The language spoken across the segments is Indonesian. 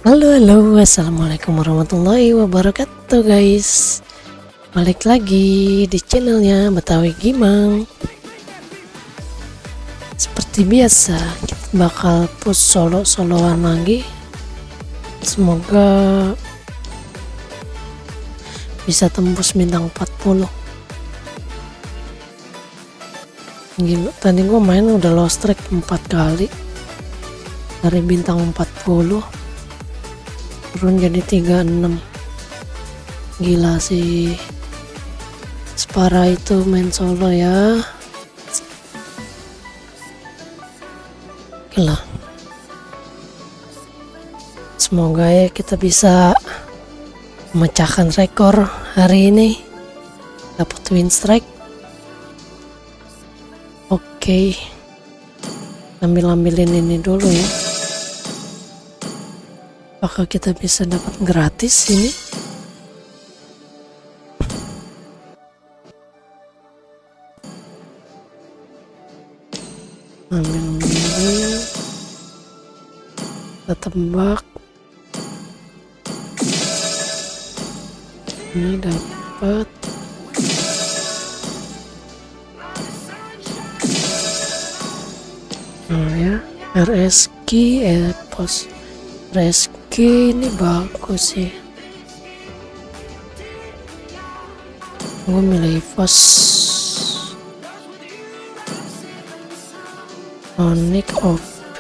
Halo, assalamualaikum warahmatullahi wabarakatuh guys. Balik lagi di channelnya Betawi Gimang. Seperti biasa kita bakal push solo-soloan lagi. Semoga bisa tembus bintang 40. Gila, tadi gue main udah lost track 4 kali dari bintang 40 turun jadi 36. Gila sih, separah itu main solo ya. Gila, semoga ya kita bisa memecahkan rekor hari ini, dapat win strike. Oke, ambilin ini dulu ya. Apakah kita bisa dapat gratis ini? Ambil ini, kita tebak. Ini dapat. Nah ya, RSQ pos RSQ ini bagus sih. Gue milih pos Onyx OP,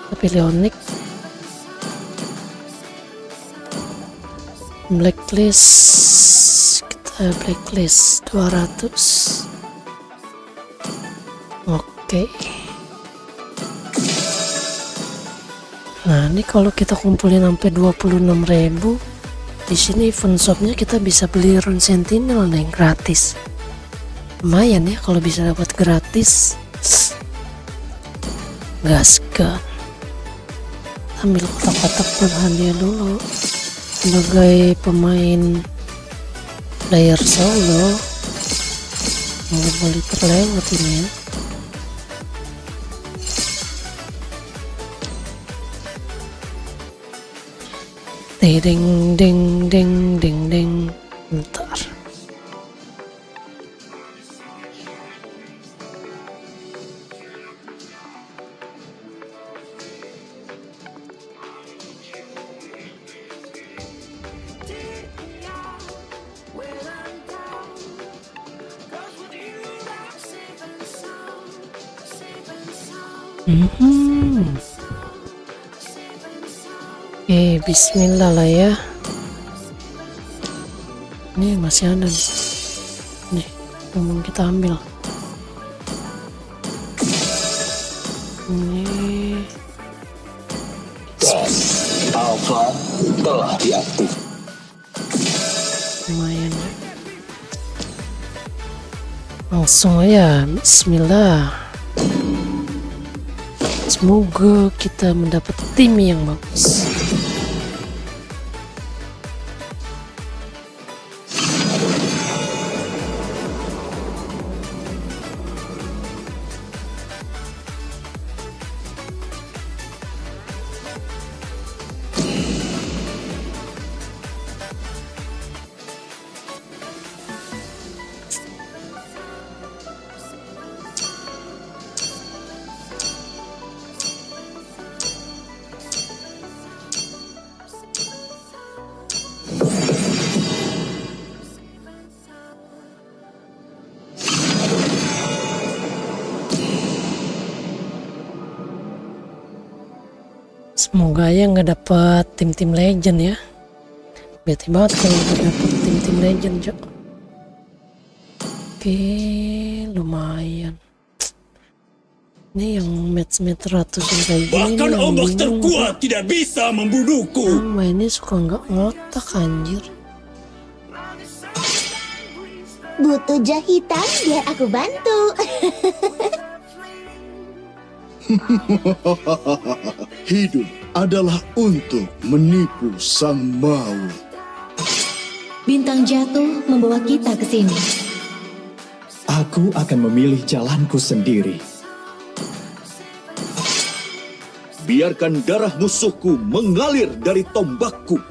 tapi pilih Onyx. Blacklist, kita blacklist 200. Oke. Nah ini kalau kita kumpulin sampai 26.000, di sini event shopnya kita bisa beli rune sentinel yang gratis. Lumayan ya kalau bisa dapat gratis. Gaskan. Ambil kotak-kotak berhadiah dulu sebagai pemain player solo. Nggak boleh terlewat ini ya. Ding ding ding ding ding. Bentar. Oke, bismillah lah ya. Ini masih ada nih, ngomong kita ambil ini. Alpha telah diaktif. Lumayan ya. Langsung aja, bismillah. Semoga kita mendapat tim yang bagus. Semoga aja nggak dapat tim-tim legend ya. Bete banget kalau nggak dapat tim-tim legend, Cok. Oke, lumayan. Ini yang match ratusan kayak gini. Bahkan ombak terkuat tidak bisa membunuhku. Mainnya suka nggak ngotak anjir. Butuh jahitan biar aku bantu. Hidup adalah untuk menipu sang maut. Bintang jatuh membawa kita ke sini. Aku akan memilih jalanku sendiri. biarkan darah musuhku mengalir dari tombakku.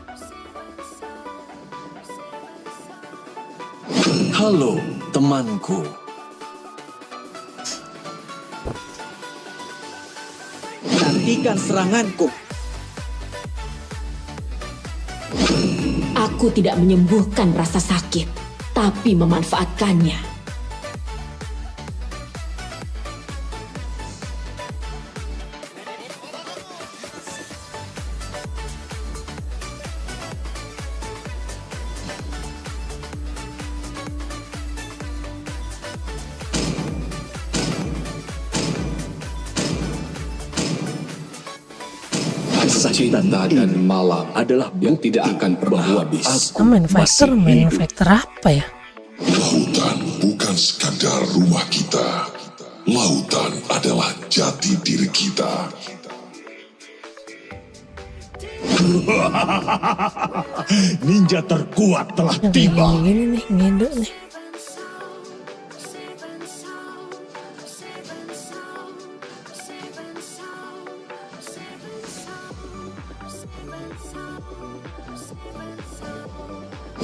Halo, temanku. Nantikan seranganku. Aku tidak menyembuhkan rasa sakit, tapi memanfaatkannya. Cinta dan malam adalah yang tidak akan pernah habis. Main factor apa ya? Lautan bukan sekadar rumah kita. Lautan adalah jati diri kita. Ninja terkuat telah Yang tiba. kayak gini nih, ngeduk nih.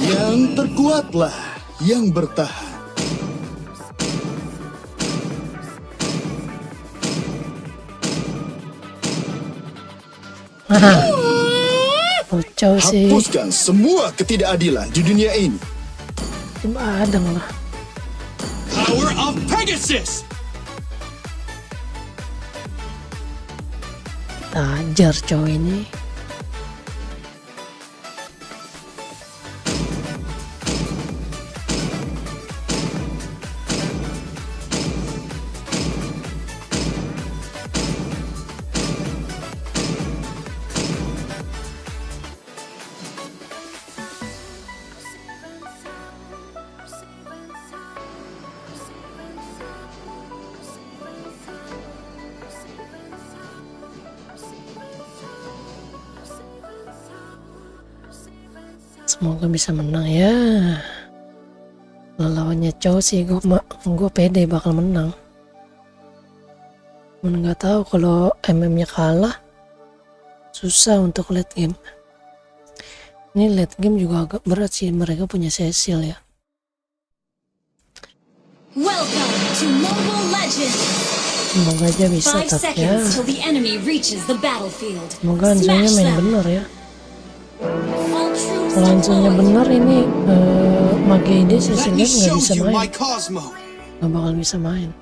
Yang terkuatlah yang bertahan. Kocau sih. Hapuskan semua ketidakadilan di dunia ini. Tim Adang lah. Power of Pegasus. Tajar cowok ini. Semoga bisa menang ya. Kalau lawannya Chow sih gue pede bakal menang. Cuman nggak tahu kalau MM-nya kalah susah untuk late game. Ini late game juga agak berat sih, mereka punya Cecil ya. Welcome to Mobile Legends. Semoga aja bisa 5 tapi ya. seconds till the enemy reaches the battlefield. Semoga Hanzonya Smash main them. bener ya. All troops Kalau Hanzonya deployed. bener ini Magede Cecilnya nggak bisa main. Cosmo. Nggak bakal bisa main.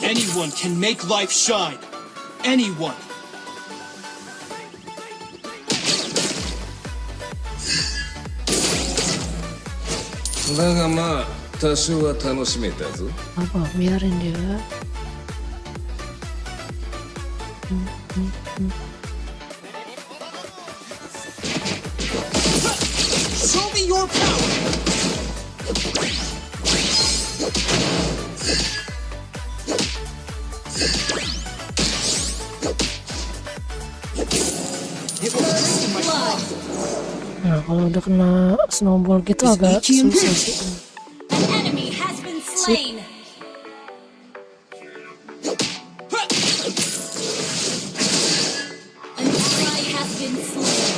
Anyone can make life shine. Anyone. Apa biarin dia. Show me your power. Nah kalau udah kena snowball gitu agak susah sih. An enemy has been slain. An ally has been slain.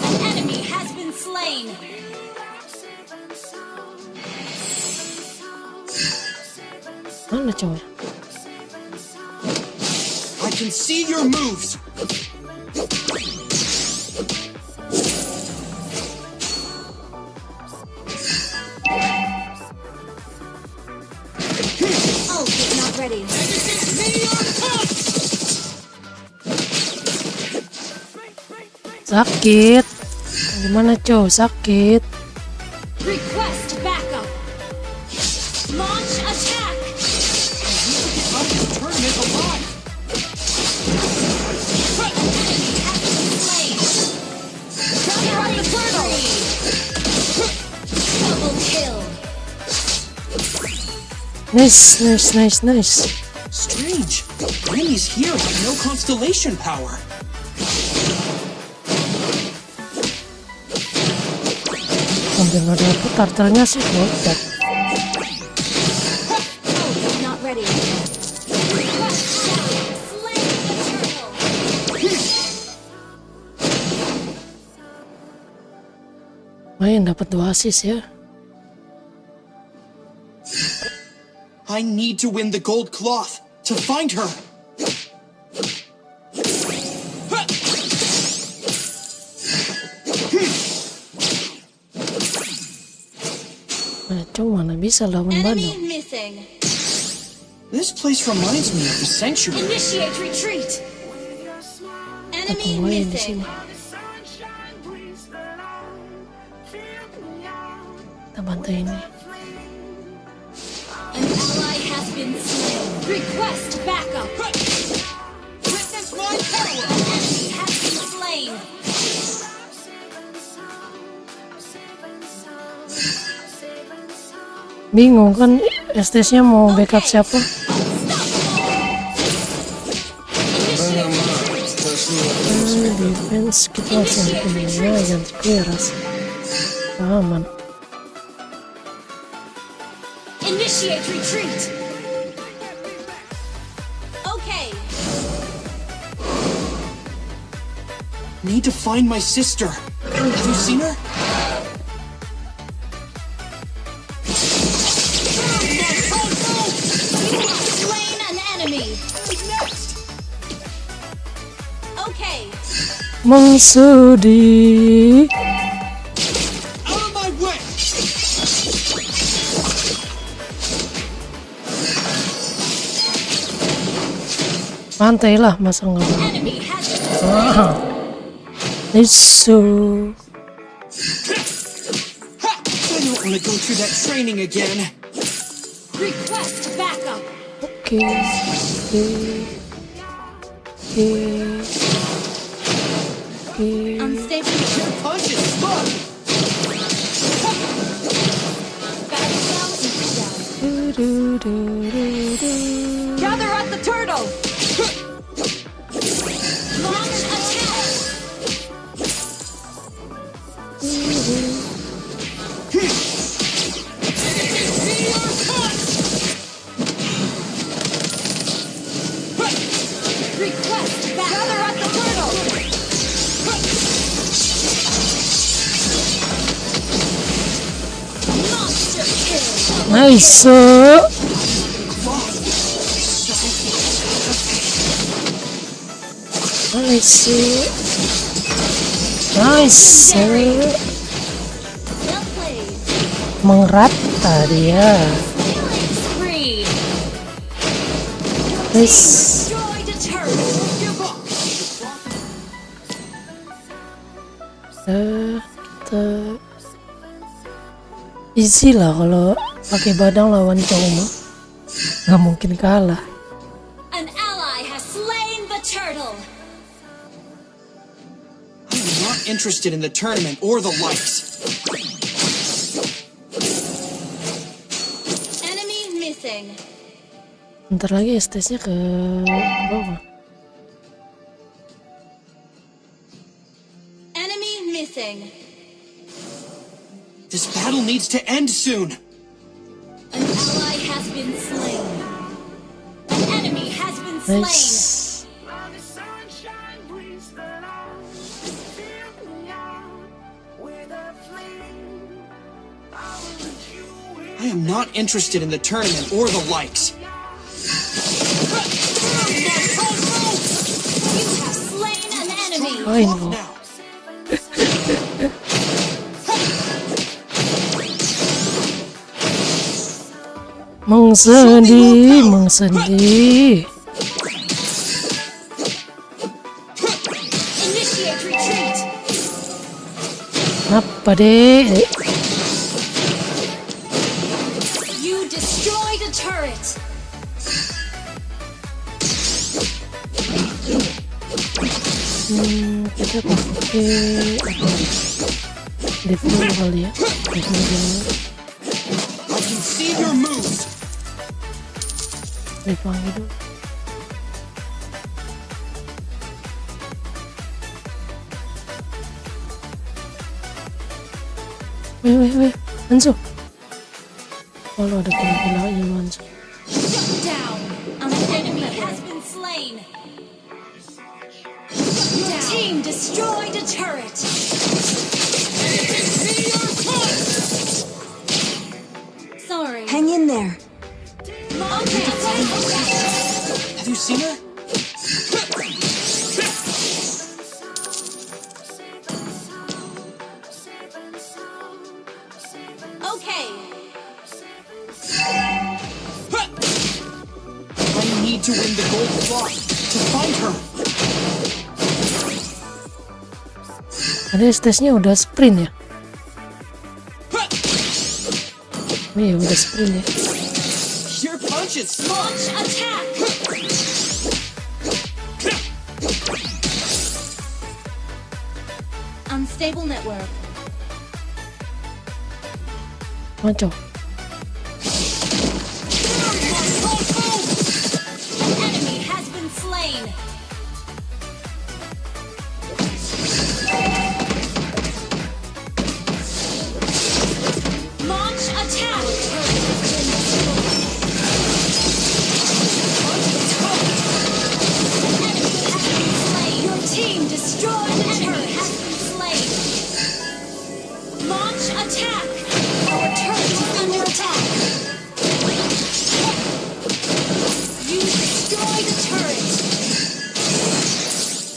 An enemy has been slain. Mana cowok? I can see your moves. Ult is not ready. Sakit. Gimana cowok? Sakit. Request backup. Launch attack. Tournament alive. Enemy has been Nice. Strange. Enemies here have no constellation power. Sambil nggak dapet turtle-nya sih gocap. Not ready. Slay the turtle. Main dapat 2 assist ya. I need to win the gold cloth to find her. Nah, cuma mana bisa lawan Badang. Enemy missing. This place reminds me of the sanctuary. Initiate retreat. Kita Enemy tungguin di missing. sini. Kita bantai ini. An ally has been slain. Request backup. Witness my power. An enemy has been slain. Bingung kan STS-nya mau backup siapa? Defense kita punya ganti clearance. Aman. Initiate retreat. Okay. Need to find my sister. Have you seen her? Slain an enemy. Next. Okay. Mangsudi. Out of my way. Pantai lah, masa nggak mau. Enemy has been Isu. Ha! I don't want to go through that training again. request backup. Oke. Unstable. Your punch is slow. Battle down. Gather at the turtle. Launch attack. Request back. Gather at the turtle. Monster kill. Nice. Nice. Well played. Mengrata dia. Killing spree. Nice. Destroyed a turtle. Kita easy lah kalau pakai badang lawan cowok mah. Nggak mungkin kalah. An ally has slain the turtle. I'm not interested in the tournament or the likes. Enemy missing. Bentar lagi STS-nya ke bawah. Enemy missing. This battle needs to end soon. An ally has been slain. An enemy has been slain. Nice. I am not interested in the tournament or the likes. You have slain an enemy. I Off know. now. Mengsendi. Initiate retreat. Apa deh? You destroyed a turret. Kita pakai default kali ya. Default dulu. I can see your moves. Dipanggil dulu. Weh, Hanzo. Kalau ada gila-gilanya lu Hanzo. Shut down. An enemy has been slain. Your team destroyed a turret. Sorry. Hang in there. Okay. Have you seen her? Okay. I need to win the gold claw to find her. Ada stage-nya udah sprint ya? Oh iya udah sprint ya. Your punches. Launch attack. Unstable network. Maco. An enemy has been slain. Launch attack. Your team destroyed the turret. Has been slain. Launch attack. Our turret is under attack. You destroyed a turret.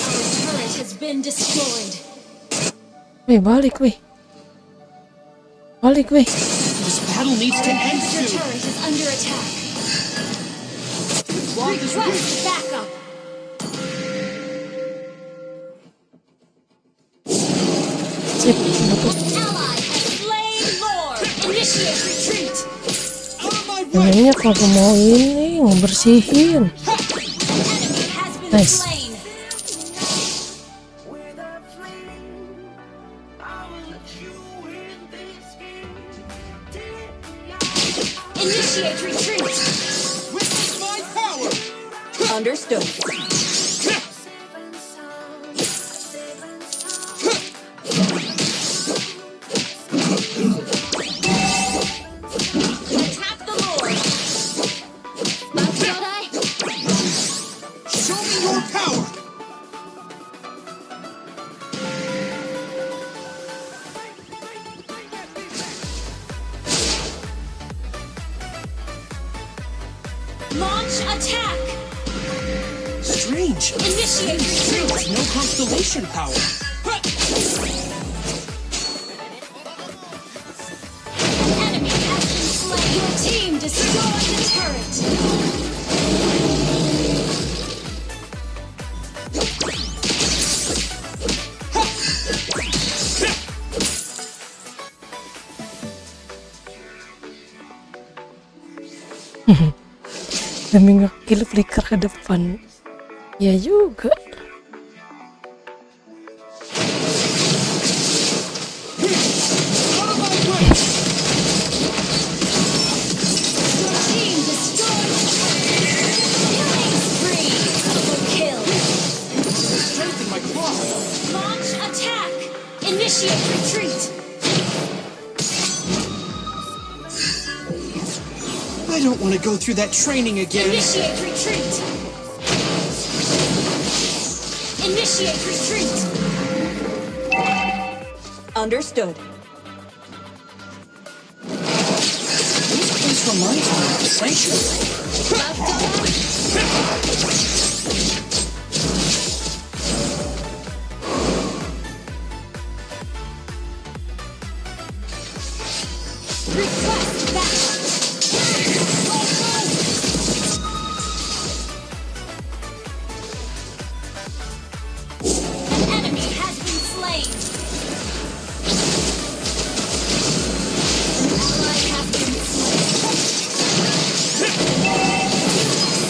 Our turret has been destroyed. Weh, balik weh. Balik weh. This battle needs to end Your soon. turret is under attack. Block is Request weak. backup. Sip, dapat. Ally has slain Lord. Initiate retreat. Out of my way. Namanya kalau mau ini ngebersihin. Enemy has been Nice. slain. Initiate retreat. Witness my power. Understood. Attack the Lord. Show me your power. Launch attack. Strange. Initiate retreat. No constellation power. Enemy has been slain. Your team destroyed the turret. Demi ngekill flicker ke depan. Ya juga. Your team destroyed the turret. Killing spree. Double kill. Strengthen my claw. Launch attack. Initiate retreat. I don't want to go through that training again. Initiate retreat. Initiate retreat. Understood. This place reminds me of the sanctuary. Request backup. An enemy has been slain. An ally has been slain.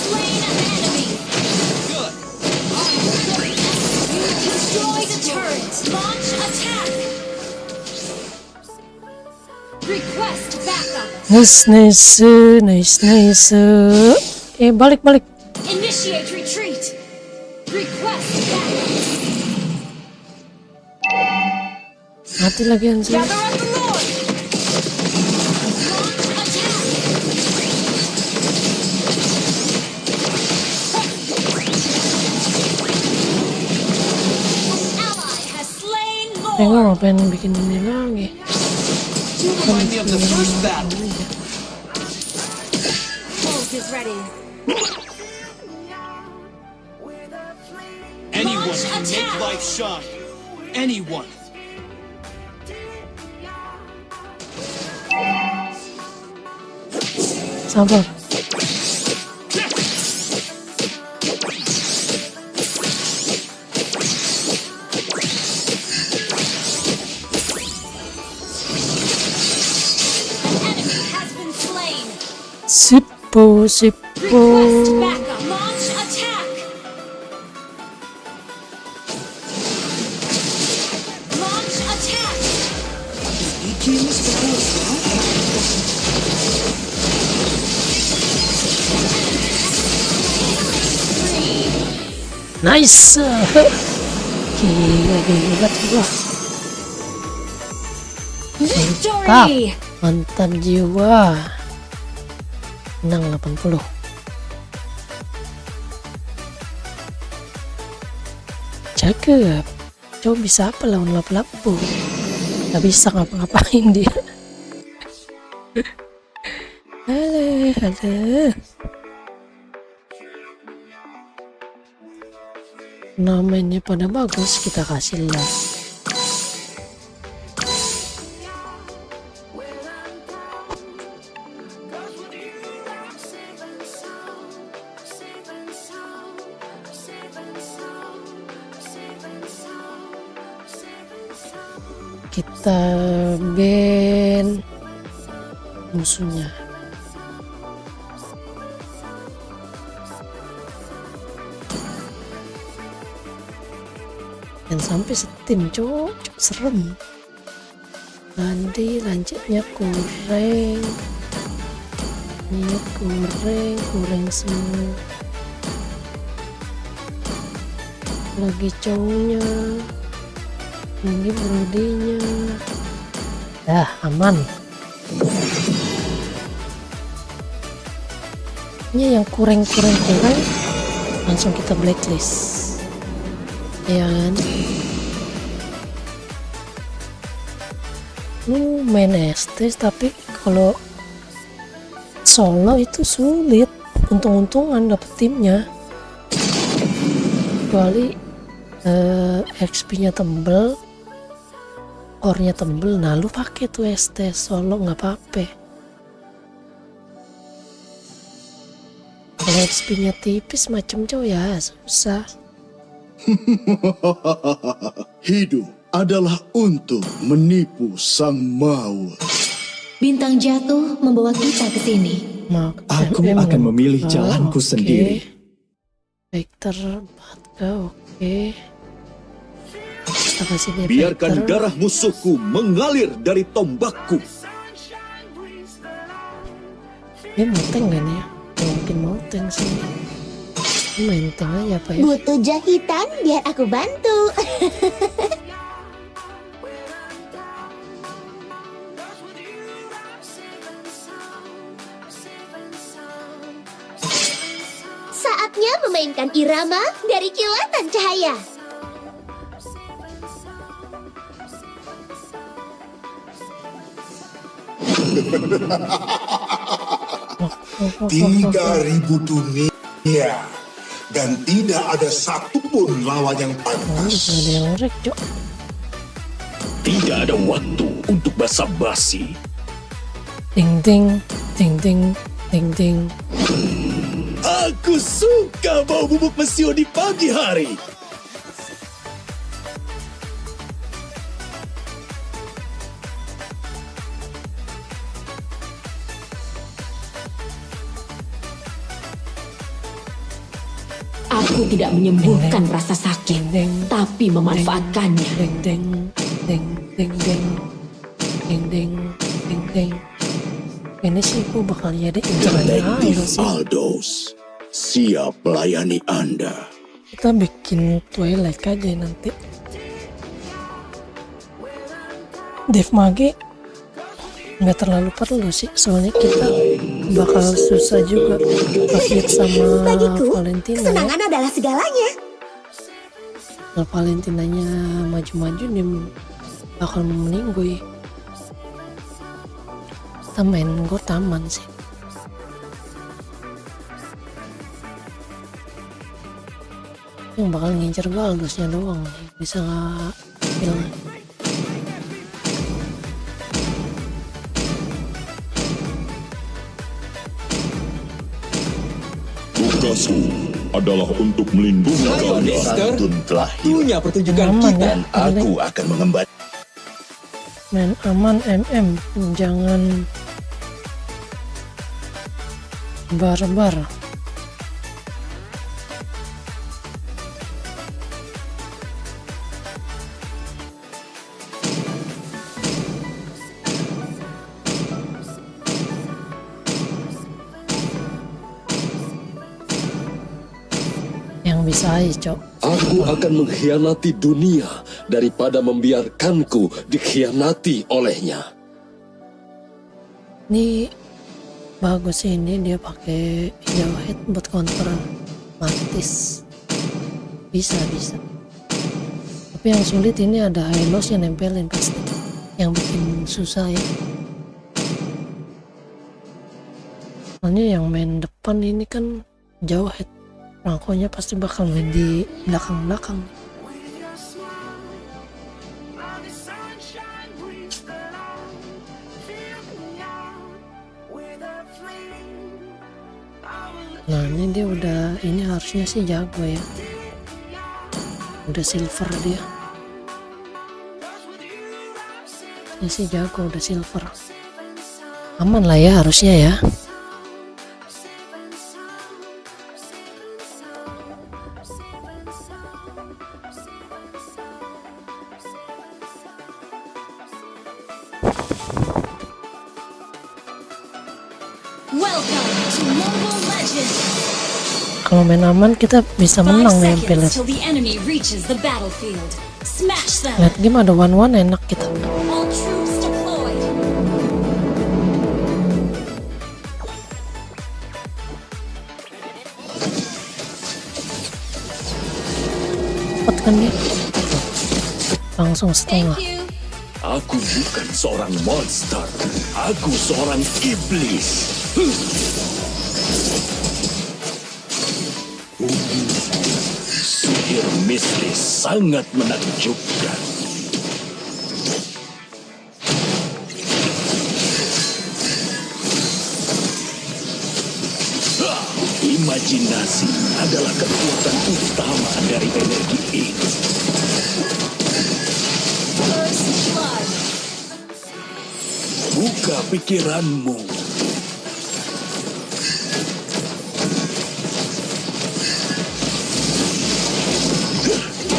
Slain an enemy. Good. You destroyed a turret. Launch attack. Request backup. Nice. balik. Initiate retreat. Request backup. Mati lagi anjir. Gather up the Lord. Launch attack. Ally has slain Gue Lord. ngapain bikin ini lagi? Remind me of the first battle. Bolt is ready. Anyone Launch can make attack. life shine. Anyone. Sabar. An enemy has been slain. Sipu. Request backup. Launch attack. Launch attack. Iki in this battle as well? Nice. Gila coba. Victory. Mantap jiwa. Menang 80. Cakep. Coba bisa apa lawan lapu-lapu? Gak bisa ngapa-ngapain dia. Halo. Namanya pada bagus, kita kasih lah. Kita ban musuhnya. Dan sampai setim cok serem. Tadi lanjutnya kurang. Ini kurang semua. Lagi cowoknya. Ini brodinya. Aman. Ini yang kurang langsung kita blacklist. Ya kan? Lu main ST tapi kalau solo itu sulit, untung-untungan dapet timnya, kecuali XP-nya tebel, core-nya tebel. Nah lu pakai tuh ST solo nggak apa-apa. Kalau XP-nya tipis macam cowok ya susah. Hidup adalah untuk menipu sang maut. Bintang jatuh membawa kita ke sini. Aku akan memilih jalanku sendiri. Vector 4K, oke. Kita kasih dia Biarkan Vector. darah musuhku mengalir dari tombakku. Dia mau tank gak nih ya? Mungkin mau tank sih. Main tank aja apa ya? Butuh jahitan biar aku bantu. Saatnya memainkan irama dari kilatan cahaya. Oh, 3.000 dunia dan tidak ada satupun lawan yang pantas. ada yang rek, Cok. Tidak ada waktu untuk basa-basi. Ding ding, ding ding, ding ding. Aku suka bau bubuk mesio di pagi hari. Aku tidak menyembuhkan rasa sakit, tapi memanfaatkannya. Ding ding, ding ding ding, ding ding, ding ding. Ini sih aku bakal jadi inceran air Detektif sih. Aldos, Siap melayani Anda. Kita bikin Twilight aja nanti. Dev Mage nggak terlalu perlu sih, soalnya kita bakal susah juga nge-hit sama Bagiku, Valentina ya. kesenangan adalah segalanya. Kalau Valentinanya maju-maju dia bakal meninggoy. Kita main gue taman sih. Yang bakal ngincer Baldosnya doang nih, bisa nggak bilang. Tugasku adalah untuk melindungi Ayo, kalian. Mister. Tun telah hilang Punya pertunjukan Aman kita. ya, aku akan mengembalikan. main aman MM, jangan barbar. Yang bisa aja, Cok. Aku akan mengkhianati dunia daripada membiarkanku dikhianati olehnya. Ini bagus sih, ini dia pakai jawhead buat counter Mantis. Bisa. Tapi yang sulit ini ada Hylos yang nempelin pasti. Yang bikin susah ya. Soalnya yang main depan ini kan jawhead. Rangkonya pasti bakal main di belakang-belakang. Nah ini dia udah, ini harusnya sih jago ya. Udah silver dia. Ini sih jago, udah silver. Aman lah ya harusnya ya. Welcome to Mobile Legends. Kalau main aman kita bisa 5 menang nih seconds pelet. till the enemy reaches the battlefield. Smash them. Lihat game ada 1-1 enak kita. All troops deployed. Cepat kan dia. Langsung setengah. Thank you. Aku bukan seorang monster. Aku seorang iblis. Sihir mistis sangat menakjubkan. Imajinasi adalah kekuatan utama dari energi ini. First blood. Buka pikiranmu.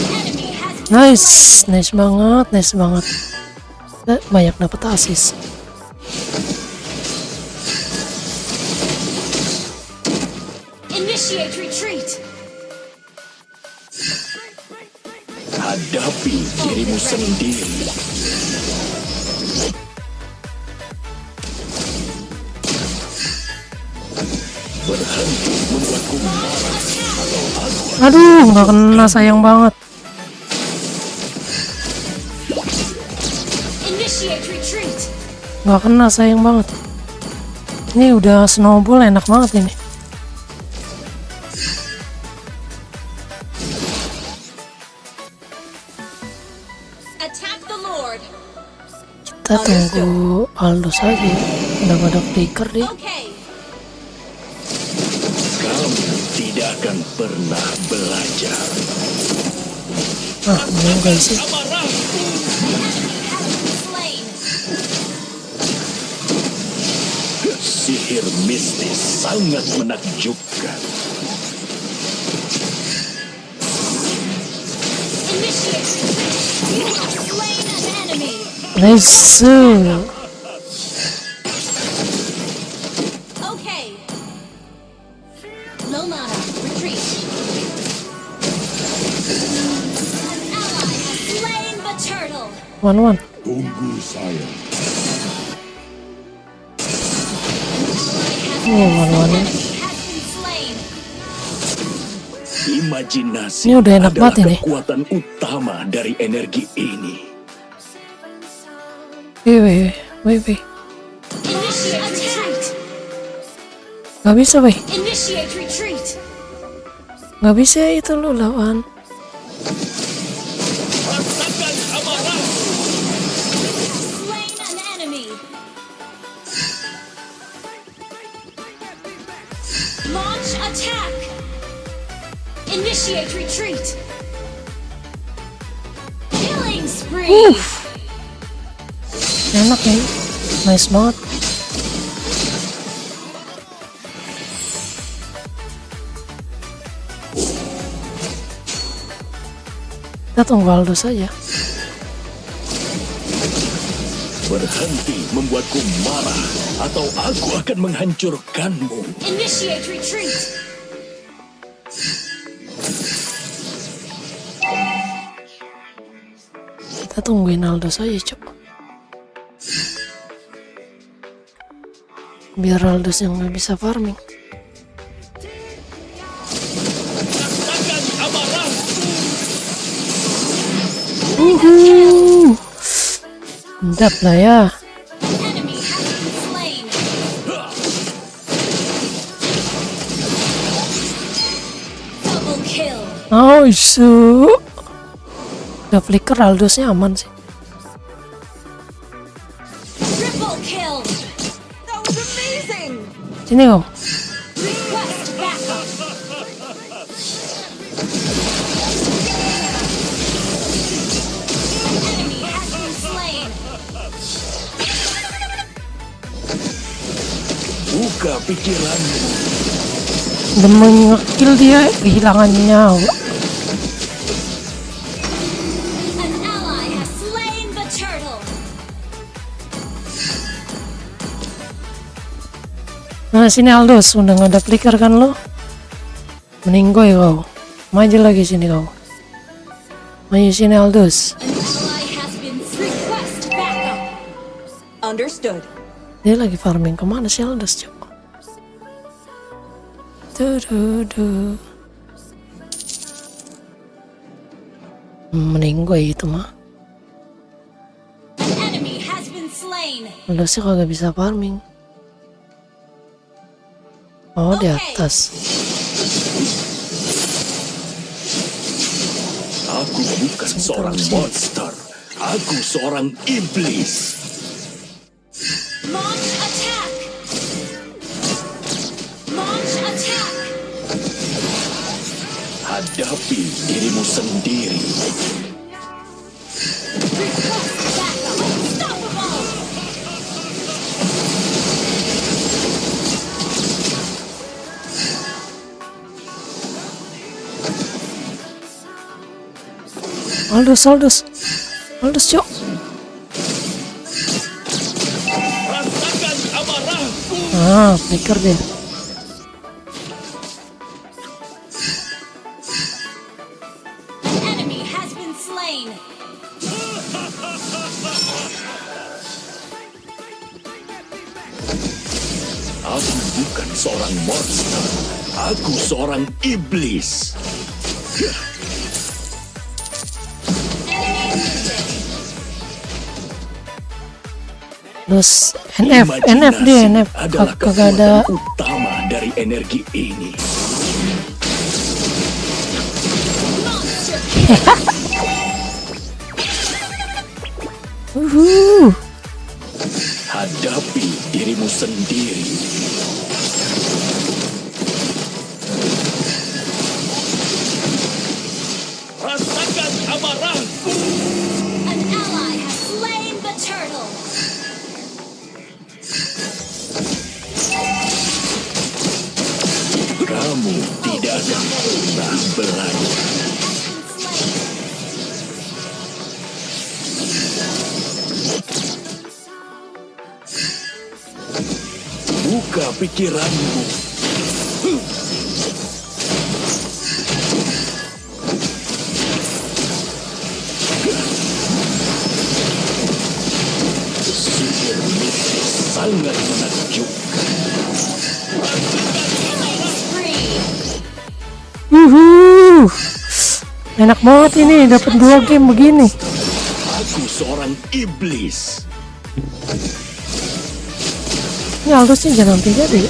Enemy has Nice banget. Banyak dapat asis. initiate retreat. Hadapi dirimu sendiri. Berhenti membuatku marah. Aduh, nggak kena, sayang banget. Initiate retreat. Nggak kena, sayang banget. Ini udah snowball, enak banget ini. Attack the Lord. Kita tunggu Aldos aja ya. Udah gak ada flicker dia. Okay. Kamu tidak akan pernah belajar. Ah, enggak sih. Slain. Sihir mistis sangat menakjubkan. Initiate retreat. You have slain an enemy. Nice. Okay. No mana. turtle. 1-1. Tunggu saya. Oh, 1-1 ya. Has been slain. Imajinasi Ini udah enak adalah banget ini. kekuatan utama dari energi ini. Wih. Initiate attack. Gak bisa, weh. Initiate retreat. Gak bisa itu lu lawan. Slain an enemy. Launch attack. Initiate retreat. Killing spree. Enak ya. Nice banget. Kita tunggu Aldo saja. Berhenti membuatku marah, atau aku akan menghancurkanmu. Initiate retreat. Kita tungguin Aldo saja, Cok. Biar Aldos yang nggak bisa farming. Mantap lah ya. Enemy has been slain. Double kill. Nice. Udah flicker, Aldosnya aman sih. Triple kill. That was amazing. Sini kau. Request backup. An enemy has been slain. Buka pikiranmu. Demi ngekill dia kehilangan nyawa. An ally has slain the turtle. Nah sini Aldos, udah nggak ada flicker kan lo? Meninggoy kau. Maju lagi sini kau. Maju sini Aldos. An ally has been request backup. Understood. Dia lagi farming kemana sih Aldos, Cok? Duh. Meninggoy itu mah. An enemy has been slain. Aldosnya kagak bisa farming. Oh di atas. Aku bukan seorang monster. Aku seorang iblis. Launch attack. Launch attack. Hadapi dirimu sendiri. Request backup. Unstoppable. Aldos, Cok. Rasakan amarahku. Ah, flicker dia. An enemy has been slain. Aku bukan seorang monster. Aku seorang iblis. Terus NF dia, NF adalah kagak ada. kekuatan utama dari energi ini. Monster kill. Hadapi dirimu sendiri. Rasakan amarahku. An ally has slain the turtle. Kamu tidak akan pernah belajar. Buka pikiranmu. sangat menakjubkan. Enak banget ini dapat 2 game begini. Aku seorang iblis. Ini Aldosnya jangan sampai jadi.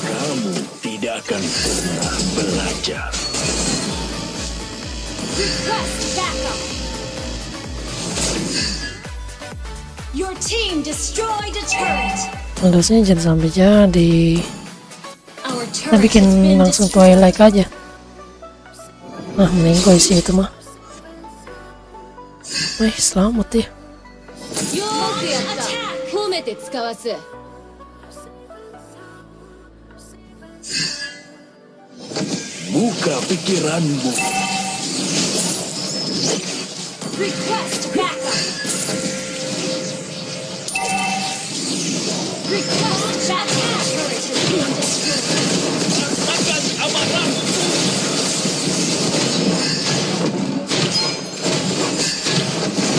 Kamu tidak akan pernah belajar. Request backup. Your team destroyed a turret. Aldosnya jangan sampai jadi. Our Kita turret bikin has been langsung destroyed. Twilight aja. Nah, menengok sih itu mah. Selamat ya. Buka pikiranmu. Request backup. Request backup. Turret has been destroyed.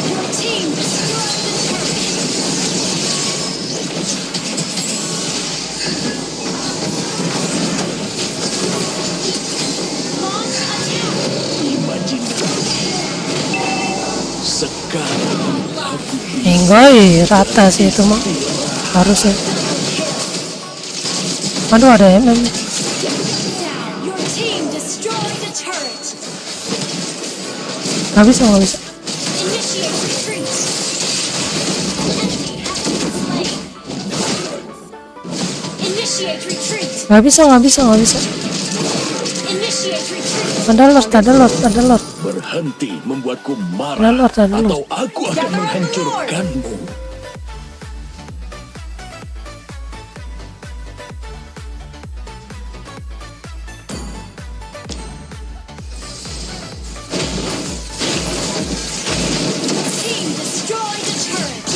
Your team destroyed the turret. Launch attack. Imajinasi. Sekarang aku Enggak, rata sih itu mah. Harusnya. Aduh, ada MM. Your team destroyed the turret. Gak bisa, gak bisa. Initiate retreat. Enemy has been slain. Initiate retreat. Gak bisa, gak bisa, gak bisa. Initiate retreat. Ada Lord, ada Lord, ada Lord. berhenti membuatku marah, Ada Lord, ada Lord. atau aku akan menghancurkanmu. Team destroy the turret.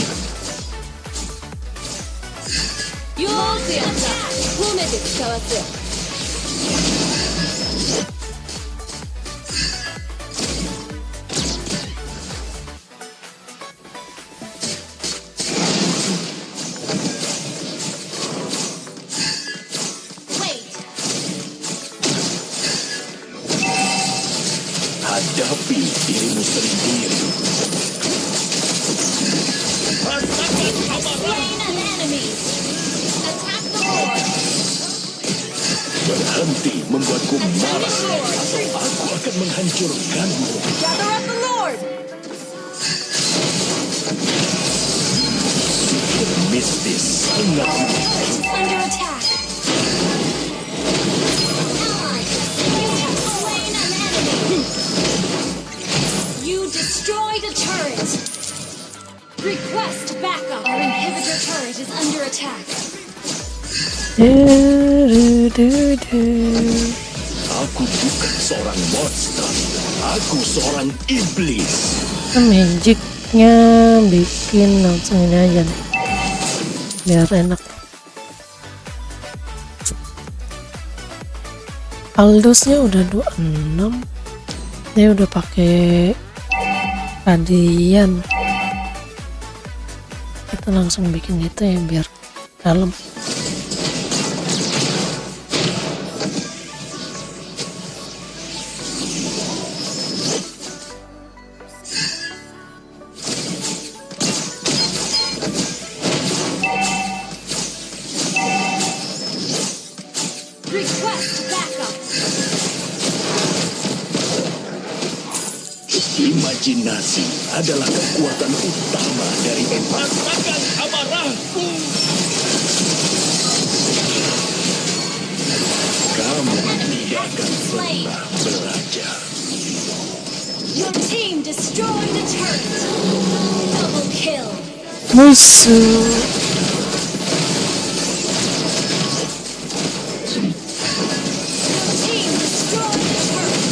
Wait. Hadapi dirimu sendiri. Slain an enemy. Attack the Lord. Berhenti membuatku marah, atau aku akan menghancurkanmu. Gather up the Lord. Mistis sangat Under attack. Ally, you have slain an enemy. You destroyed a turret. Request backup. Our inhibitor turret is under attack. Aku bukan seorang monster. Aku seorang iblis. Magicnya bikin langsung ini aja nih, biar enak. Aldosnya udah 26, dia udah pakai radian. Kita langsung bikin itu ya biar dalam. Request backup. Imajinasi adalah kekuatan utama dari emas. Rasakan amarahku. Kamu tidak akan pernah belajar. Your team destroyed the turret. Double kill. Musuh. Team destroyed the turret.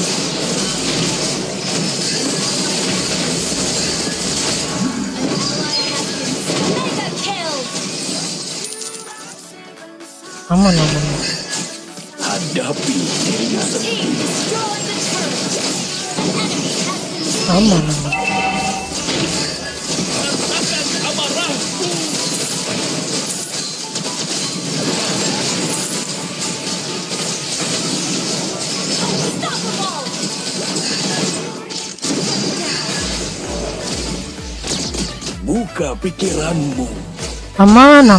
Mega kill. Aman, aman. Hadapi dirimu sendiri. Team destroyed the turret. An enemy has been slain. Aman, aman. Rasakan amarahku. Buka pikiranmu. Aman.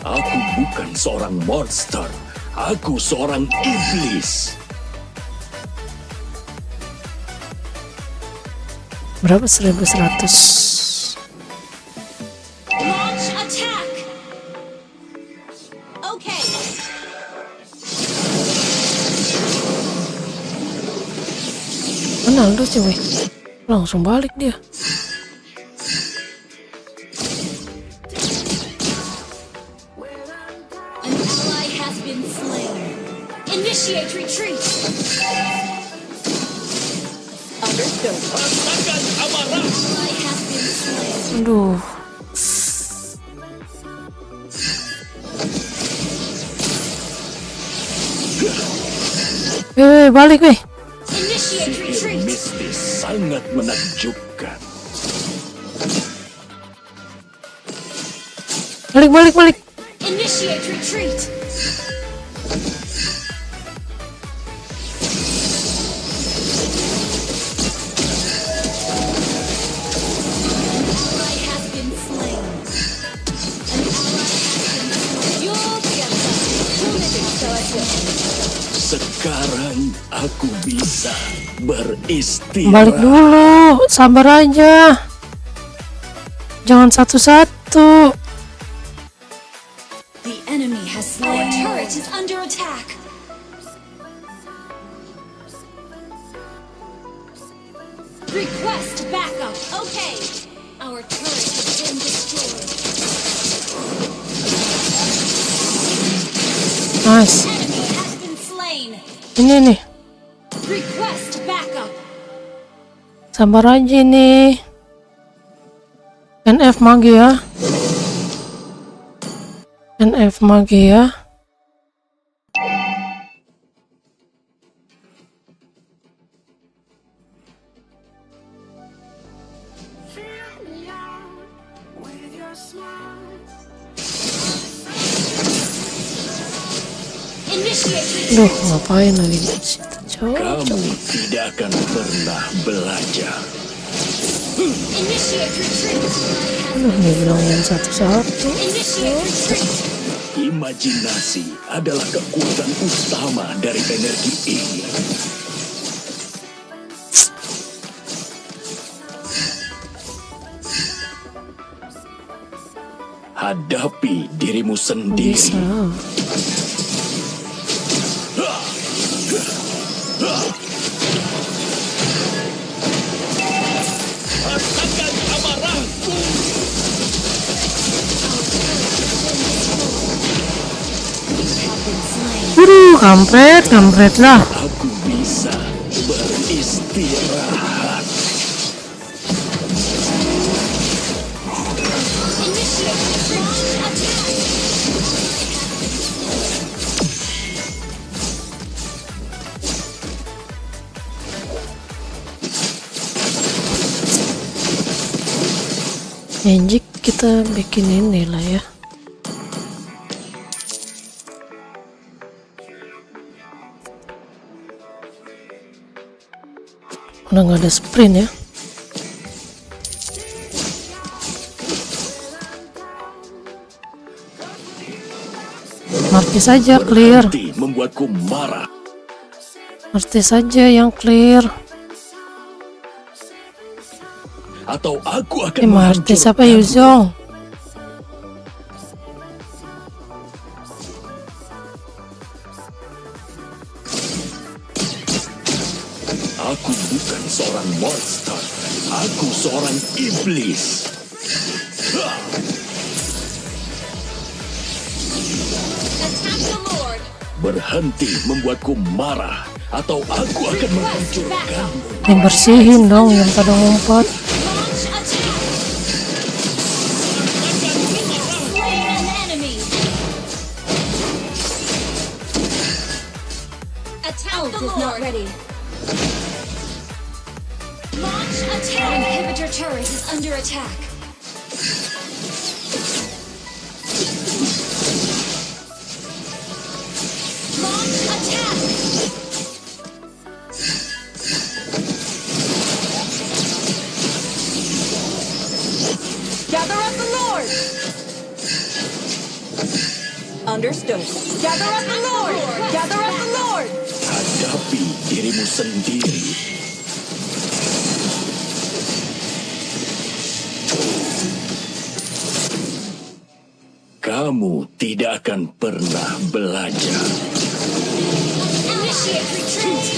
Aku bukan seorang monster. Aku seorang iblis. Berapa? 1100. Launch attack. Okay. Mana Aldo cewek? Langsung balik dia. An ally has been slain. Initiate retreat. Understood. Rasakan amarah. Ally has been slain. Aduh. Balik weh. Initiate retreat. Mistis sangat menakjubkan. Balik. Initiate retreat. Ally has been slain. An ally has been slain. You'll get Sekarang aku bisa beristirahat. Balik dulu, sabar aja. Jangan satu-satu. The enemy has slain. Our turret is under attack. Request backup. Okay. Our turret has been destroyed. Nice. Enemy has been slain. Ini nih, Request backup. sabar aja nih. NF Magia. NF Magia. Initiate Duh, retreat. ngapain lagi di situ, coy? Kamu tidak akan pernah belajar. Initiate retreat. Aduh, nih bilangin satu-satu. Initiate retreat. Imajinasi adalah kekuatan utama dari energi ini. Hadapi dirimu sendiri. Bisa. Rasakan amarahku. Kampret lah. Aku bisa beristirahat. Initiate launch attack. Magic kita bikin ini lah ya. Udah nggak ada sprint ya. Martis saja clear. Berhenti membuatku marah. Martis saja yang clear. Atau aku akan Ini Martis apa menghancurkanmu. Yuzong? Aku bukan seorang monster. Aku seorang iblis. Attack the Lord. Berhenti membuatku marah, atau aku akan Request backup. menghancurkanmu. Dibersihin dong yang pada ngumpet. Launch attack. Slain an enemy. Attack the Lord. Ready. Launch attack. Our inhibitor turret is under attack. Understood. Gather up the Lord! Gather up the Lord! Hadapi dirimu sendiri. Kamu tidak akan pernah belajar. Initiate retreat.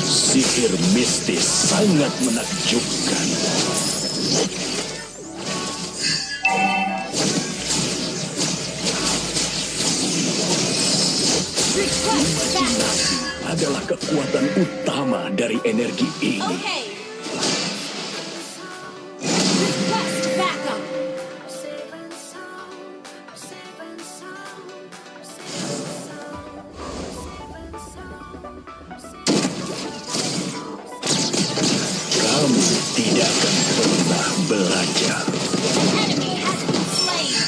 Sihir mistis sangat menakjubkan. Request backup. Adalah kekuatan utama dari energi ini. Okay. Request backup. Kamu tidak akan pernah belajar. An enemy has been slain.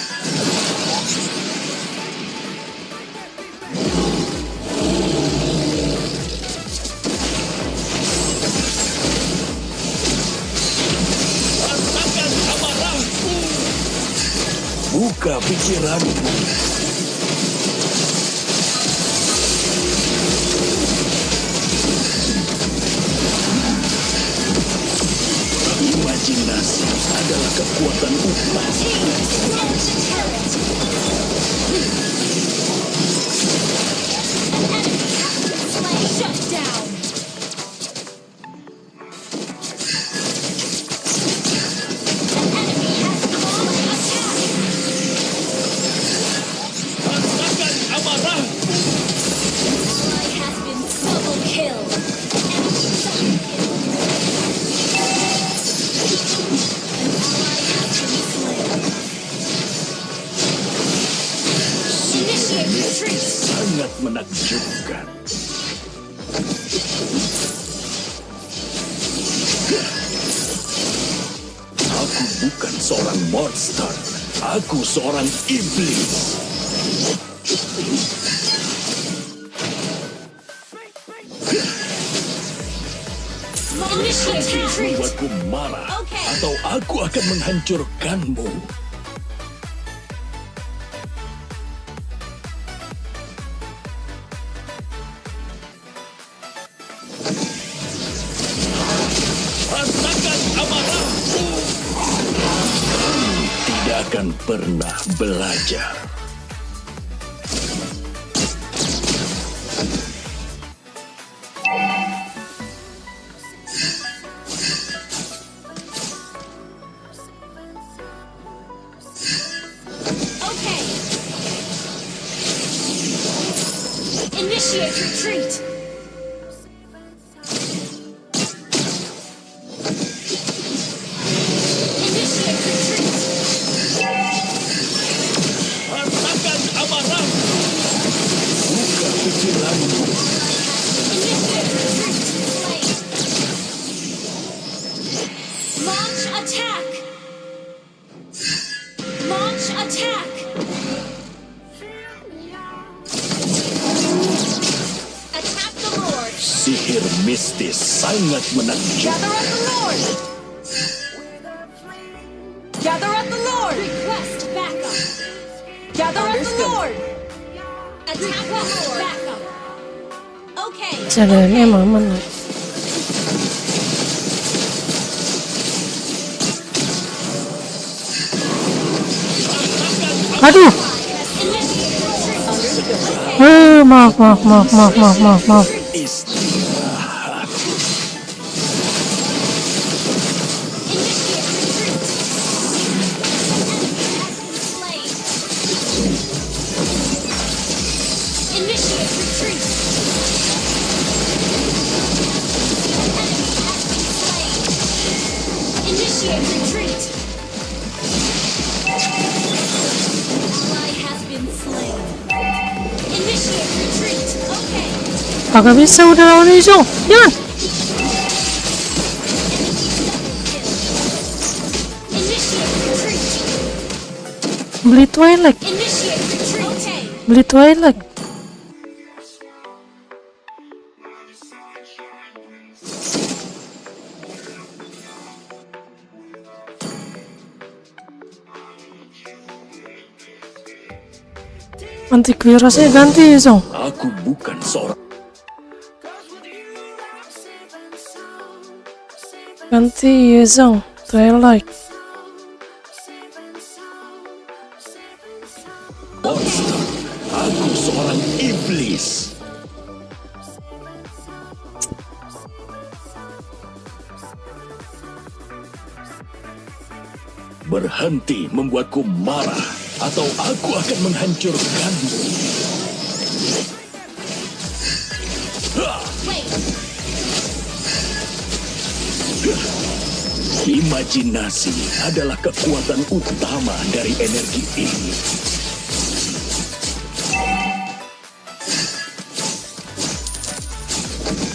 Buka pikiranmu. Imajinasi adalah kekuatan utama. Team destroys the turret. An enemy has been slain. Shut down. An enemy has called attack. Rasakan amarah. Ally has been double killed. Enemy double kill. Ally has been slain. Initiate retreat. Sangat menakjubkan. Aku bukan seorang monster. Aku seorang iblis. Initiate retreat. Membuatku marah. Okay. Atau aku akan menghancurkanmu. Rasakan amarahku. Tidak akan pernah belajar. Okay. Initiate retreat. Initiate retreat. Rasakan amarahku. Buka pikiranmu. Initiate retreat. Slain. Launch attack. Launch attack. Attack the Lord. Sihir mistis sangat menakjubkan. Gather up the Lord! Gather up the Lord! Request backup. Gather up the Lord! Attack the Lord. Backup. Okay. Jalannya aman lah. Aduh. Maaf. Istirahat. Initiate retreat. Initiate retreat. Ally has been slain. Initiate retreat. Okay. Kagak bisa udah lawan Izo. Jangan. Initiate retreat. Beli Twilight. Initiate retreat. Okay. Beli Twilight. Antivirusnya ganti Zong. Aku bukan seorang Ganti ya Zong. Twilight. monster. Aku seorang iblis. Berhenti membuatku marah, atau aku akan menghancurkanmu. Wait. Imajinasi adalah kekuatan utama dari energi ini.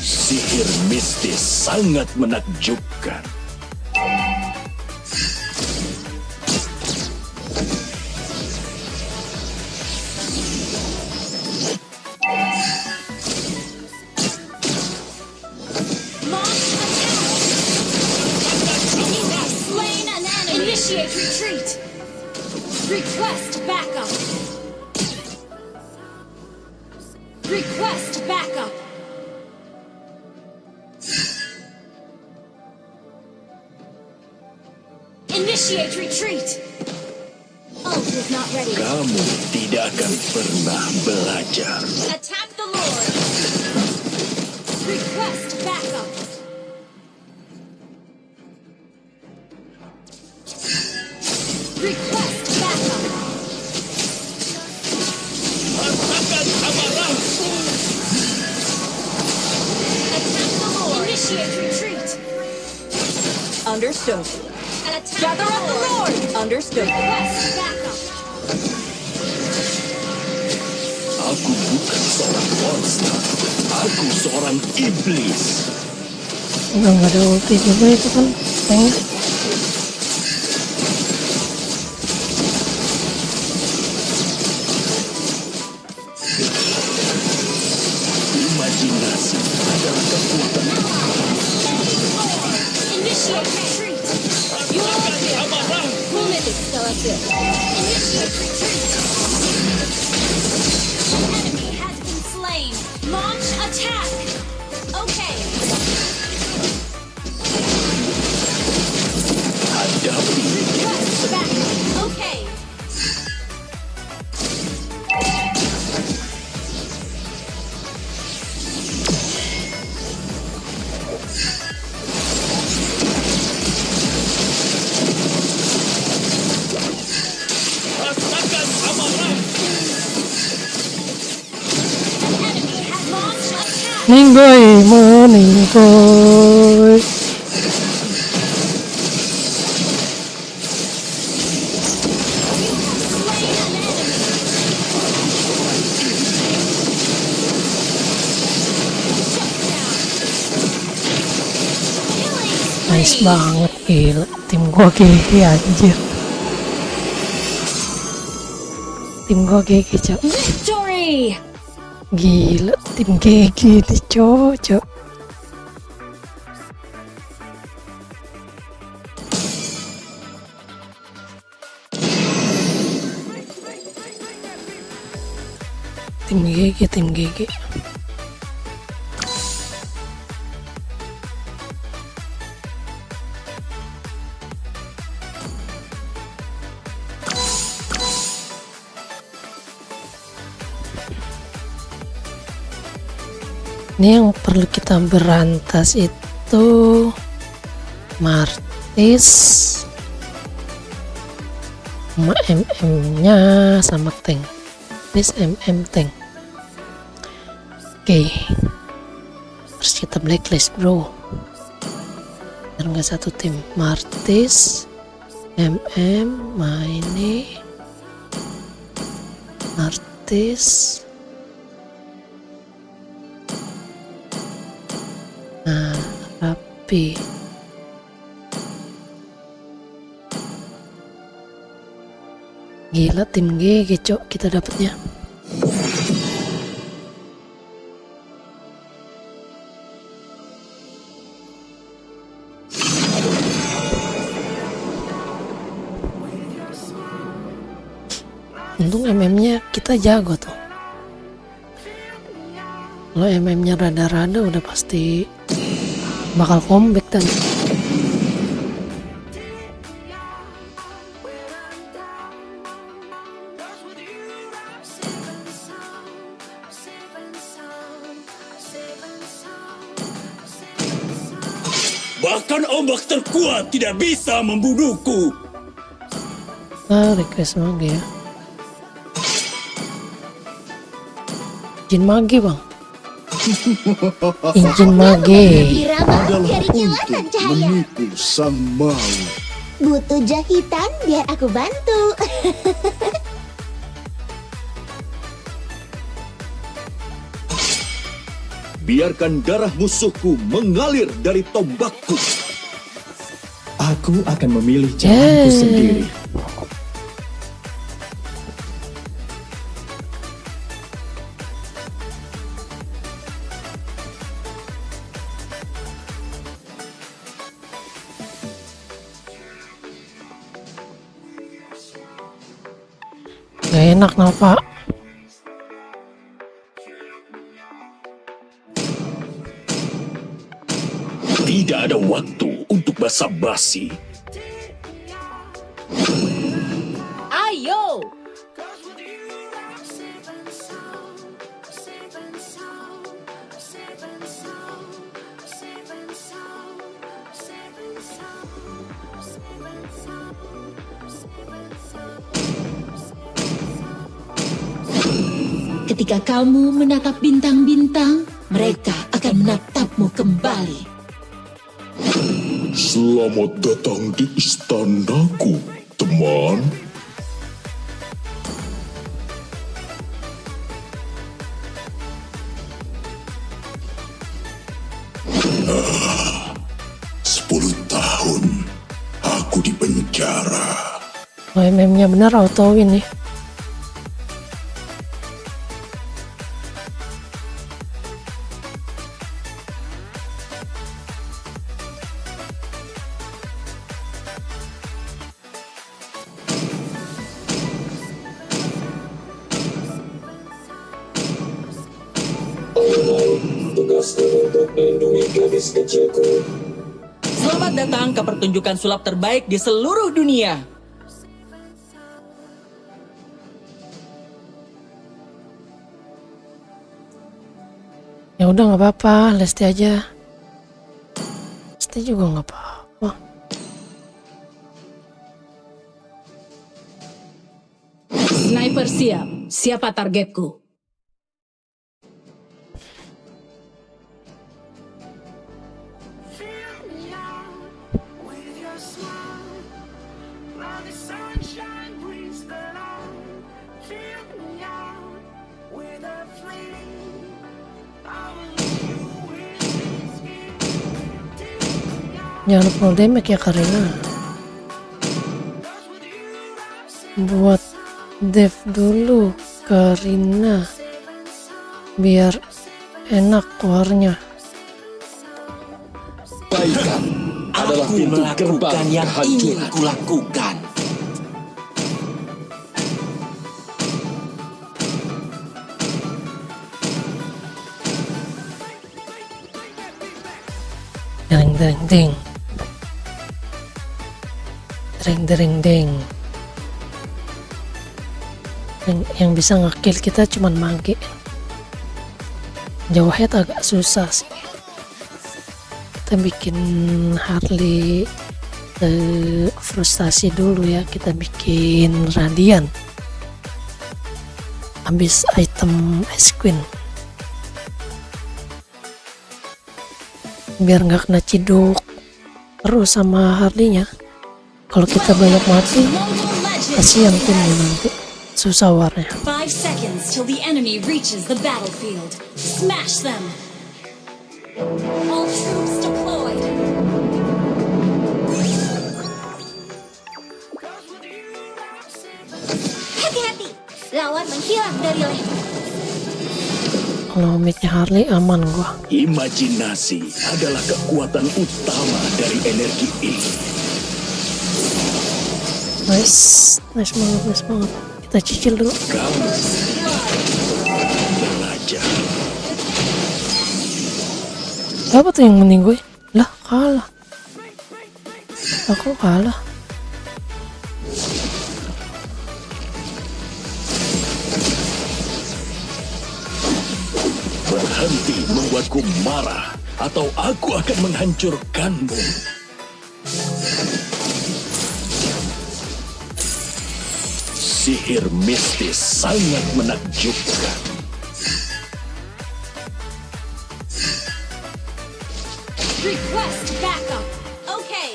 Sihir mistis sangat menakjubkan. Launch attack. You have slain an enemy. Initiate retreat. Request backup. Request backup. Initiate retreat. Ult is not ready. Kamu tidak akan pernah belajar. Attack the Lord. Request backup. Request backup. Attack the Lord. Initiate retreat. Understood. Attack Gather up the Lord. Understood. Request backup. Aku bukan seorang monster. Aku seorang iblis. Nggak ada ulti juga itu kan tanknya. Imajinasi adalah kekuatan. Initiate retreat. You are Initiate retreat. Enemy has been slain. Launch attack. Okay. Hadapi Request backup. Okay. Enemy has launched attack. Ninggoy meninggoy. Slain an enemy. Shut down. Killing Nice spree. banget, gila. Tim gua GG anjir. Tim gua GG, cok. Victory. Gila, tim GG nih, cok. Tim GG. Ini yang perlu kita berantas itu Martis sama MM-nya sama tank. This MM tank. Oke. Terus kita blacklist, bro. Biar nggak satu tim. Martis, MM, ini Martis. Nah, rapi. Gila, tim GG, cok, kita dapatnya. Untung MM-nya kita jago tuh. Kalau MM-nya rada-rada udah pasti bakal comeback dan Bahkan ombak terkuat tidak bisa membunuhku. request mage ya. Izin mage bang. Izin mage. Irama dari kilatan cahaya. Menipu sang maut. Butuh jahitan biar aku bantu. Biarkan darah musuhku mengalir dari tombakku. Aku akan memilih jalanku sendiri. Gak enak Nova. Tidak ada waktu untuk basa-basi. Ayo! Ketika kamu menatap bintang-bintang, mereka akan menatapmu kembali. Selamat datang di istanaku, teman. Ah, 10 tahun aku di penjara. Oh, MM-nya bener auto win nih. Untuk melindungi gadis kecilku. Selamat datang ke pertunjukan sulap terbaik di seluruh dunia. Ya udah nggak apa-apa, Lesti aja. Lesti juga nggak apa-apa. Sniper siap. Siapa targetku? Jangan full damage ya Karina. Buat dev dulu Karina biar enak keluarnya. Kebaikan adalah Aku pintu gerbang melakukan yang ingin kehancuran. kulakukan. Deng deng deng. Deng deng deng. Yang bisa ngekill kita cuman mage. Jauh head agak susah sih. Kita bikin Harley frustasi dulu ya. Kita bikin Radiant. Habis item Ice Queen. Biar nggak kena ciduk terus sama Harley-nya. Kalau kita banyak mati, kasihan timnya nanti. Susah warnya. 5 seconds till the enemy reaches the battlefield. Smash them! All troops deployed. Hati-hati, lawan menghilang dari leher. Kalau midnya Harley aman gua. Imajinasi adalah kekuatan utama dari energi ini. Nice banget, nice banget. Kita kita cicil dulu. Kamu belajar. Apa tuh yang mending gue? Lah kalah. Aku kalah. Berhenti membuatku marah, atau aku akan menghancurkanmu. Sihir mistis sangat menakjubkan. Request backup. Okay.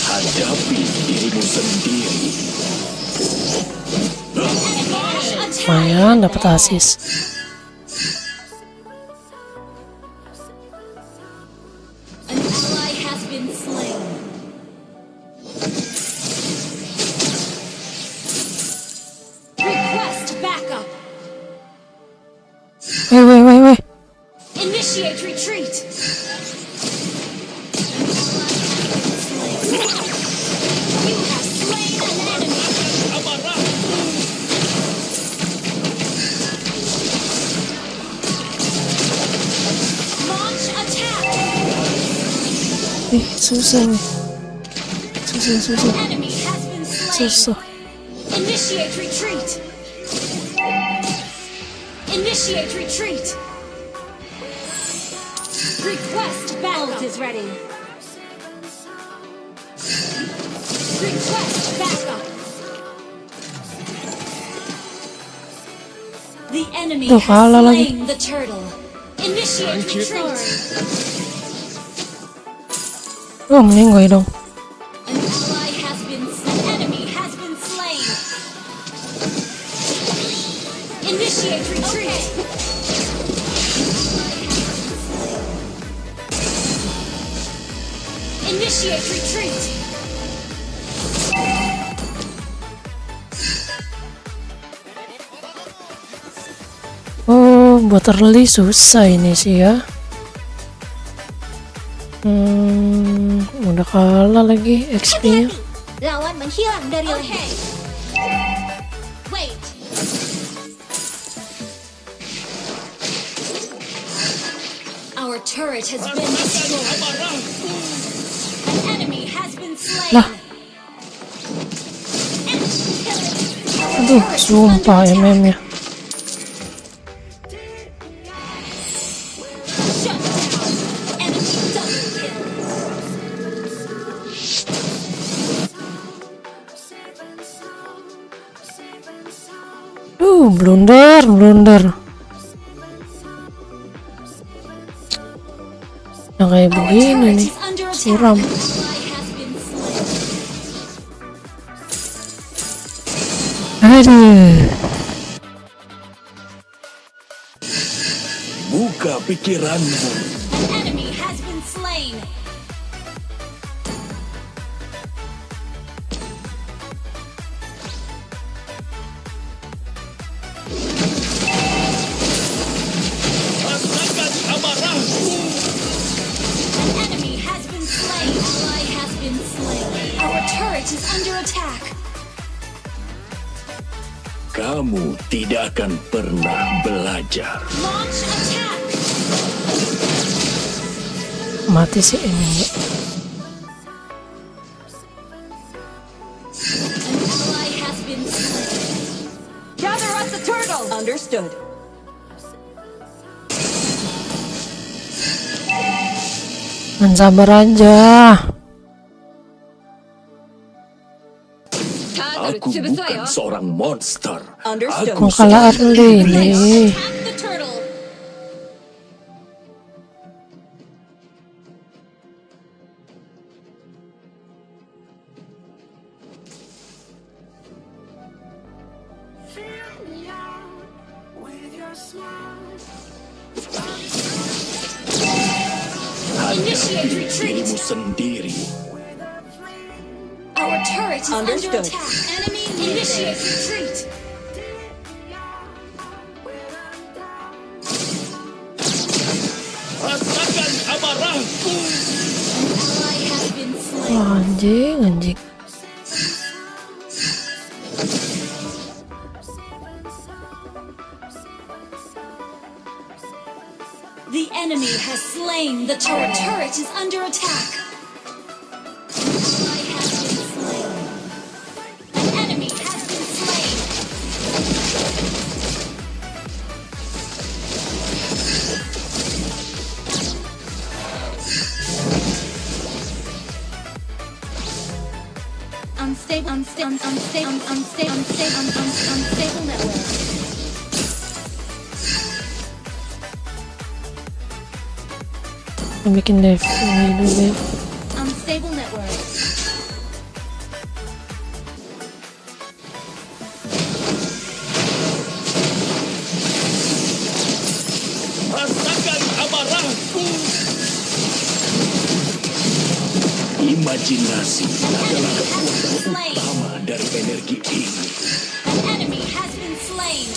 Hadapi dirimu sendiri. Lumayan dapat asis. An ally has been slain. Request backup. Weh. Initiate retreat. You have slain an enemy. Launch attack. Susah nih. Susah. Enemy has been slain. Susah. Initiate retreat. Initiate retreat. Request backup. Ult is ready. Request backup. The enemy Tuh, has kalah lagi. slain the turtle. Initiate retreat. Oh, mending gue dong. An ally has been slain. Enemy has been slain. Initiate retreat. Initiate retreat. Oh, buat early susah ini sih ya. Udah kalah lagi XP-nya. Lawan menghilang dari Okay. Wait. Our turret has been destroyed. An enemy has been slain. Lah. Aduh, sumpah MM-nya. Shut down. Enemy double kill. Blunder. Yang kayak Our begini turret nih, is under attack. suram. An ally has been slain. Aduh. Buka pikiranmu. An enemy has been slain. Rasakan amarahku. An enemy has been slain. Ally has been slain. Our turret is under attack. Kamu tidak akan pernah belajar. Launch attack. Mati sih ini. An ally has been slain. Gather up the turtle. Understood. Dan sabar aja. Aku bukan seorang monster. Understood. Aku Kok kalah early ini? Attack the turtle. Initiate retreat. dirimu sendiri. Our turret is Understood. under attack. Enemy initiate retreat. Rasakan amarahku. Ally has been slain. Wah, anjing. slain the turret. Our turret is under attack. An ally has been slain. An enemy has been slain. Unstable network. Bikin live ini dulu. Unstable network. Rasakan amarahku. Imajinasi adalah kekuatan utama dari energi ini. An enemy has been slain.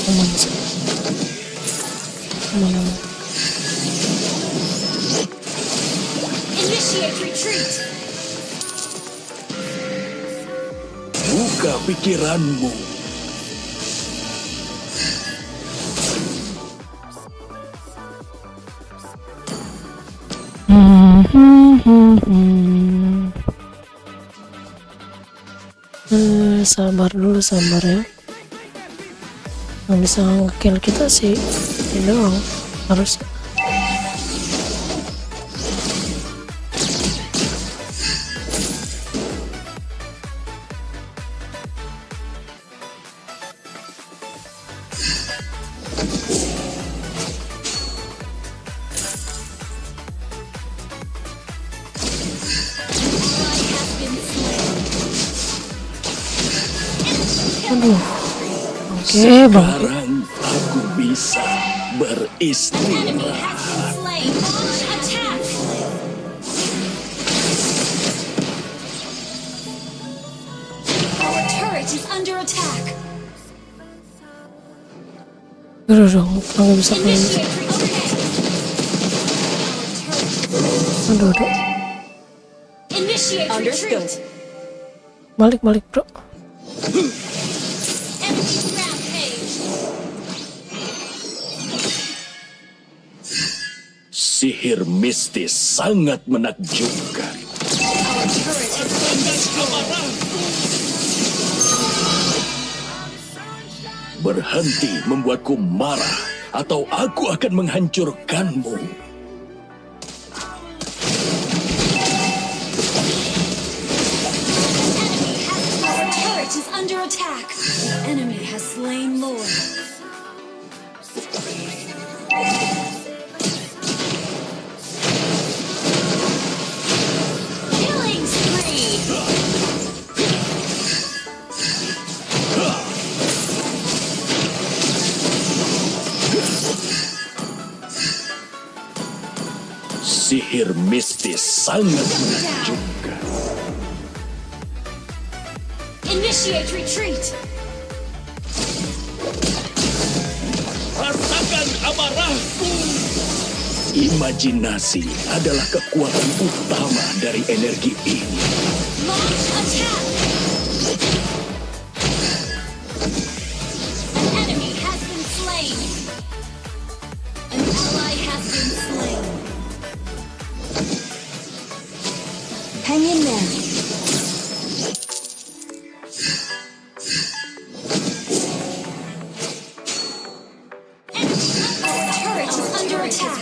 Aman sih. Aman. Initiate retreat. Buka pikiranmu. Sabar dulu, sabar ya. Yang bisa nge-kill kita sih ini doang harus. Aduh. Oke, bang. Sekarang aku bisa beristirahat. Slain. Attack. Our turret is under attack. Udah dong, nggak bisa main. Initiate retreat. Aduh, aduh. Initiate retreat. Balik, bro. Enemy rampage. Sihir mistis sangat menakjubkan. Our turret has been destroyed. Berhenti membuatku marah, atau aku akan menghancurkanmu. Our turret is under attack. The enemy has slain Lord. Killing spree. Sihir mistis sangat menakjubkan. Initiate retreat. Rasakan amarahku. Imajinasi adalah kekuatan utama dari energi ini. Launch attack. An enemy has been slain. An ally has been slain. Hang in there.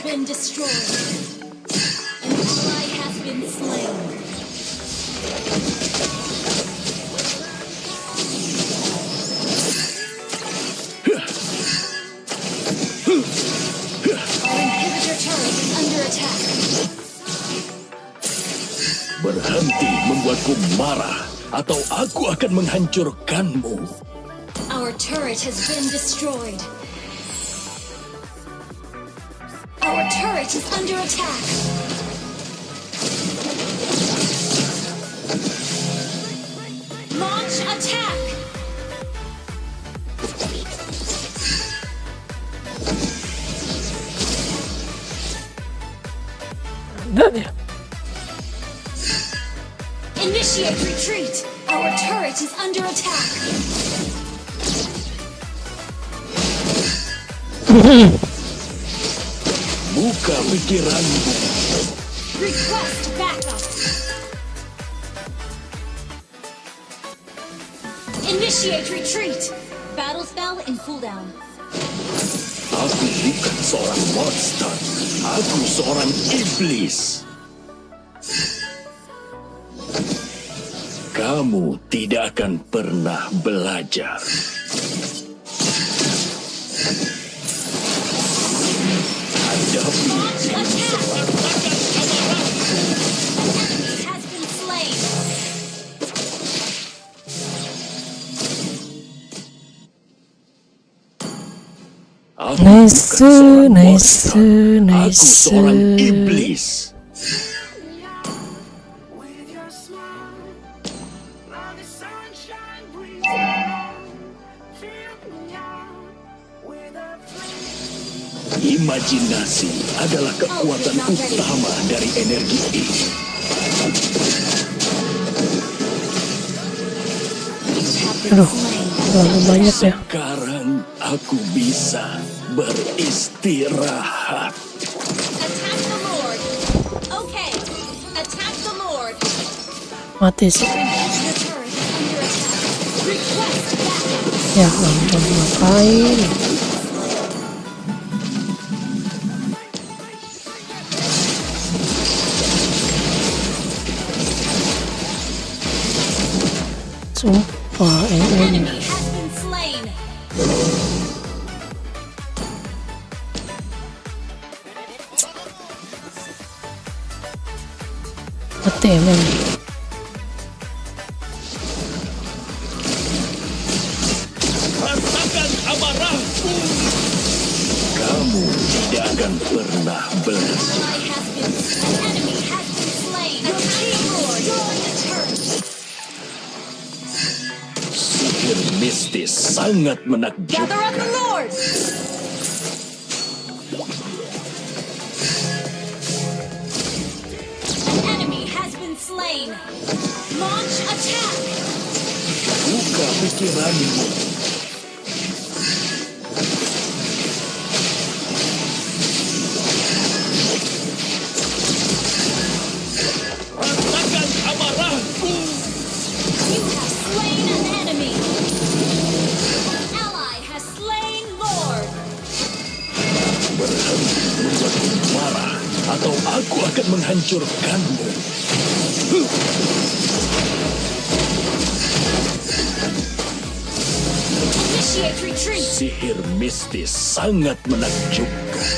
Been destroyed. An ally has been slain. Our inhibitor turret is under attack. Berhenti membuatku marah, atau aku akan menghancurkanmu. Our turret has been destroyed. Our turret is under attack. Launch attack. Initiate retreat. Our turret is under attack. Buka pikiranmu. Request backup. Initiate retreat. Battle spell in cooldown. Aku bukan seorang monster. Aku seorang iblis. Kamu tidak akan pernah belajar. Hadapi Launch attack. An enemy has been slain. Aku Nice, bukan seorang nice, monster. Aku nice. seorang iblis. Imajinasi adalah kekuatan utama dari energi ini. Aduh, terlalu banyak ya. Sekarang aku bisa beristirahat. Attack the Lord. Okay. Attack the Lord. Mati sih. The turret is under attack. Request backup. Ya ampun, ngapain? Sumpah, Enemy has been slain. mati emang. Rasakan amarahku. Kamu tidak akan pernah belajar. Ally has been. An enemy has been slain. Attack the Lord. Destroy the turret. Sihir mistis sangat Gather up menakjubkan. the Lord. An enemy has been slain. Launch attack. Buka pikiranmu. Rasakan amarahku. You have slain an enemy. An ally has slain Lord. Berhenti membuatku marah, atau aku akan menghancurkanmu. Initiate retreat. Sihir mistis sangat menakjubkan.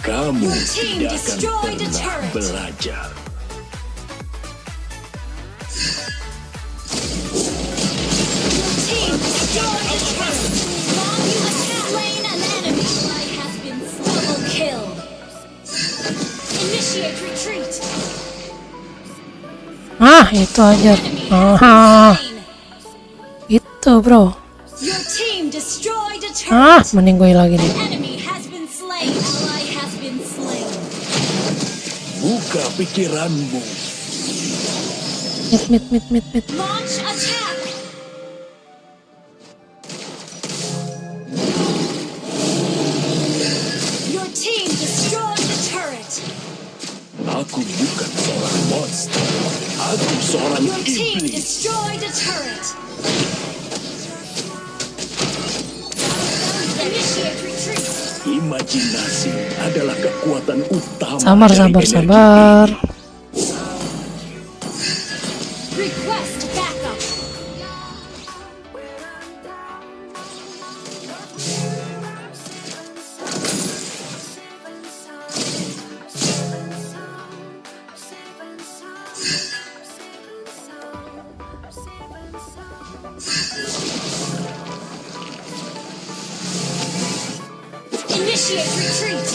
Kamu Your team tidak akan destroyed a pernah turret. belajar. Your team destroyed a turret. Long you have slain an enemy. Ally has been double kill. Initiate retreat. Ah, itu aja. Enemy has Ah, been slain. itu bro. Your team destroyed a Ah, turret. mending gue lagi nih. Enemy has been slain. Ally has been slain. Buka pikiranmu. Mit. Launch attack. Your team destroyed the turret. Aku bukan seorang monster. Aku seorang Your team iblis. destroyed a turret. Initiate retreat. Imajinasi adalah kekuatan utama Sabar, dari sabar, energi sabar. ini. Request backup. Initiate retreat.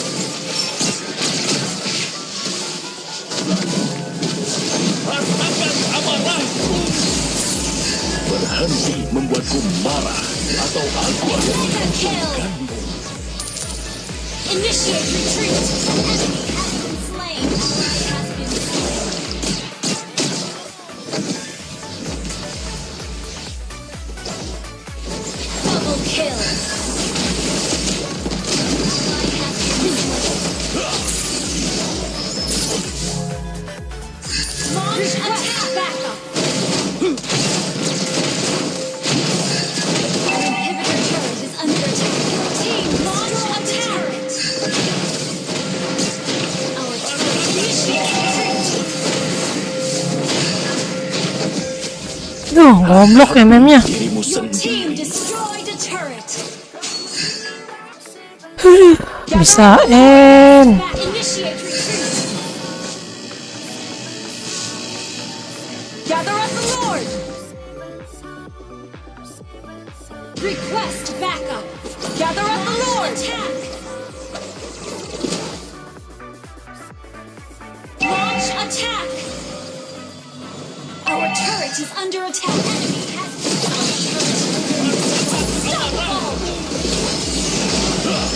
Rasakan amarahku. Berhenti membuatku marah, atau aku akan Mega kill. menghancurkanmu. Initiate retreat. Enemy has been slain. Ally has been slain. kill. Launch attack backup. Our inhibitor turret is under attack. Team, launch attack. Our turret initiates retreat. Duh, goblok ya memnya. Dirimu Your sendiri. team destroyed a turret. Bisa end. Back, initiate retreat. Gather up the Lord. Request backup. Gather up the Lord. Attack. Launch attack. Our turret is under attack. Enemy has unstoppable.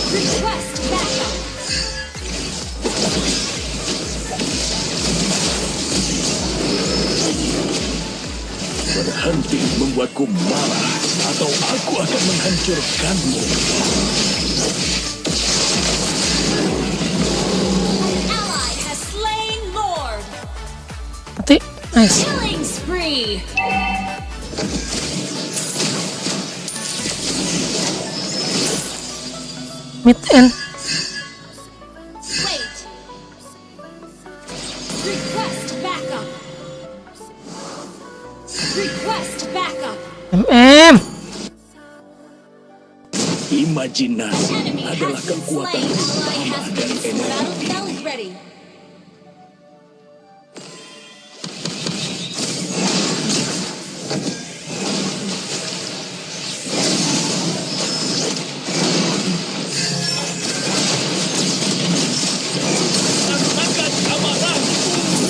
Request backup. Berhenti membuatku marah, atau aku akan menghancurkanmu. Ally has slain Lord. Mati. Nice. Killing spree. Mid end. Wait. Request backup. Request backup. MM. Imajinasi Enemy adalah has been kekuatan slain. Ally utama has dari been energi. battle bell is ready.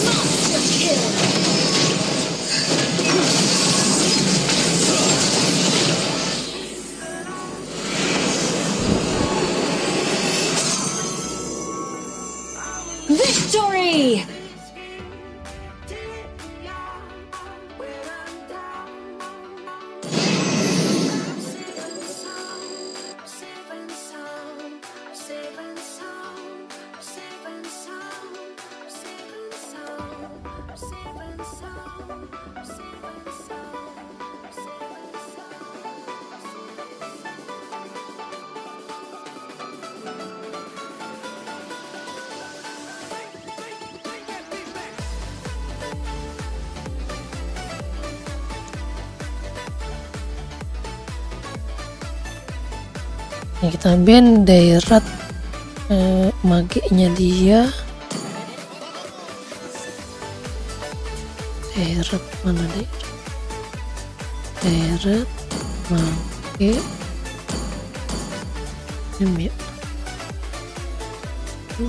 Monster kill. Victory! Ini kita ban daerah magenya dia. Daerah mana daerah? Daerah mage. Ini ya.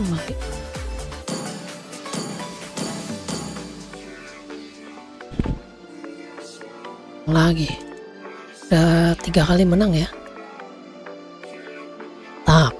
Mage. Lagi. Udah 3 kali menang ya. Tap.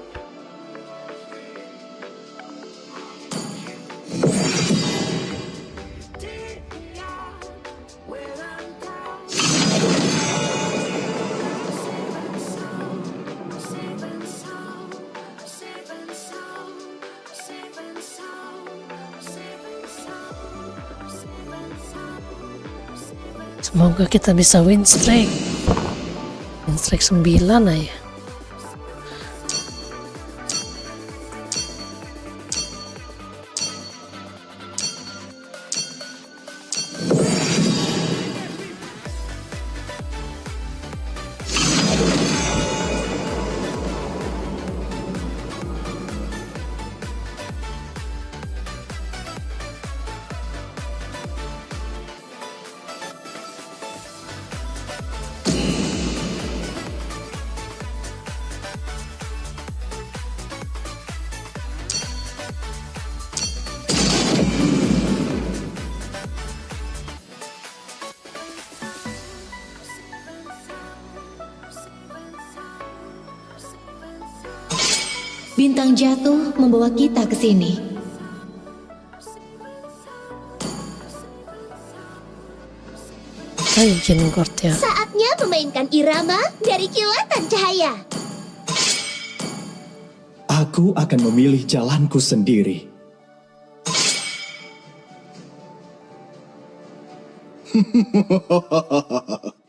Semoga kita bisa win streak. Win streak 9 aja. Bintang jatuh membawa kita ke sini. Ayo Jin Court ya. Saatnya memainkan irama dari kilatan cahaya. Aku akan memilih jalanku sendiri.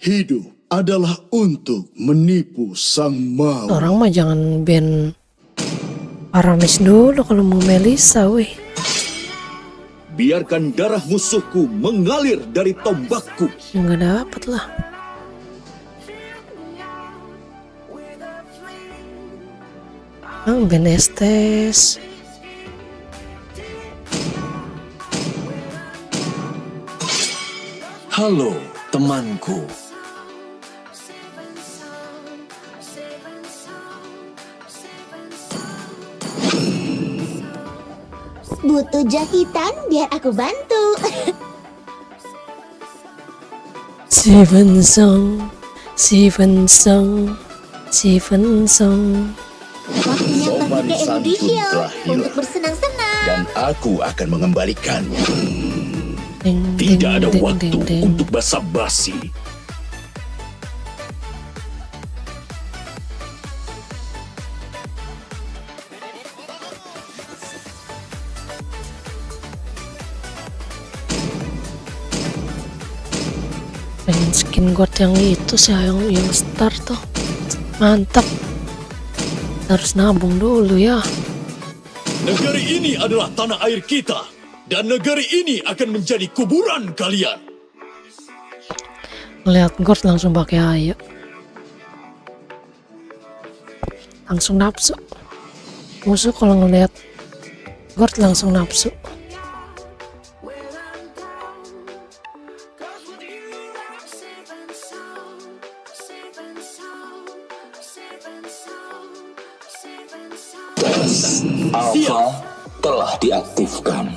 Hidup adalah untuk menipu sang maut. Orang mah jangan ban Aramis dulu kalau mau Melissa, weh. Biarkan darah musuhku mengalir dari tombakku. Ya nggak dapat lah. Ben Estes. Halo, temanku. Butuh jahitan biar aku bantu. Steven Song. Waktunya pergi ke Santun Eludisio telah hilang. untuk bersenang-senang. Dan aku akan mengembalikannya. Ding, Tidak ada ding, waktu ding, ding. untuk basa-basi. Pengen skin god yang itu sih, yang star tuh. Mantap. Harus nabung dulu ya. Negeri ini adalah tanah air kita. Dan negeri ini akan menjadi kuburan kalian. Ngeliat god langsung pakai ayo. Langsung nafsu. Musuh kalau ngeliat god langsung nafsu. Alpha telah diaktifkan.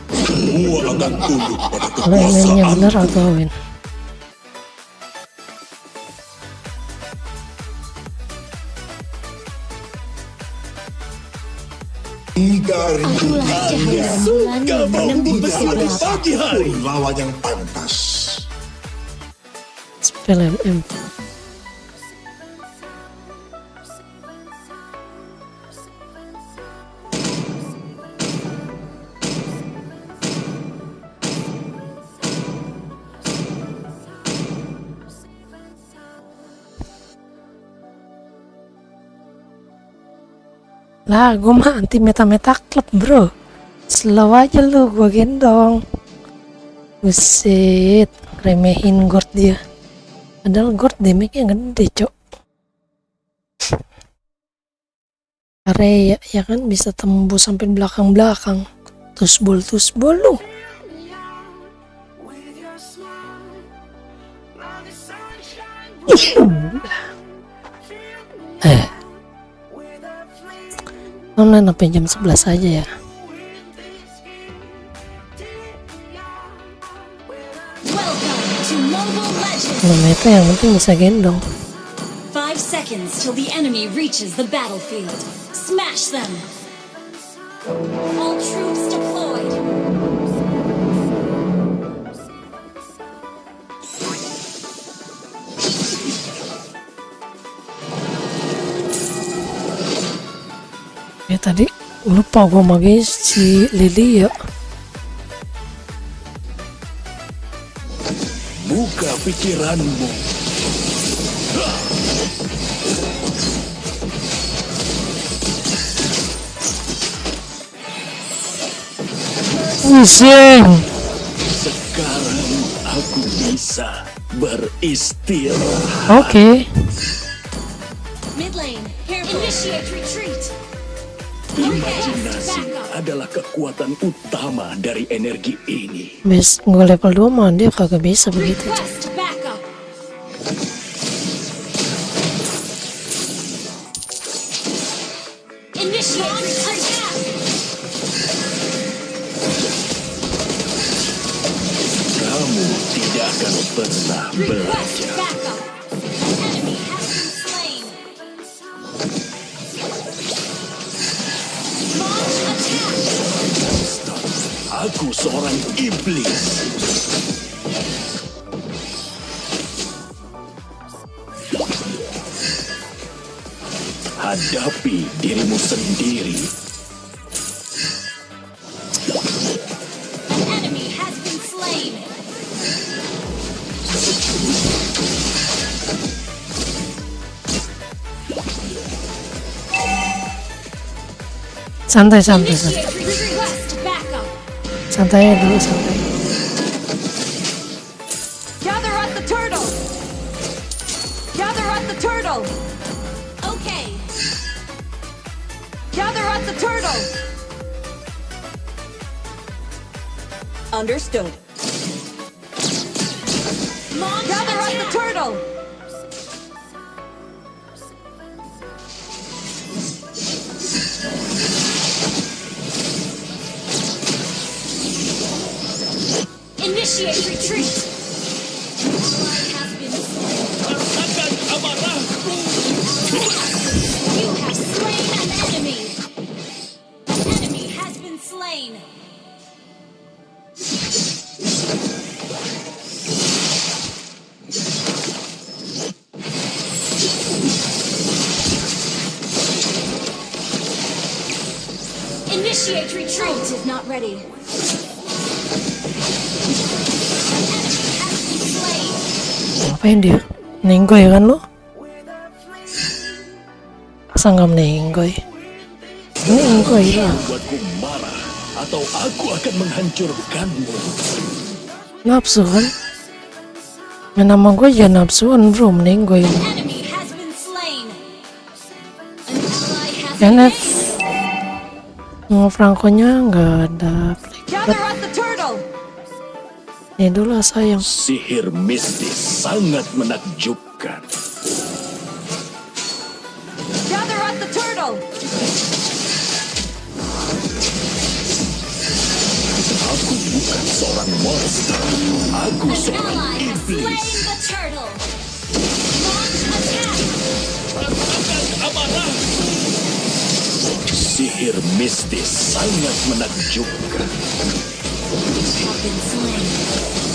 Semua akan tunduk pada Kalau mainnya kekuasaan. bener auto win. Tiga Akulah cahaya rembulan Suka yang bau menembus bubuk mesio di kegelapan. pagi hari. Lawan yang pantas. Spell MM. Lah, gue mah anti meta-meta klub, bro. Slow aja lu, gue gendong. Buset, remehin Gord dia. Padahal Gord damage-nya gede, cok. Area, ya kan, bisa tembus sampai belakang-belakang. Tusbol lu. Online sampai jam 11 aja ya. Welcome to Mobile Legends! Kalau meta yang penting bisa gendong. 5 seconds till the enemy reaches the battlefield. Smash them! All troops deployed! Ya tadi lupa gue magi si Lily ya. Buka pikiranmu. Pusing. Sekarang aku bisa beristirahat. Oke. Mid lane, initiate retreat! Imajinasi adalah kekuatan utama dari energi ini. Bes gue level 2 mah dia kagak bisa begitu. Request backup! pernah Request belajar. backup. An enemy has been slain. Launch attack. Aku seorang iblis. Hadapi dirimu sendiri. An enemy has been slain. Santai, santai, santai. Initiate request backup. Santai aja dulu, santai. Gather at the turtle. Gather at the turtle. Okay. Gather at the turtle. Understood. Gather at the turtle. Initiate retreat. Ally has been slain. Rasakan amarahku. You have slain an enemy. An enemy has been slain. Initiate retreat. Ult is not ready. An enemy has been slain. Ngapain dia? Nenggoy kan lo? Masa nggak menenggoy? Ini nenggoy lah. Buatku marah, atau aku akan menghancurkanmu. Nafsu kan? Main nama gue aja nafsuan bro, menenggoy. An enemy has been slain. An ally has been Kenneth, slain. Franco-nya nggak ada. Gather at the turtle. Ini dulu lah sayang. Sihir mistis sangat menakjubkan. Gather at the turtle. Aku bukan seorang monster. Aku An seorang ally has slain iblis. the turtle. Launch attack. Rasakan amarahku. Sihir mistis sangat menakjubkan. Have been slain.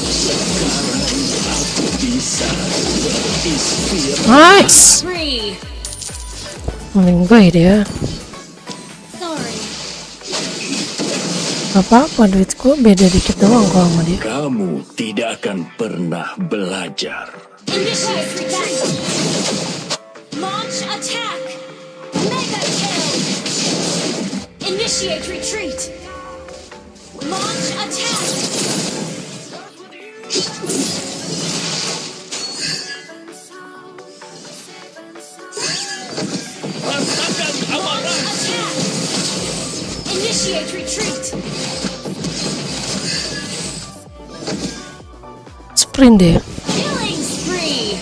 Sekarang aku bisa beristirahat. Nice! Free. Menenggoy dia. Sorry. Apa-apa, duit gue beda dikit doang kalau sama dia. Kamu tidak akan pernah belajar. Initiate retreat. Launch attack. Mega kill. Initiate retreat. Launch attack. Rasakan amarah. Attack. Initiate retreat. Sprint dia. Killing spree.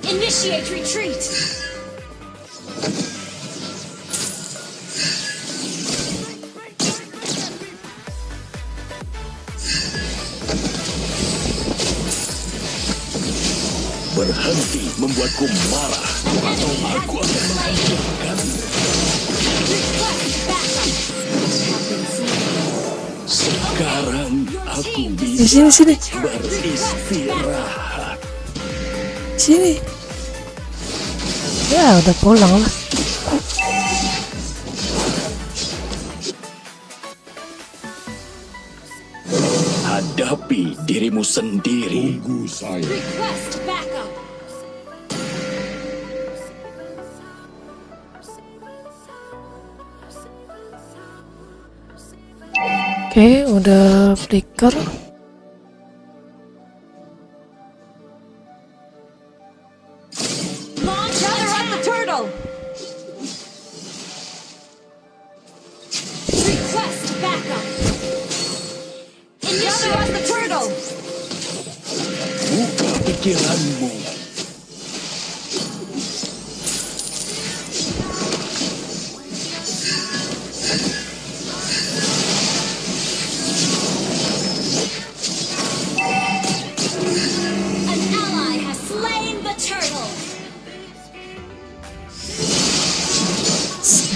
Initiate retreat. Berhenti membuatku marah, atau aku akan menghancurkanmu. Request backup. Have been slain. Sekarang aku Di bisa sini, sini. beristirahat. Sini. Ya udah pulang lah. Hadapi dirimu sendiri. Tunggu saya. Request backup. Oke, udah flicker. Launch gather at the turtle. Request backup. Gather at the turtle. Buka pikiranmu.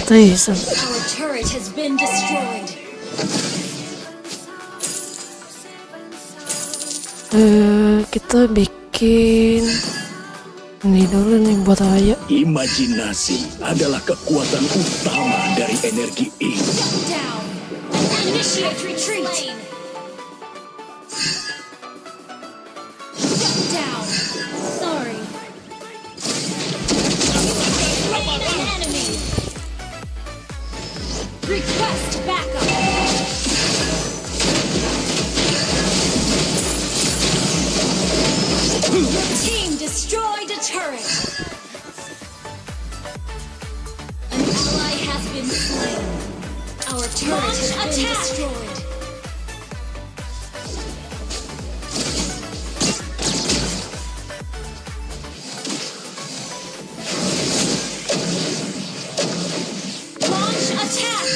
Santai. Our turret has been destroyed. Kita bikin ini dulu nih buat Aya. Imajinasi adalah kekuatan utama dari energi ini. Down. Initiate retreat. Shut down. Sorry. Slain an enemy. Request backup. Your team destroyed a turret. An ally has been slain. Our turret has been destroyed. Launch attack.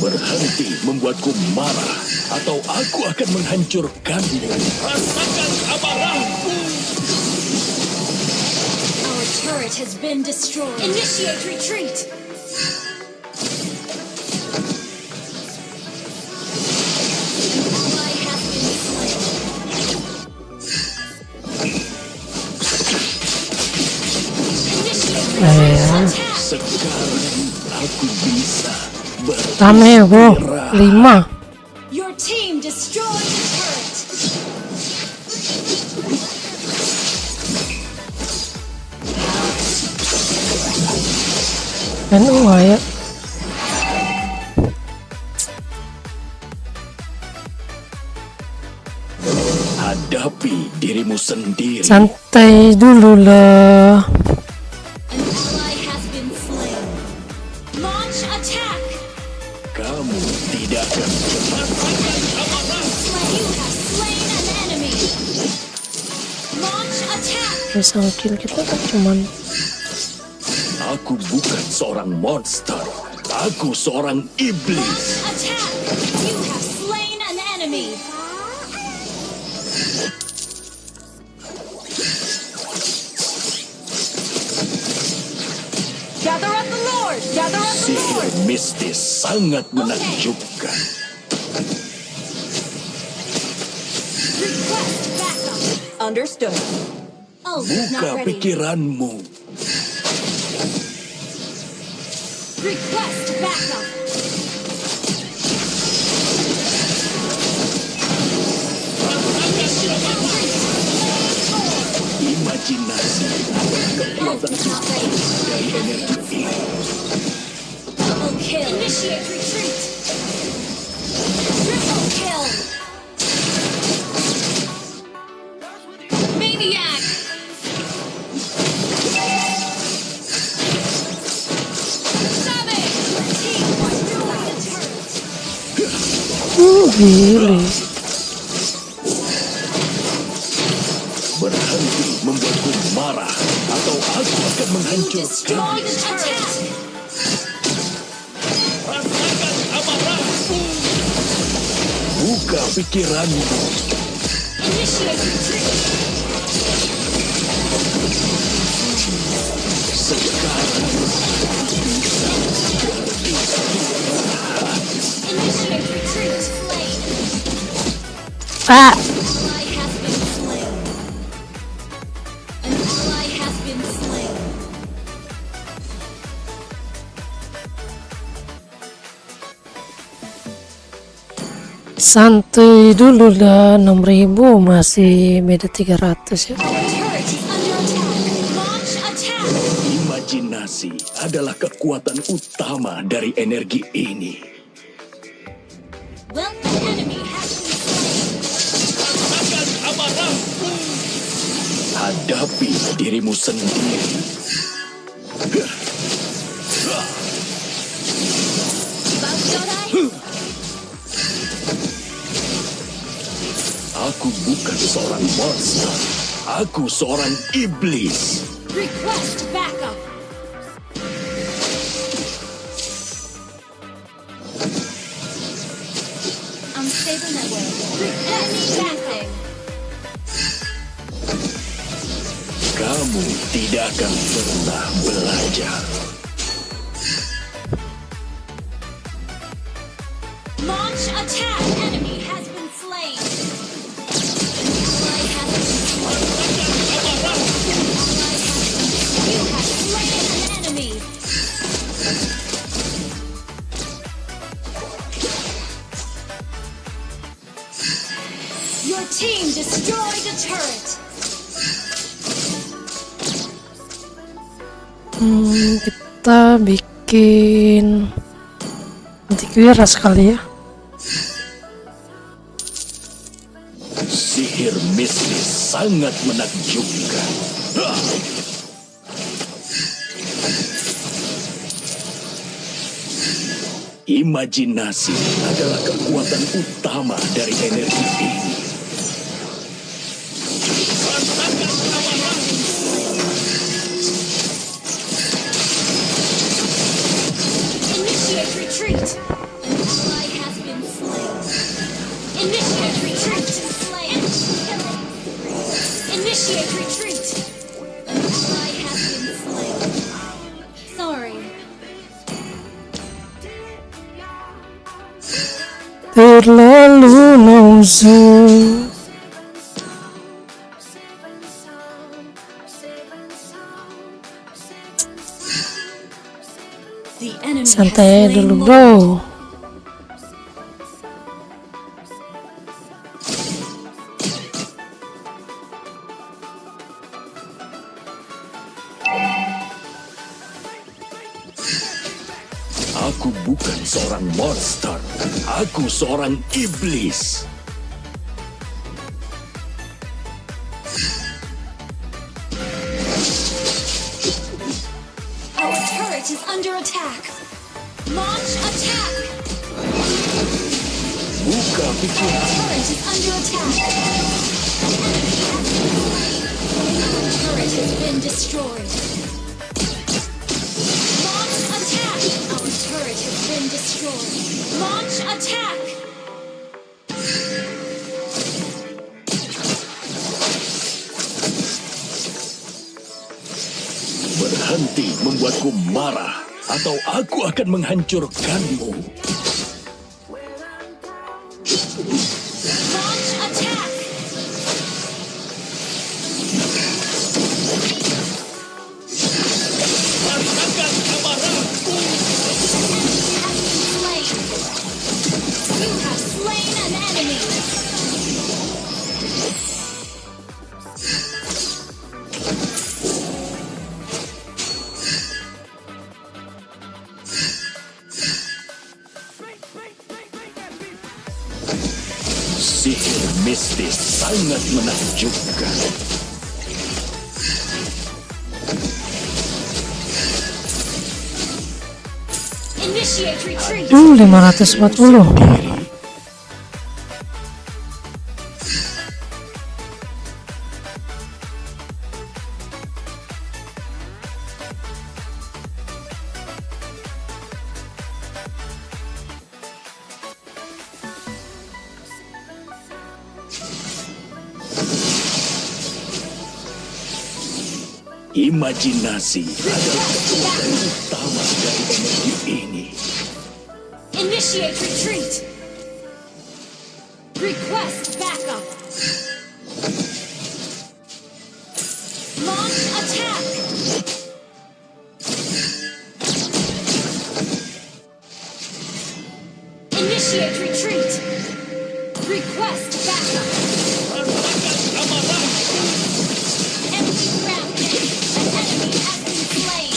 Berhenti membuatku marah, atau aku akan menghancurkanmu. Rasakan amarahku. Our turret has been destroyed. Initiate retreat. An ally has been slain. Initiate retreat. Attack. Sekarang aku bisa Rame bro, 5. Your team destroyed the turret. Aya. hadapi dirimu sendiri. Santai dulu lah. An ally has been slain. Launch attack. Kamu tidak akan You have slain an enemy. Launch attack. Misal kill kita kan cuman Aku bukan seorang monster. Aku seorang iblis. Attack. You have slain an enemy. Gather up the Lord. Gather up the Sihir Lord. mistis sangat menakjubkan. Request backup. Understood. Oh, it's Buka not ready. pikiranmu. Request backup. Imajinasi adalah kekuatan dari energi ini. Double kill. Initiate retreat. Triple kill. Maniac. Savage. Team destroy the turret. gile. Berhenti membuatku marah, atau aku akan You menghancurkan. destroy the turret. Rasakan amarahku. Buka pikiranmu. Initiate retreat. Sekarang Initiate retreat. Slain. Ah, Ally has been slain. An ally has been slain. santai dulu lah. 6.000 masih beda 300 ya. Our turret is under attack. Launch attack. imajinasi adalah kekuatan utama dari energi ini. Welcome enemy has been slain. Hadapi dirimu sendiri. Aku bukan seorang monster. Aku seorang iblis. Request backup. Unstable network. Request backup. Kamu tidak akan pernah belajar. Launch attack! Enemy has been slain! Ally has been slain! You have slain an enemy! Your team destroyed a turret! Kita bikin antivirus sekali ya. Sihir mistis sangat menakjubkan. Imajinasi adalah kekuatan utama dari energi ini. Initiate retreat! An ally has been slain. Initiate retreat! Slain. Initiate retreat! An ally has been slain. Sorry. Terlalu nafsu. The enemy Santai has slain dulu Lord. bro. Aku bukan seorang monster. Aku seorang iblis. Our turret is under attack. Launch attack! Buka Our pikiran. turret is under attack. Our turret has been destroyed. Launch attack! Our turret has been destroyed. Launch attack! Berhenti membuatku marah, atau aku akan menghancurkanmu. Launch attack! Slain. You have slain an enemy. Sihir mistis sangat menakjubkan. Initiate retreat. 540. Imajinasi adalah kekuatan utama dari energi ini. Initiate retreat. Request backup. Launch attack. Initiate retreat. Request backup. Empty ground. An enemy has been slain.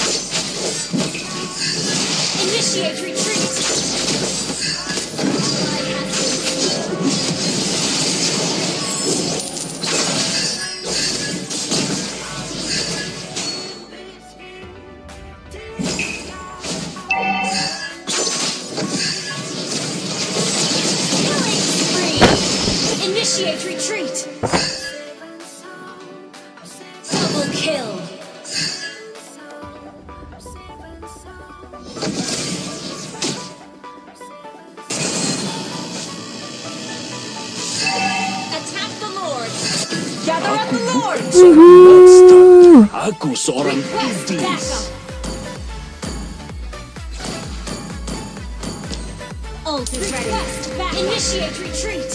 Initiate retreat. Ally has been slain. Killing spree. Initiate retreat. Double kill. Attack the Lord. Gather up the Lord. Monster. Aku seorang Request iblis. backup. Ult is ready. Request back. Initiate retreat.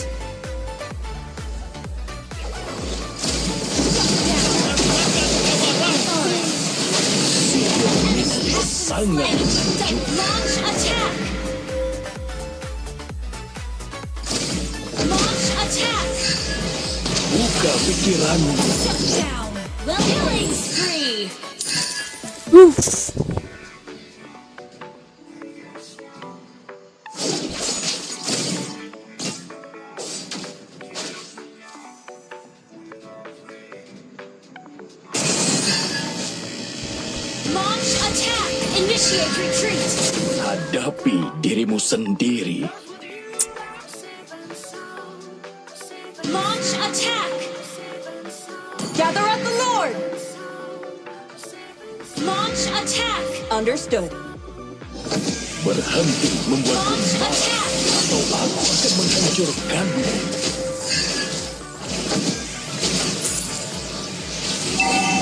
Sangat Launch attack. Launch attack. buka pikiranmu. Shut down. Well, killing spree. Launch attack. Initiate retreat. Hadapi dirimu sendiri. Launch attack. Gather up the Lord. Launch attack. Understood. Berhenti membuat Launch attack. atau aku akan menghancurkanmu.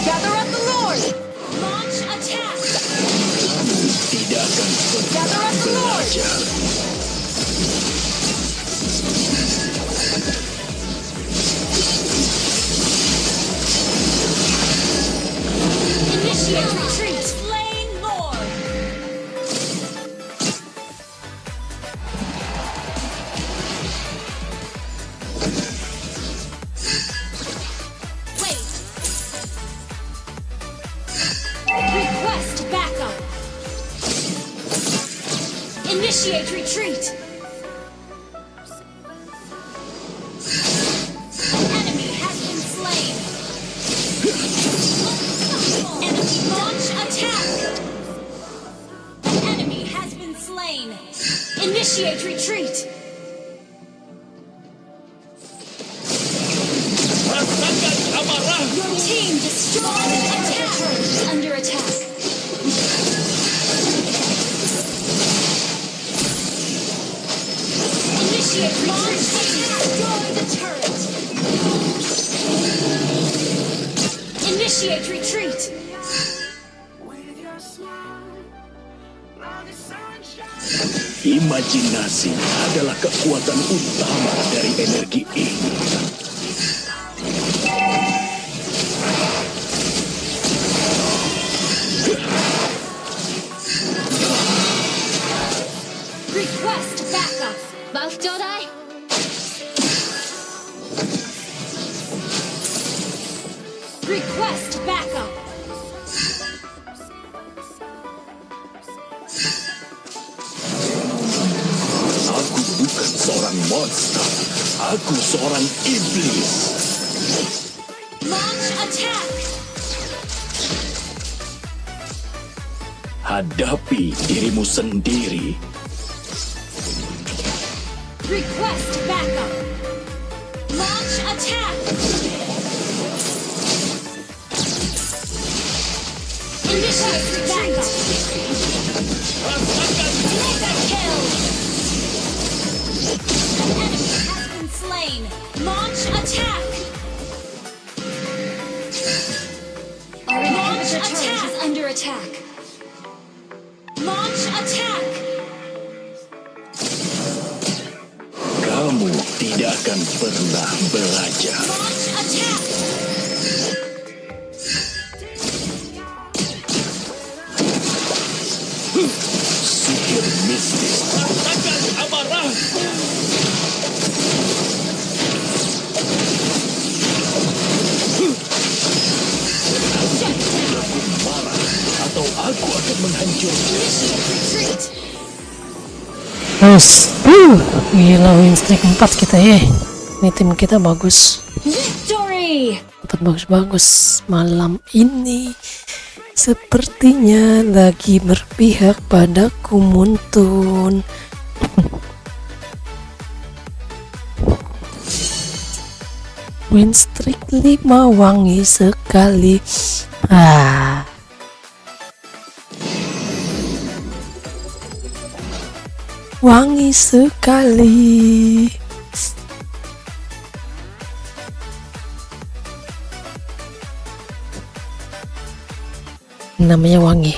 Gather up the Lord. Launch attack. Tidak akan Gather pernah up the Lord. belajar. Initiate retreat. Slain Lord. Wait. Request backup. Initiate retreat. Enemy has been slain. Enemy launch attack. An enemy has been slain. Initiate retreat. Rasakan amarah. Your team destroyed attack. Under attack. Initiate launch attack. Destroy the turret. Initiate retreat. Imajinasi adalah kekuatan utama dari energi ini. Request backup. Buff Jodai. Request backup. Aku bukan seorang monster. Aku seorang iblis. Launch attack. Hadapi dirimu sendiri. Request backup. Launch attack. Initiate backup. Mega kill. An enemy has been slain. Launch attack. Our inhibitor turret is under attack. Launch attack. Kamu tidak akan pernah belajar. Launch attack. Sihir mistis. Rasakan amarah. Aku marah atau aku akan menghancurkan. Initiate retreat. Terus, gila win streak 4 kita ya. Ini tim kita bagus. Victory. Dapat bagus-bagus malam ini. Sepertinya lagi berpihak padaku Muntun. Win streak 5 wangi sekali. Wangi sekali. namanya wangi.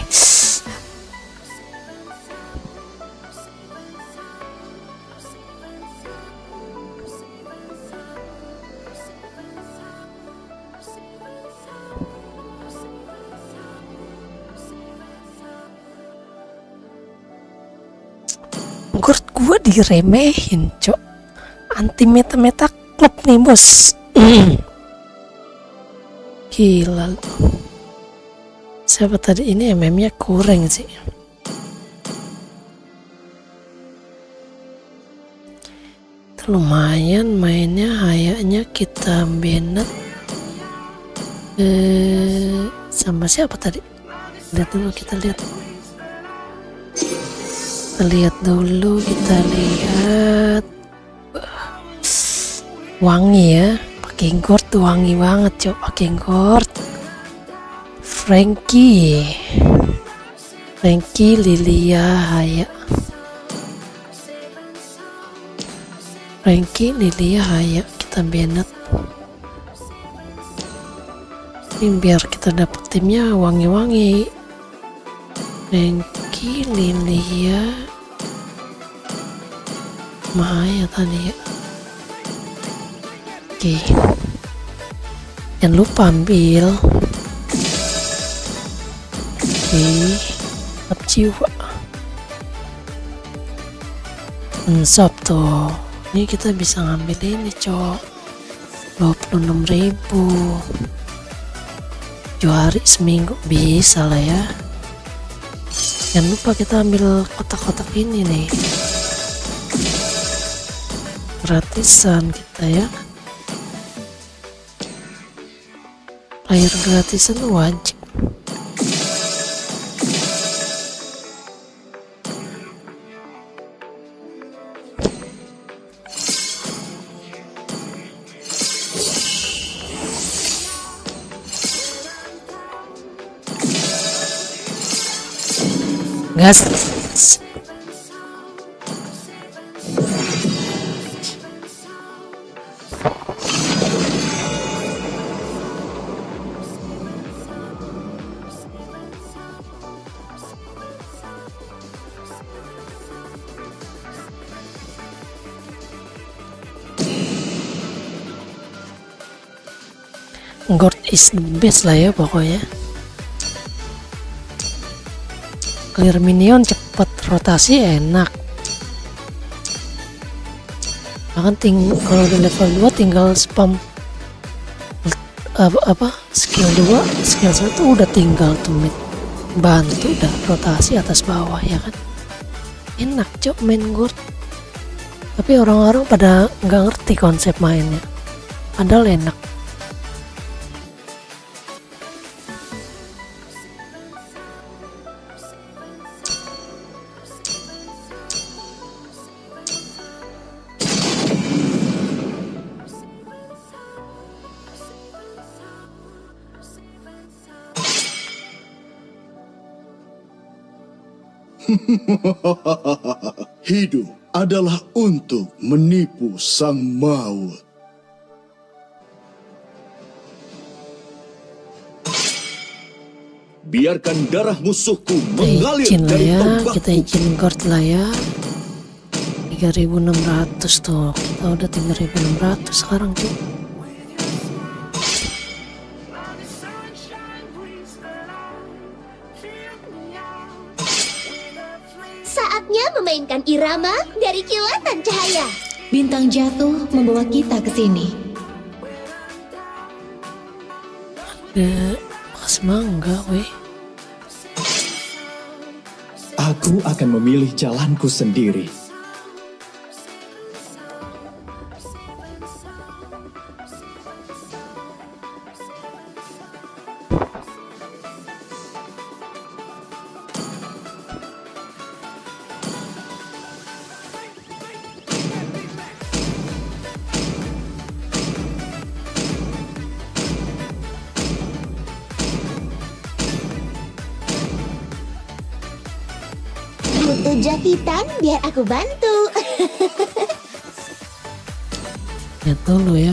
Gord gue diremehin, cok. Anti meta-meta klub nih, bos. Gila lu. Siapa tadi ini MM-nya kurang sih. Itu lumayan mainnya, kayaknya kita Bennett sama siapa tadi? Lihat dulu, kita lihat. Kita lihat wangi ya, pakai Gord tuh wangi banget, cok. Pakai Gord, Frankie, Lilia, Haya, kita Bennett. Ini biar kita dapet timnya wangi-wangi. Frankie, Lilia, Mahaya tadi ya. Oke. Jangan lupa ambil. Oke. Up jiwa. Sop tuh. Ini kita bisa ngambil ini, cok. 26.000. 7 hari seminggu bisa lah ya. Jangan lupa kita ambil kotak-kotak ini nih. Gratisan kita ya. Player gratisan wajib. Gas. Gord is the best lah ya pokoknya. Clear minion cepet, rotasi enak. Bahkan kalau di level 2 tinggal spam skill 2, skill 1 udah tinggal tumit bantu, udah rotasi atas bawah ya kan. Enak cok main Gord. Tapi orang-orang pada nggak ngerti konsep mainnya. Padahal enak. Hidup adalah untuk menipu sang maut. Biarkan darah musuhku mengalir Izin lah dari ya, tombakku. kita izin Gord lah ya. 3.600 tuh, kita udah 3.600 sekarang tuh. Saatnya memainkan irama dari kilatan cahaya. Bintang jatuh membawa kita ke sini. Ada bekas mangga, weh. Aku akan memilih jalanku sendiri. Butuh jahitan biar aku bantu. Lihat dulu ya.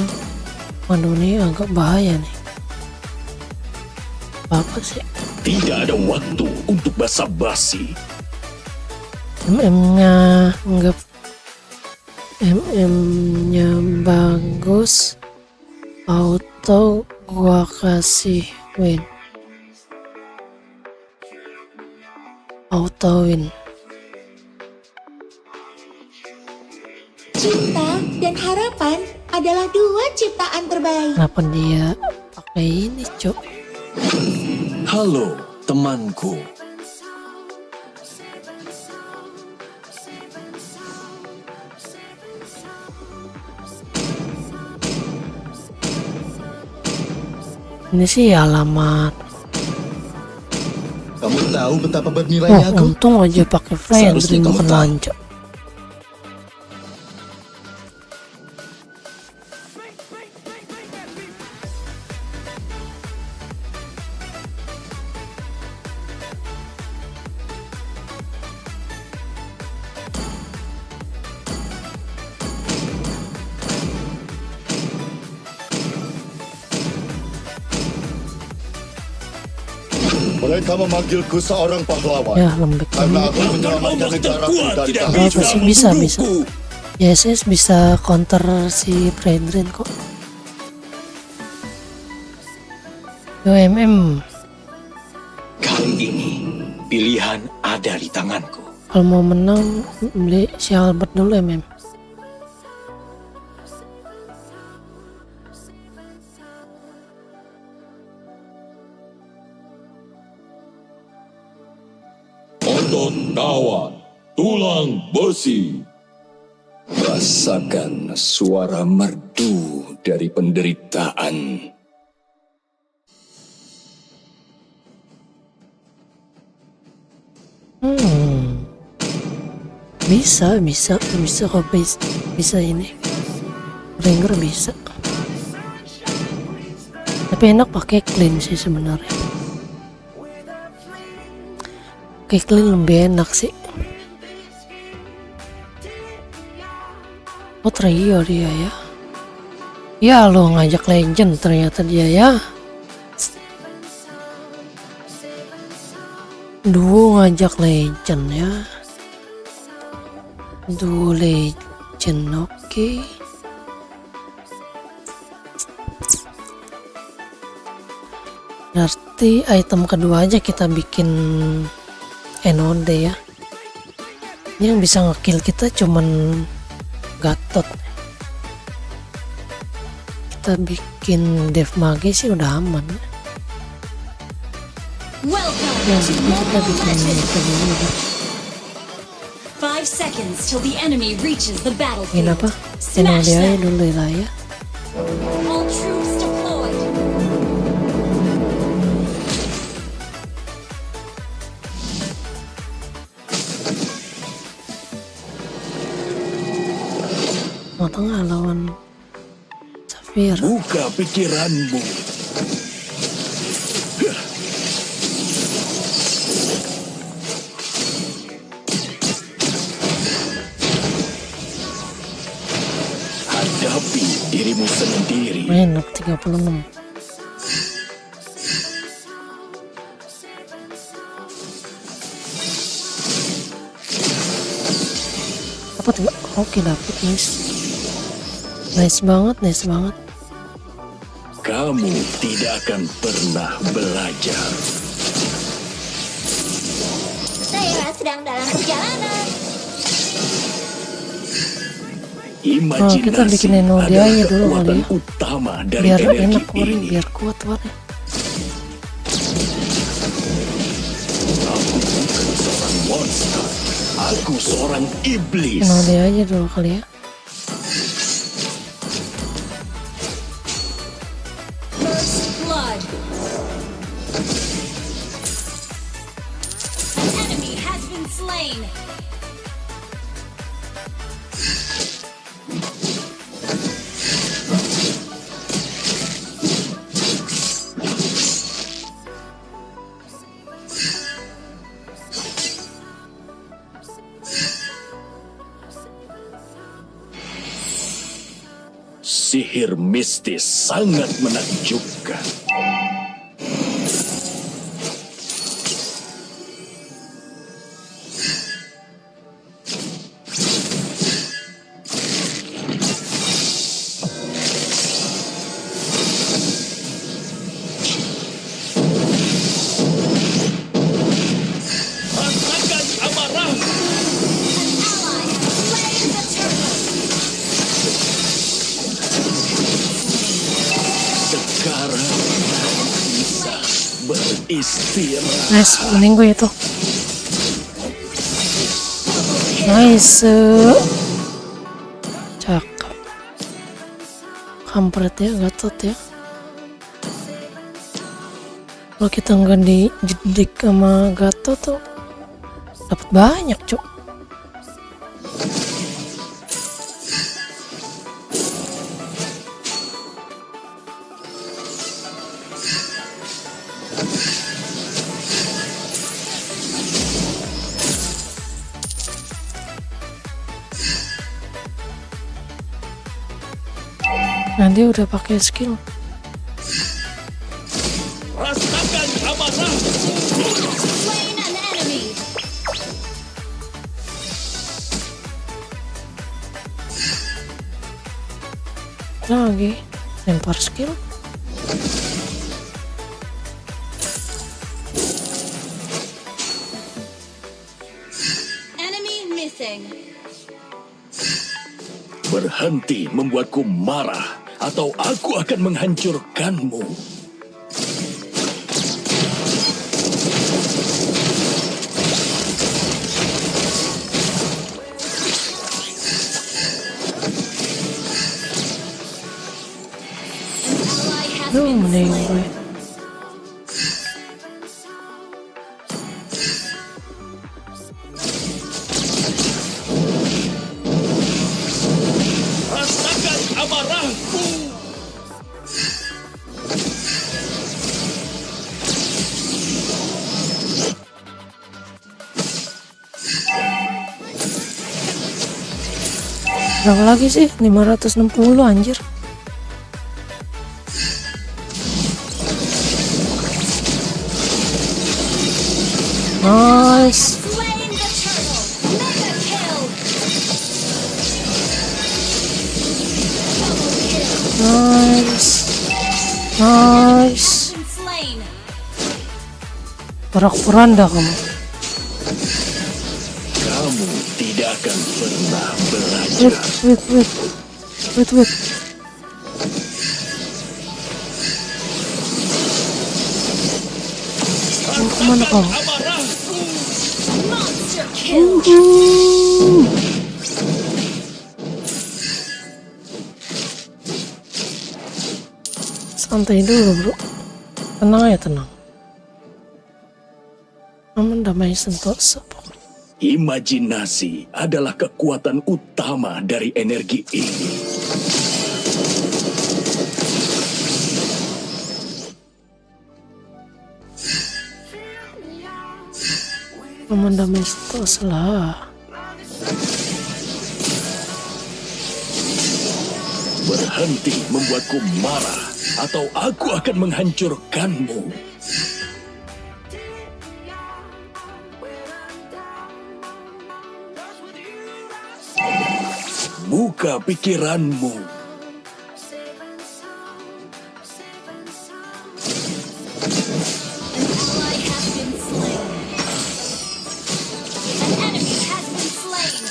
Waduh, ini agak bahaya nih. Apa sih? Tidak ada waktu untuk basa-basi. MM-nya enggak, MM-nya bagus. Auto gua kasih win. Auto win. Cinta dan harapan adalah dua ciptaan terbaik. Kenapa dia pakai ini, Cok? Halo, temanku. Ini sih alamat. Kamu tahu betapa bernilainya aku? Untung aja pakai friend Seharusnya bukan kamu tahu. lanca. Mereka memanggilku seorang pahlawan. Ya lembek Karena banget. aku menyelamatkan negaraku dari tidak Apa kacau. sih bisa. YSS bisa counter si Brandrin kok. Yo MM, Kali ini pilihan ada di tanganku. kalau mau menang beli si Albert dulu MM. Otot kawan, tulang besi. Rasakan suara merdu dari penderitaan. Bisa kok bisa ini. Ranger bisa. Tapi enak pakai clean sih sebenarnya. Pakai clean lebih enak sih. Oh trio dia ya. Ya lo ngajak legend ternyata dia ya. Duo ngajak legend ya. Duo legend oke. Berarti item kedua aja kita bikin NOD ya. Ini yang bisa ngekill kita cuman Gatot. Kita bikin Dev Mage sih udah aman. Welcome Ya, to kita Mobile bikin Legends. itu dulu ya. 5 seconds till the enemy reaches the Bikin battlefield. apa? Smash NOD aja them. dulu lah ya. All troops deployed. Mau tengah lawan Safir. Buka pikiranmu. Hadapi dirimu sendiri. Main 36. Dapat nggak? Oke dapet, nice banget. Kamu tidak akan pernah belajar. Saya sedang dalam perjalanan. Imajinasi kita bikin NOD adalah aja dulu kali kekuatan ya. utama dari Biar energi enak warnya, ini. biar kuat warnya. Aku bukan seorang monster. Aku seorang iblis. NOD aja dulu kali ya. First blood. An enemy has been slain. Sihir mistis sangat menakjubkan. beristirahat. Nice, mending gue itu. Nice. Cakep. Kampret ya, Gatot ya. Kalau kita nggak dijedik sama Gatot tuh dapat banyak, Cuk. Nah, dia udah pakai skill. Rasakan amarah. Slain an enemy. Lagi lempar skill. Enemy missing. Berhenti membuatku marah, atau aku akan menghancurkanmu. Ally has Duh, been mending slain. gue. Rasakan amarahku. Berapa lagi sih? 560 anjir. Nice. Slain the turtle. Mega kill. Double kill. Nice. Nice. Been slain. Porak-poranda kamu. Kamu tidak akan pernah belajar. Wait. Mau kemana kau? Amarahku. Monster kill. Santai dulu, bro. Tenang ya, tenang. Aman, damai, sentosa pokoknya. Imajinasi adalah kekuatan utama dari energi ini. Aman, damai, sentosa lah. Berhenti membuatku marah, atau aku akan menghancurkanmu. Buka pikiranmu. Ally has been slain. An enemy has been slain.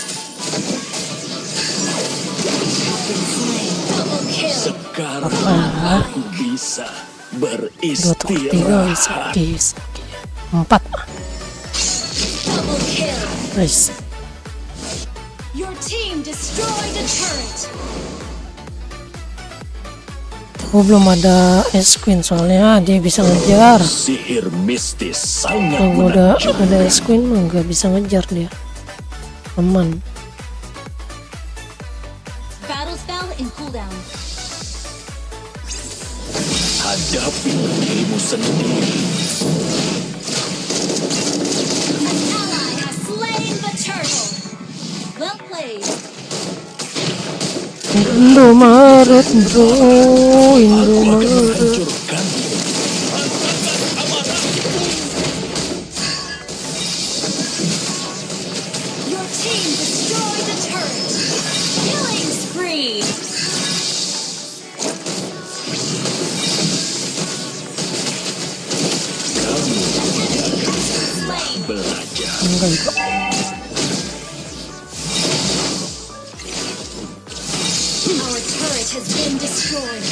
Double kill. Sekarang aku bisa 2 atau 3 bisa. beristirahat. 4. Double kill. Nice. Your team destroyed a turret. Oh, belum ada S Queen soalnya dia bisa ngejar. Sihir mistis sangat Kalau udah menakjubkan. ada S Queen mah nggak bisa ngejar dia. Aman. Battle spell in cooldown. Hadapi dirimu sendiri. An ally has slain the turtle. Well played. Indomaret bro, Aku akan Indomaret. menghancurkanmu. Your team destroyed a turret. Killing spree. Slain. Belajar. Enggak juga. Our turret has been destroyed.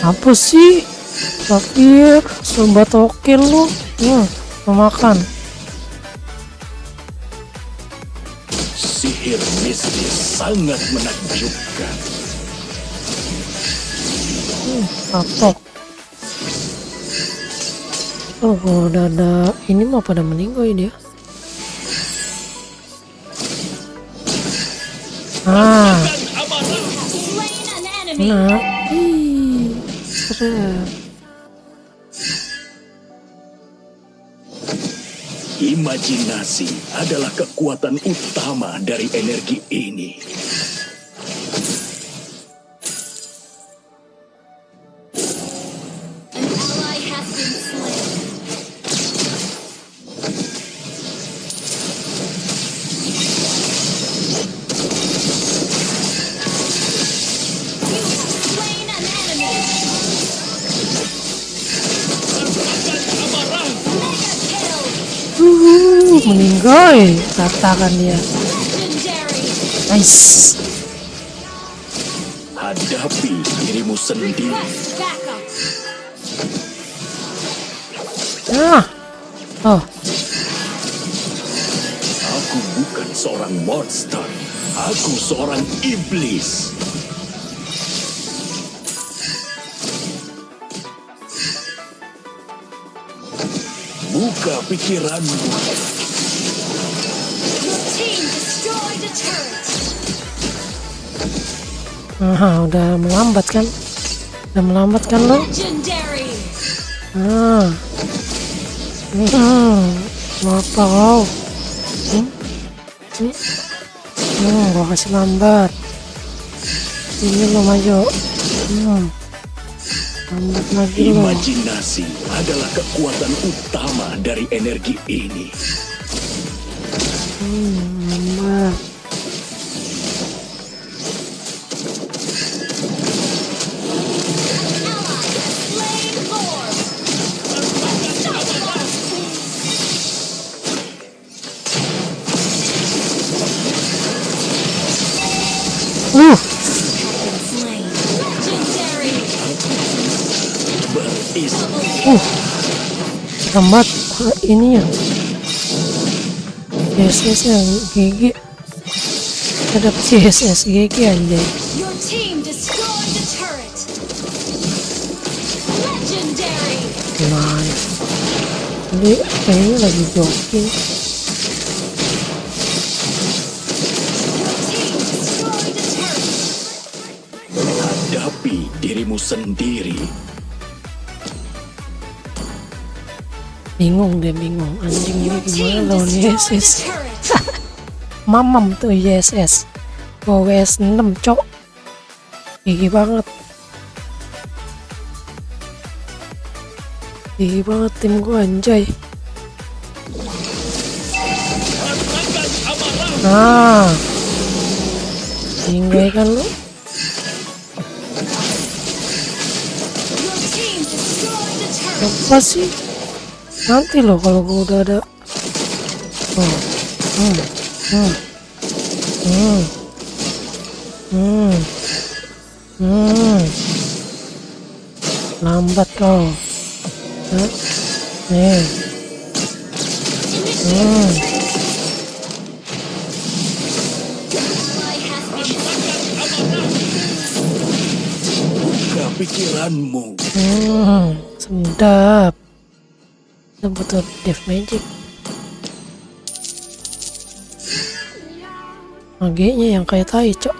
Apa sih? Safir, coba tokin lu. Mau makan. Sihir mistis sangat menakjubkan. Kapok. Oh, udah ada. Ini mau pada meninggal dia. Slain an enemy. Nah, serem. Imajinasi adalah kekuatan utama dari energi ini. An ally has been slain. You have slain an enemy. Mega kill. Meninggal, katakan dia. Legendary. Nice. Hadapi dirimu sendiri. Request backup. Oh, Aku bukan seorang monster. Aku seorang iblis. Buka pikiranmu. Your team destroyed a turret. udah melambat kan? Udah melambat kan lo? Legendary. Mau apa kau? Gua kasih lambat. Ini lo maju. Lambat lagi lo. Imajinasi adalah kekuatan utama dari energi ini. Lambat. Slain Lord. Slain. Legendary. Lambat ini ya. CSS yang GG. Ada CSS GG anjay. Your team destroyed the turret. Legendary. Nice. Jadi kayaknya lagi jogging. Your team destroyed the turret. Hadapi dirimu sendiri. Bingung anjing ini Your gimana team lawan destroyed the ISS. turret. Mamam tuh ISS. Gua WS 6 cok. Gigi banget. Gigi banget tim gua anjay. Tinggal kan lu. Your team destroyed the turret. Apa sih? Nanti loh kalau gua udah ada. Lambat kau. Nih. Buka pikiranmu. Sedap. Kita butuh death magic. Magenya yang kayak tai cok.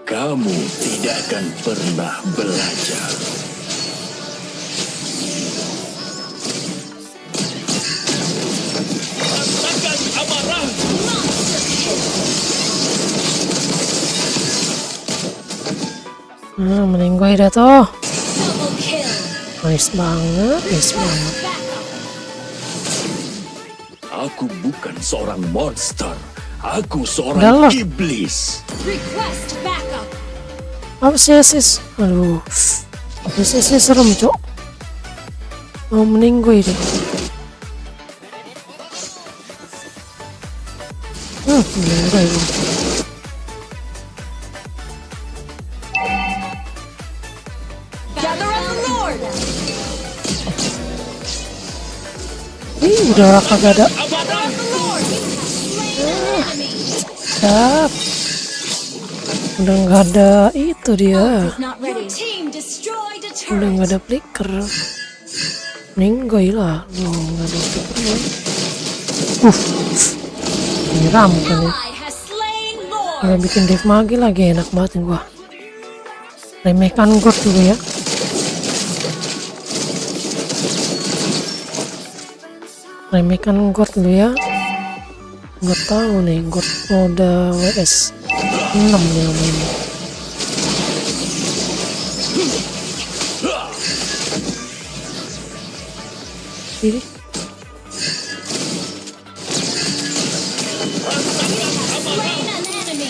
Kamu tidak akan pernah belajar. Rasakan amarah. Meninggoy dah tuh. Double kill. Nice banget. Backup. Aku bukan seorang monster. Aku Udah seorang lah. iblis. Request backup. Apa sih sis? Aduh. Ini serem cok. Mau meninggoy deh. Meninggoy gue. Gather up the Lord. Udah kagak ada. Gather up the Lord. Slain an enemy. Siap. Udah nggak ada itu dia. Is not ready. Your team destroyed a Udah turret. nggak ada flicker. Meninggoy lah. Loh, nggak ada flicker. Nyiram kan ya. Ally has slain Lord. Udah bikin dive magi lagi, enak banget nih gua. Remehkan god dulu ya. Remehkan god dulu ya. Gak tahu nih god mode WS 6 nih ini. Ini Slain an enemy.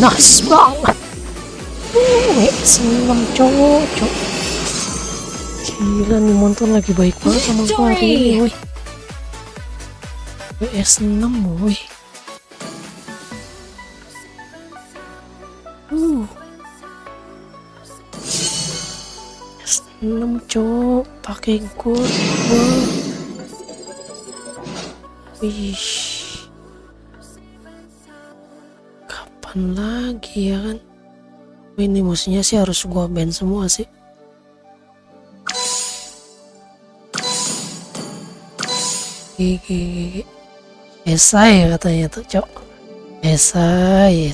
nice banget. WS 6 cowok. Gila nih motor lagi baik banget sama gua hari ini, woy. WS 6 woy. WS 6 cowok pakai gold. Wih. Kapan lagi ya kan? Ini musuhnya sih harus gua ban semua sih. Gigi. Esai katanya tuh cok. Esai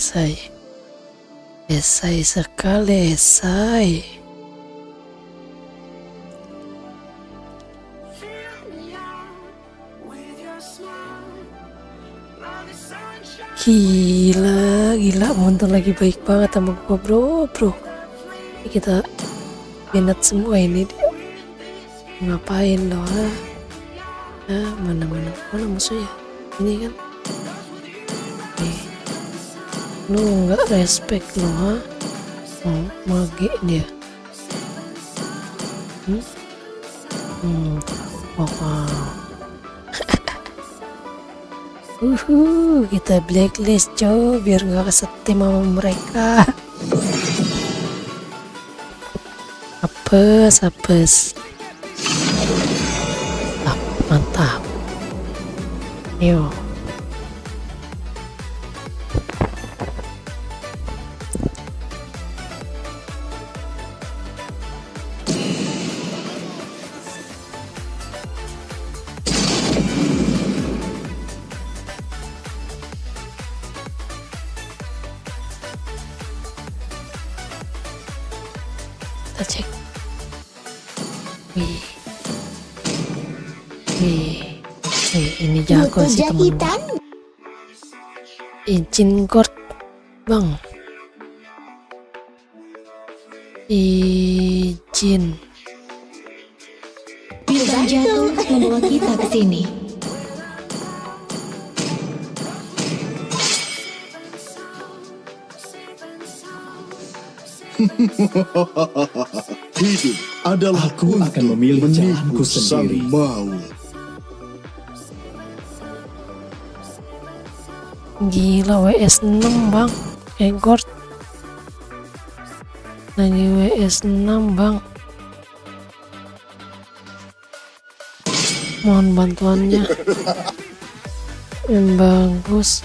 sekali esai. Gila motor lagi baik banget sama gua bro. Ini kita binat semua ini dia. Ngapain loh? Mana musuhnya? Ini kan? Lu nggak respect lo, ha? Oh, mage dia. Wow. Kita blacklist cow biar nggak kesetim sama mereka. Apes. Mantap. Yo. Kita cek. Wih, ini jago sih temen. Izin court bang. Izin. Bintang jatuh membawa kita ke sini. Hidup adalah Aku akan memilih jalanku sang sendiri. maut. Gila WS 6 bang. Egort lagi WS 6 bang. Mohon bantuannya. Yang bagus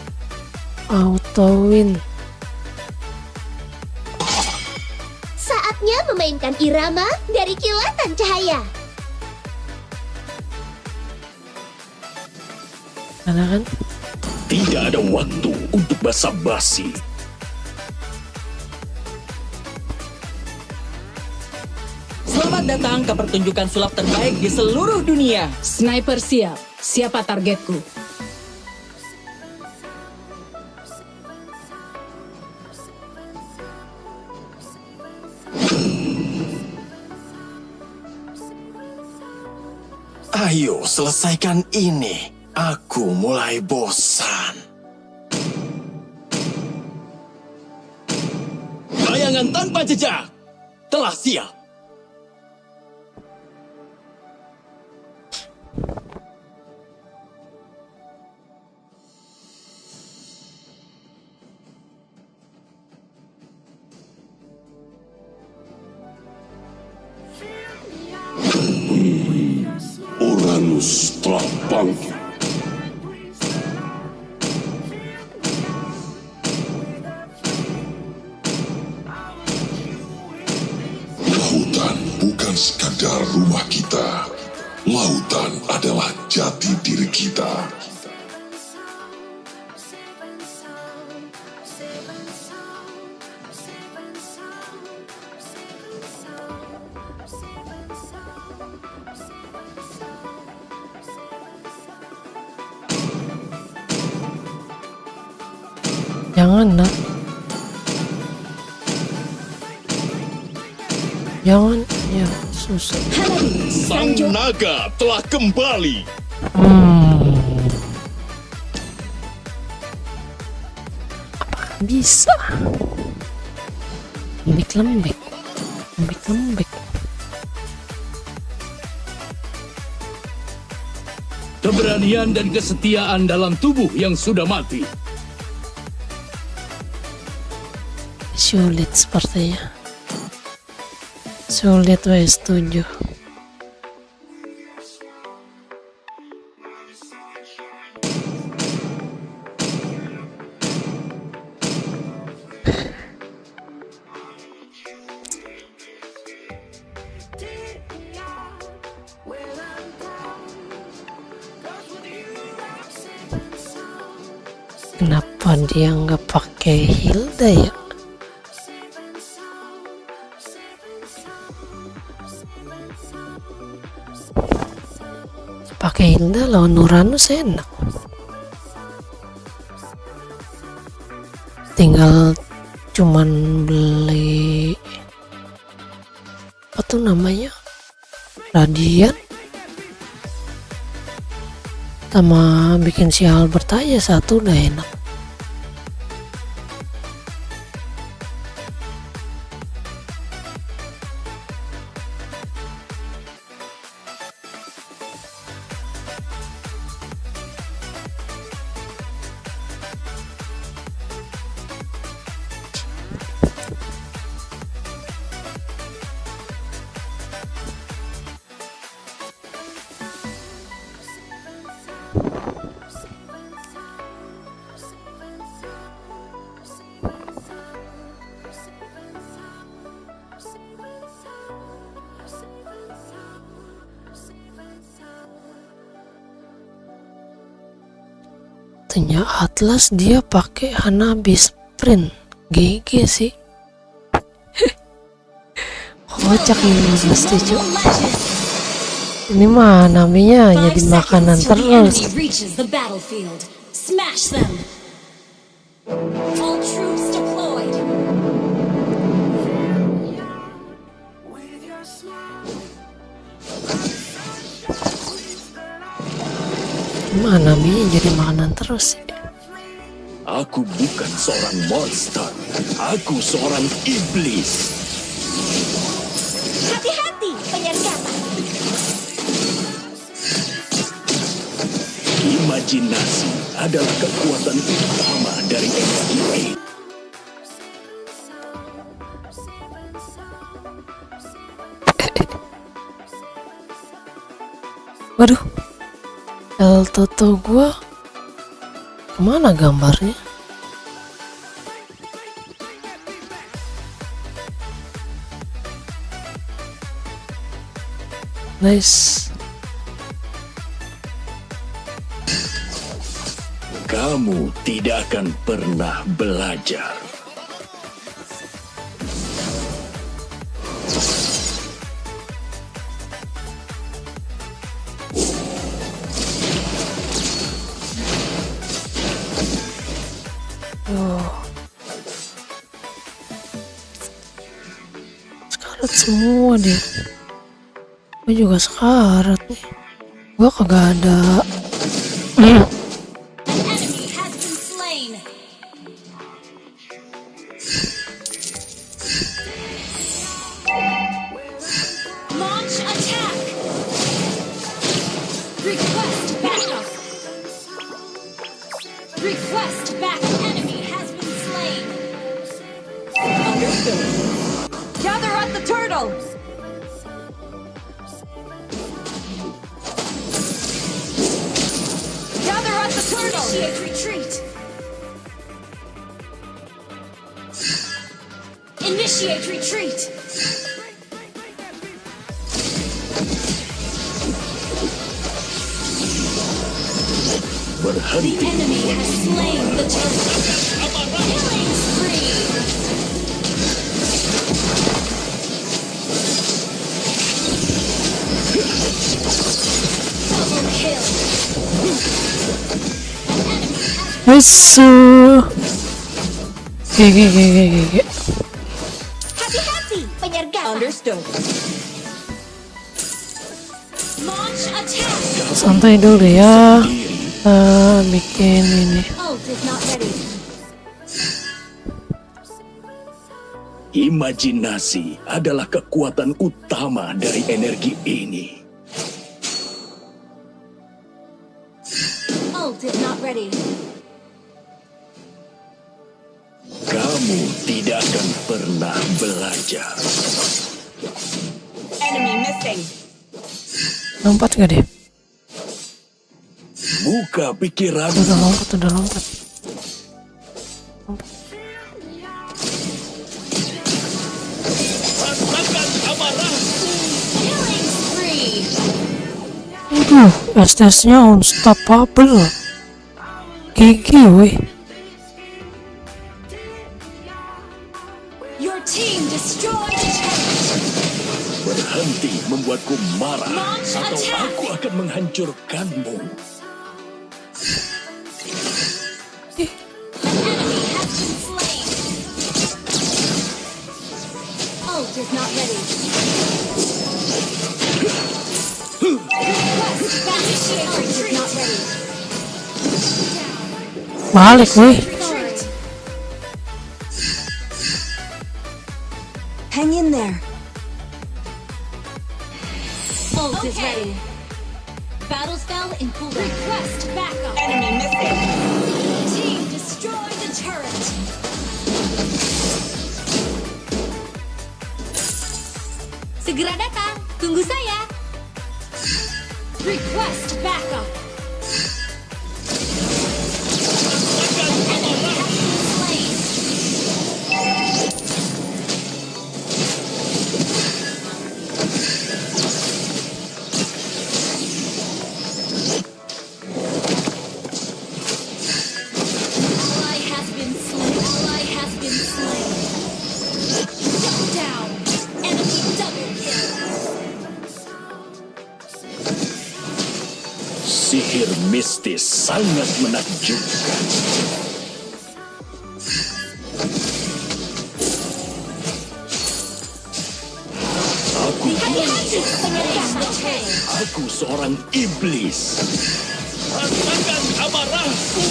auto win. Saatnya memainkan irama dari kilatan cahaya. Karena kan Tidak ada waktu untuk basa-basi. Selamat datang ke pertunjukan sulap terbaik di seluruh dunia. Sniper siap. Siapa targetku? Ayo selesaikan ini. Aku mulai bosan. Bayangan tanpa jejak telah siap. Uranus telah bangkit. Lautan bukan sekadar rumah kita. Lautan adalah jati diri kita. Jangan nak. Jangan, ya susah. Sang naga telah kembali. Apakah bisa? Lembek-lembek. Lembek-lembek. Keberanian dan kesetiaan dalam tubuh yang sudah mati. Sulit sepertinya. Sulit W7. Kenapa dia nggak pakai Hilda ya? Pakai Hilda lawan Uranus enak. Tinggal cuman beli apa tuh namanya, Radian, sama bikin si Albert aja satu udah enak. Katanya Atlas dia pakai Hanabi Sprint. GG sih. Kocak ini pasti cuy. Ini mah namanya jadi makanan terus. Reaches the battlefield. Smash them. All troops deployed. Mana namanya jadi makanan terus sih. Aku bukan seorang monster. Aku seorang iblis. Hati-hati, penyergapa. Imajinasi adalah kekuatan utama dari MIA. Waduh, El Toto gua kemana gambarnya? Nice. Kamu tidak akan pernah belajar. Sekarat semua dia. Gue juga sekarat nih. Gua kagak ada. An enemy has been slain. Launch attack. Request backup. Request backup. Enemy has been slain. Understood. Gather at the turtle. Gather at the turtle. Initiate retreat. Initiate retreat. The enemy has slain the turtle. Killing spree. Double kill. Nice. Gege. Hati-hati, penyergap. Understood. Launch attack. Santai dulu ya. Bikin ini. Ult is not ready. Imajinasi adalah kekuatan utama dari energi ini. Ult is not ready. Kamu tidak akan pernah belajar. Enemy missing. Lompat gak deh? Buka pikiran. Udah lompat. Rasakan amarah. Killing spree. Aduh, STS-nya unstoppable. Gigi weh. Your team destroyed a turret. Berhenti membuatku marah, Launch atau attack. aku akan menghancurkanmu. An enemy has been slain. Ult is not ready. Request back. Initiate retreat. Not ready. Balik weh. Retreat. Hang in there. Ult is ready. Battle spell in cooldown. Request backup. Enemy missing. Team destroy the turret. Segera datang. Tunggu saya. Request backup. Enemy has been slain. Ally has been slain. Ally has been slain. Shut down. Enemy double kill. Sihir mistis sangat menakjubkan. Aku seorang iblis. Rasakan amarahku.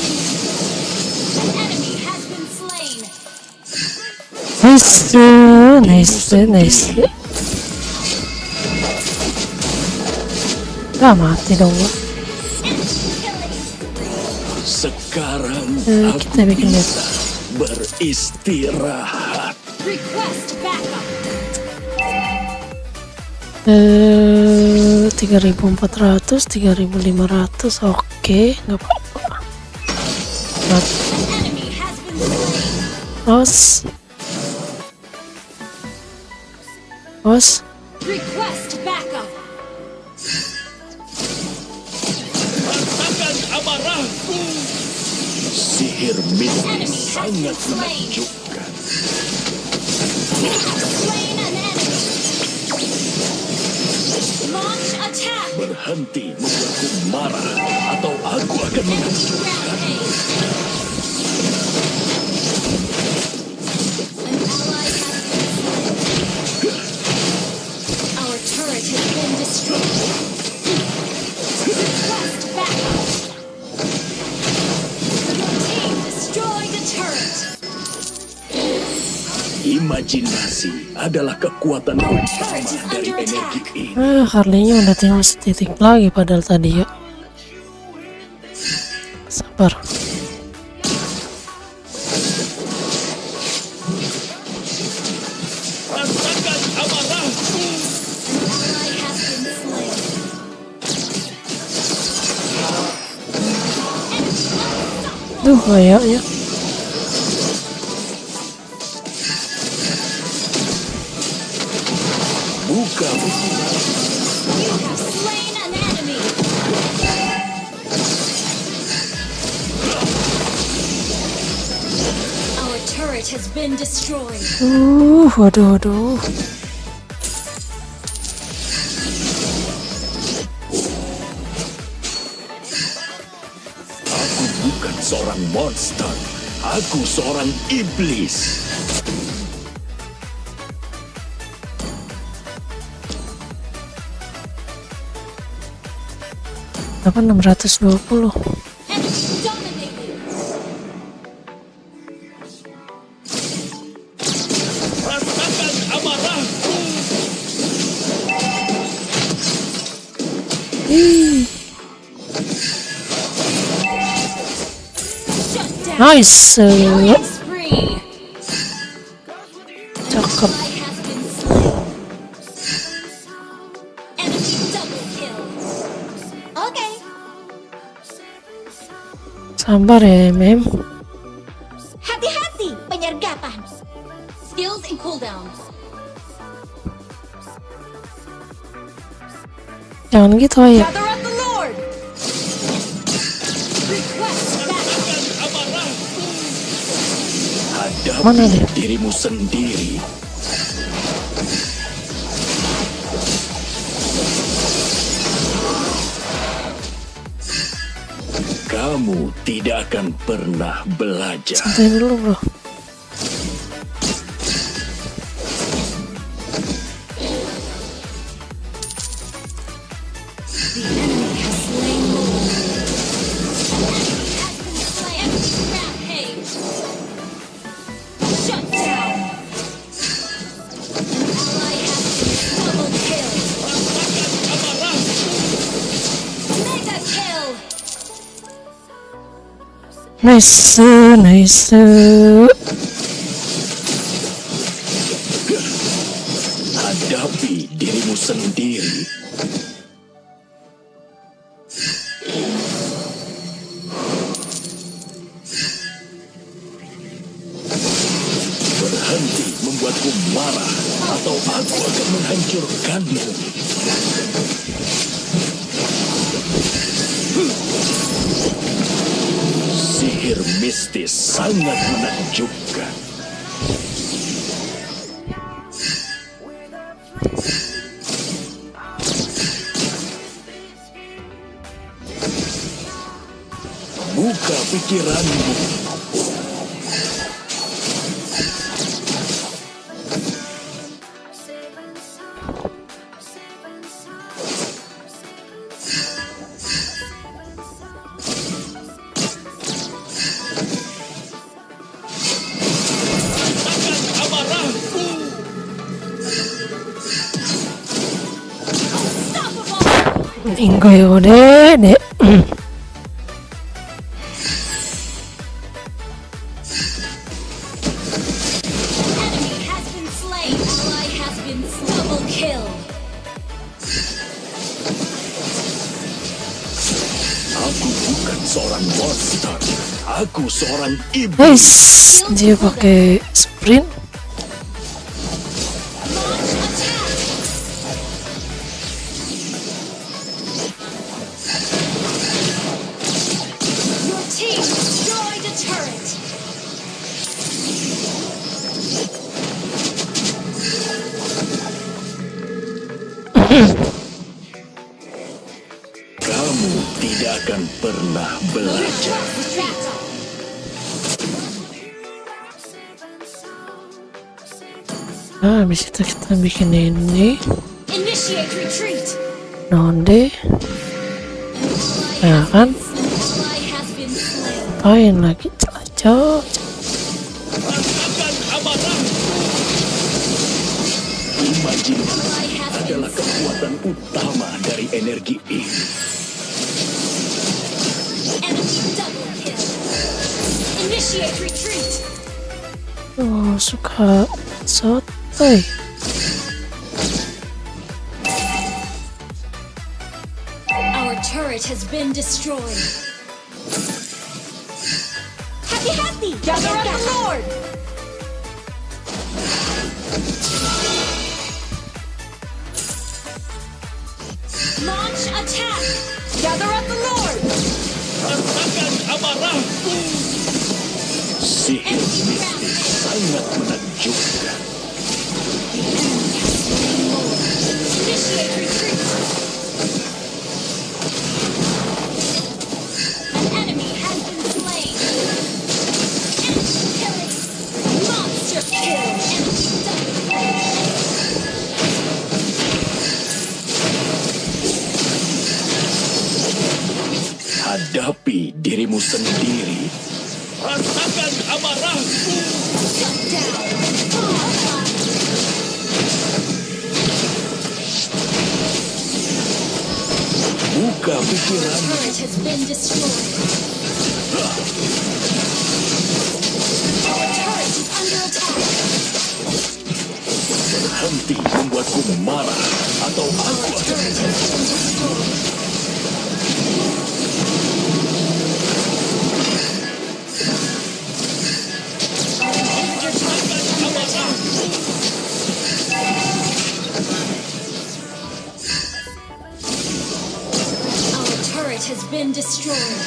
An enemy has been slain. Nice. Gak mati dong gua. Sekarang Kita bikin dia. beristirahat. Request backup. 3.400, 3.500. Oke, nggak apa-apa. Enemy has been slain. Os. Request backup. Rasakan amarahku. Sihir mistis Enemy has sangat been slain. menakjubkan. We have slain an enemy. Launch attack. Berhenti membuatku marah, atau aku akan menghancurkan. Rampage. An ally has been slain. Our turret has been destroyed. Imajinasi adalah kekuatan utama dari energi ini. Harley-nya udah tinggal setitik lagi padahal tadi ya. Sabar. Rasakan amarah. Duh, kayaknya. Buka You have slain an enemy. Our turret has been destroyed. Waduh. Aku bukan seorang monster. Aku seorang iblis. Apa 620? Enemy dominated. Rasakan amarah. Shut down. Nice. Killing spree. Cakep. Ally has been slain. Enemy double kill. Okay. Sabar ya, Mem. Hati-hati, penyergapan. Skills and cooldowns. Jangan gitu ya. Gather up the Lord. Request backup. Amarah. Mana Hadapi dia? dirimu sendiri. Kamu tidak akan pernah belajar. Santai dulu, bro. The enemy has slain more. An enemy has been slain. Rampage. Shut down. An ally has been double kill. Mega kill. Nice. Hadapi dirimu sendiri. Berhenti membuatku marah, atau aku akan menghancurkanmu. Sihir mistis sangat menakjubkan. Buka pikiranmu. Minggu ya deh. Enemy has been slain. Ally has been double kill. Aku bukan seorang monster. Aku seorang iblis. Nice. Dia pakai sprint. Launch attack. Your team destroyed a turret. Kamu tidak akan pernah belajar. Backup. Habis itu kita bikin ini. Initiate retreat. Nonde. Ya kan? Ally has been slain. Apain lagi? Cocok. Rasakan amarah. Imajinasi adalah kekuatan utama dari energi ini. Enemy double kill. Initiate retreat. Oh, suka sotoy. Our turret has been destroyed. Hati-hati! Gather up the Lord! Launch attack! Gather up the Lord! Rasakan amarahku. Sihir mistis sangat menakjubkan. Initiate retreat! An enemy has been slain! Enemy killing! Monster kill! Enemy double kill! Hadapi dirimu sendiri. Rasakan amarahku. Shut down! Buka pikiran. Turret has been destroyed. Our turret is under attack. Berhenti membuatku marah atau aku Our akan turret has been destroyed. Our inhibitor turret is under attack. Our turret has been destroyed.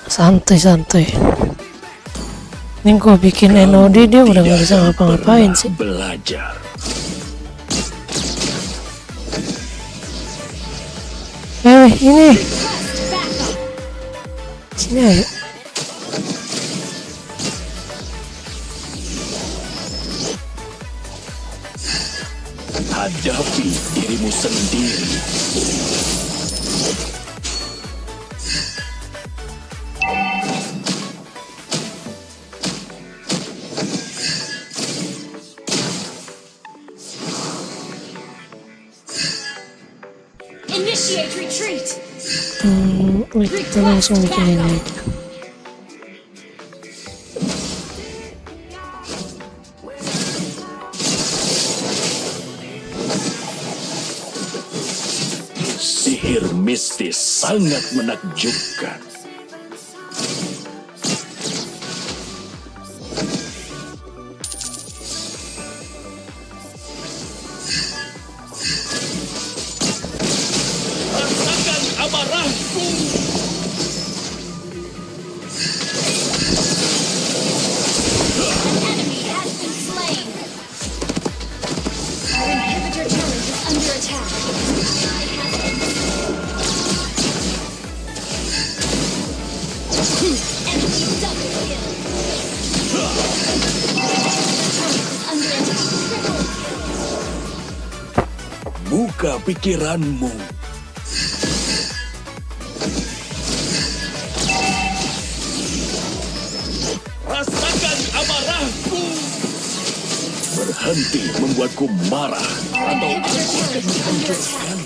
Santai. Ini gue bikin NOD dia udah nggak bisa ngapa-ngapain sih. belajar. Ini Request backup. sini ayo. Hadapi dirimu sendiri. Initiate retreat. Kita langsung bikin ini aja. Sihir mistis sangat menakjubkan. Rasakan amarahku. An enemy has been slain. Our inhibitor turret is under attack. Enemy double kill. Turret is under attack. Triple kill. Buka pikiranmu. Rasakan amarahku. Berhenti membuatku marah Our atau inhibitor aku akan turret is under attack.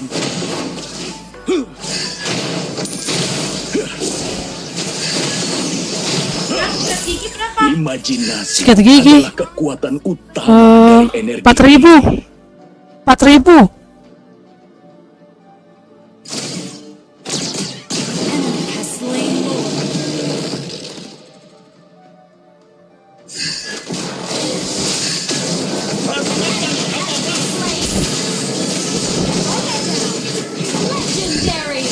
imajinasi Sikat gigi. adalah kekuatan utama dari energi. 4.000. 4.000. Enemy has slain Lord. Rasakan Slain. Legendary.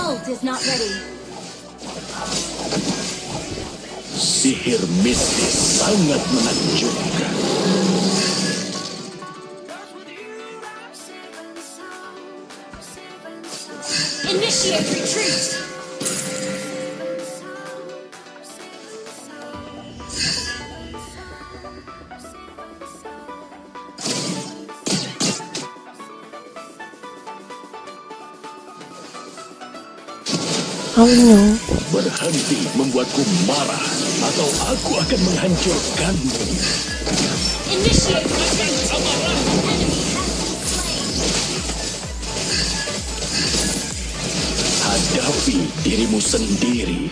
Ult is not ready. sihir mistis sangat menakjubkan. Initiate retreat. Kamu Berhenti membuatku marah, atau aku akan menghancurkanmu. Initiate retreat. An enemy has been slain. Hadapi dirimu sendiri.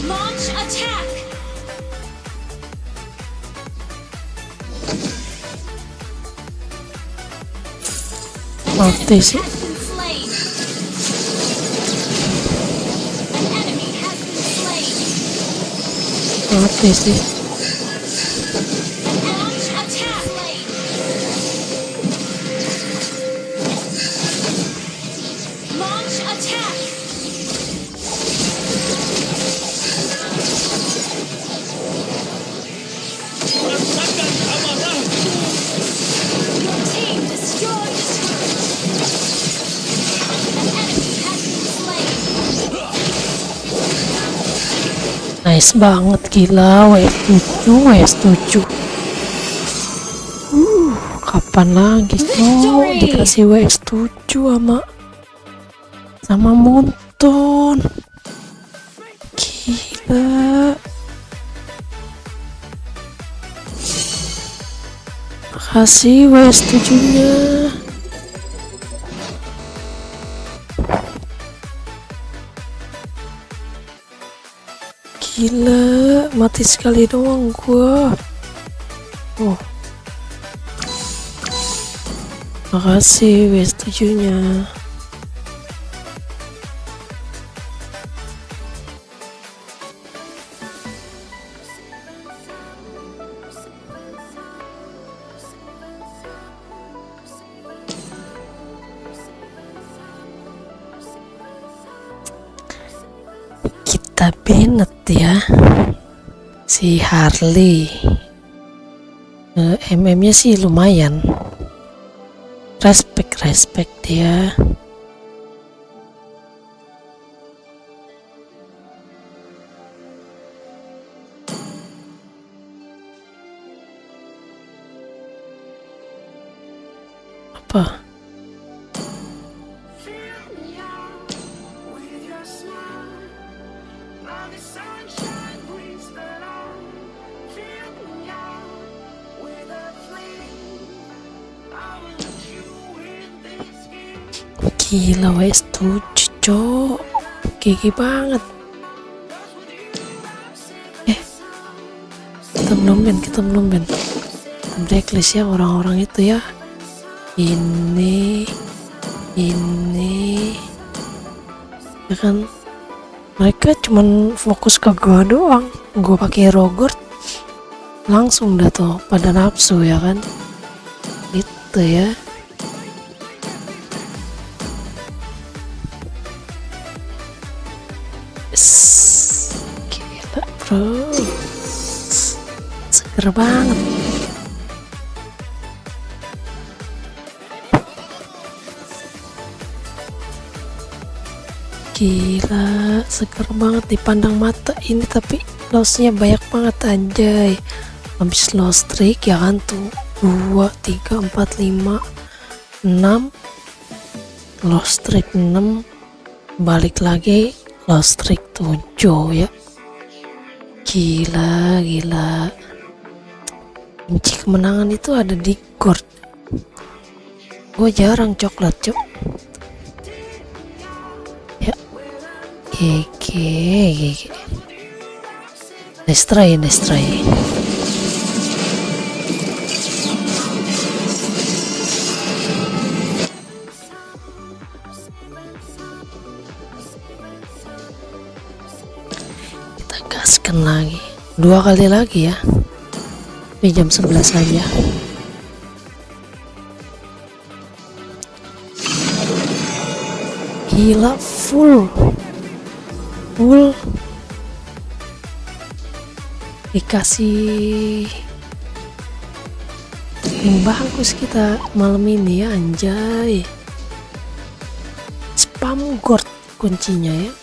Launch attack. mati sih. Has been slain. An enemy has been slain. Mati sih. Launch attack. Launch attack. Rasakan amarahku. Your team destroyed a turret. An enemy has been slain. Nice banget, gila. WS7. Kapan lagi Victory! dikasih WS7 sama Monton. Gila. Makasih WS7-nya. Gila, mati sekali doang gua. Oh. Makasih WS7-nya. Kita Bennett ya, si Harley. MM-nya sih lumayan. Respect dia. Apa? Gila, WS7 cok, gigi banget. Kita belum ban blacklist ya orang-orang itu ya. Ini ya kan, mereka cuman fokus ke gua doang. Gua pakai Rogort langsung dah tuh pada nafsu ya kan, gitu ya. Gila bro, seger banget. Gila, seger banget dipandang mata ini, tapi lossnya banyak banget anjay. Habis loss streak ya kan tuh 2, 3, 4, 5, 6 loss streak 6, balik lagi loss streak 7 ya. Gila. Kunci kemenangan itu ada di Gord. Gue jarang coklat cok ya. GG. Nice try. Kita gaskan lagi 2 kali lagi ya. Ini jam 11 aja. Gila, full dikasih yang bagus kita malam ini ya anjay. Spam Gord kuncinya ya.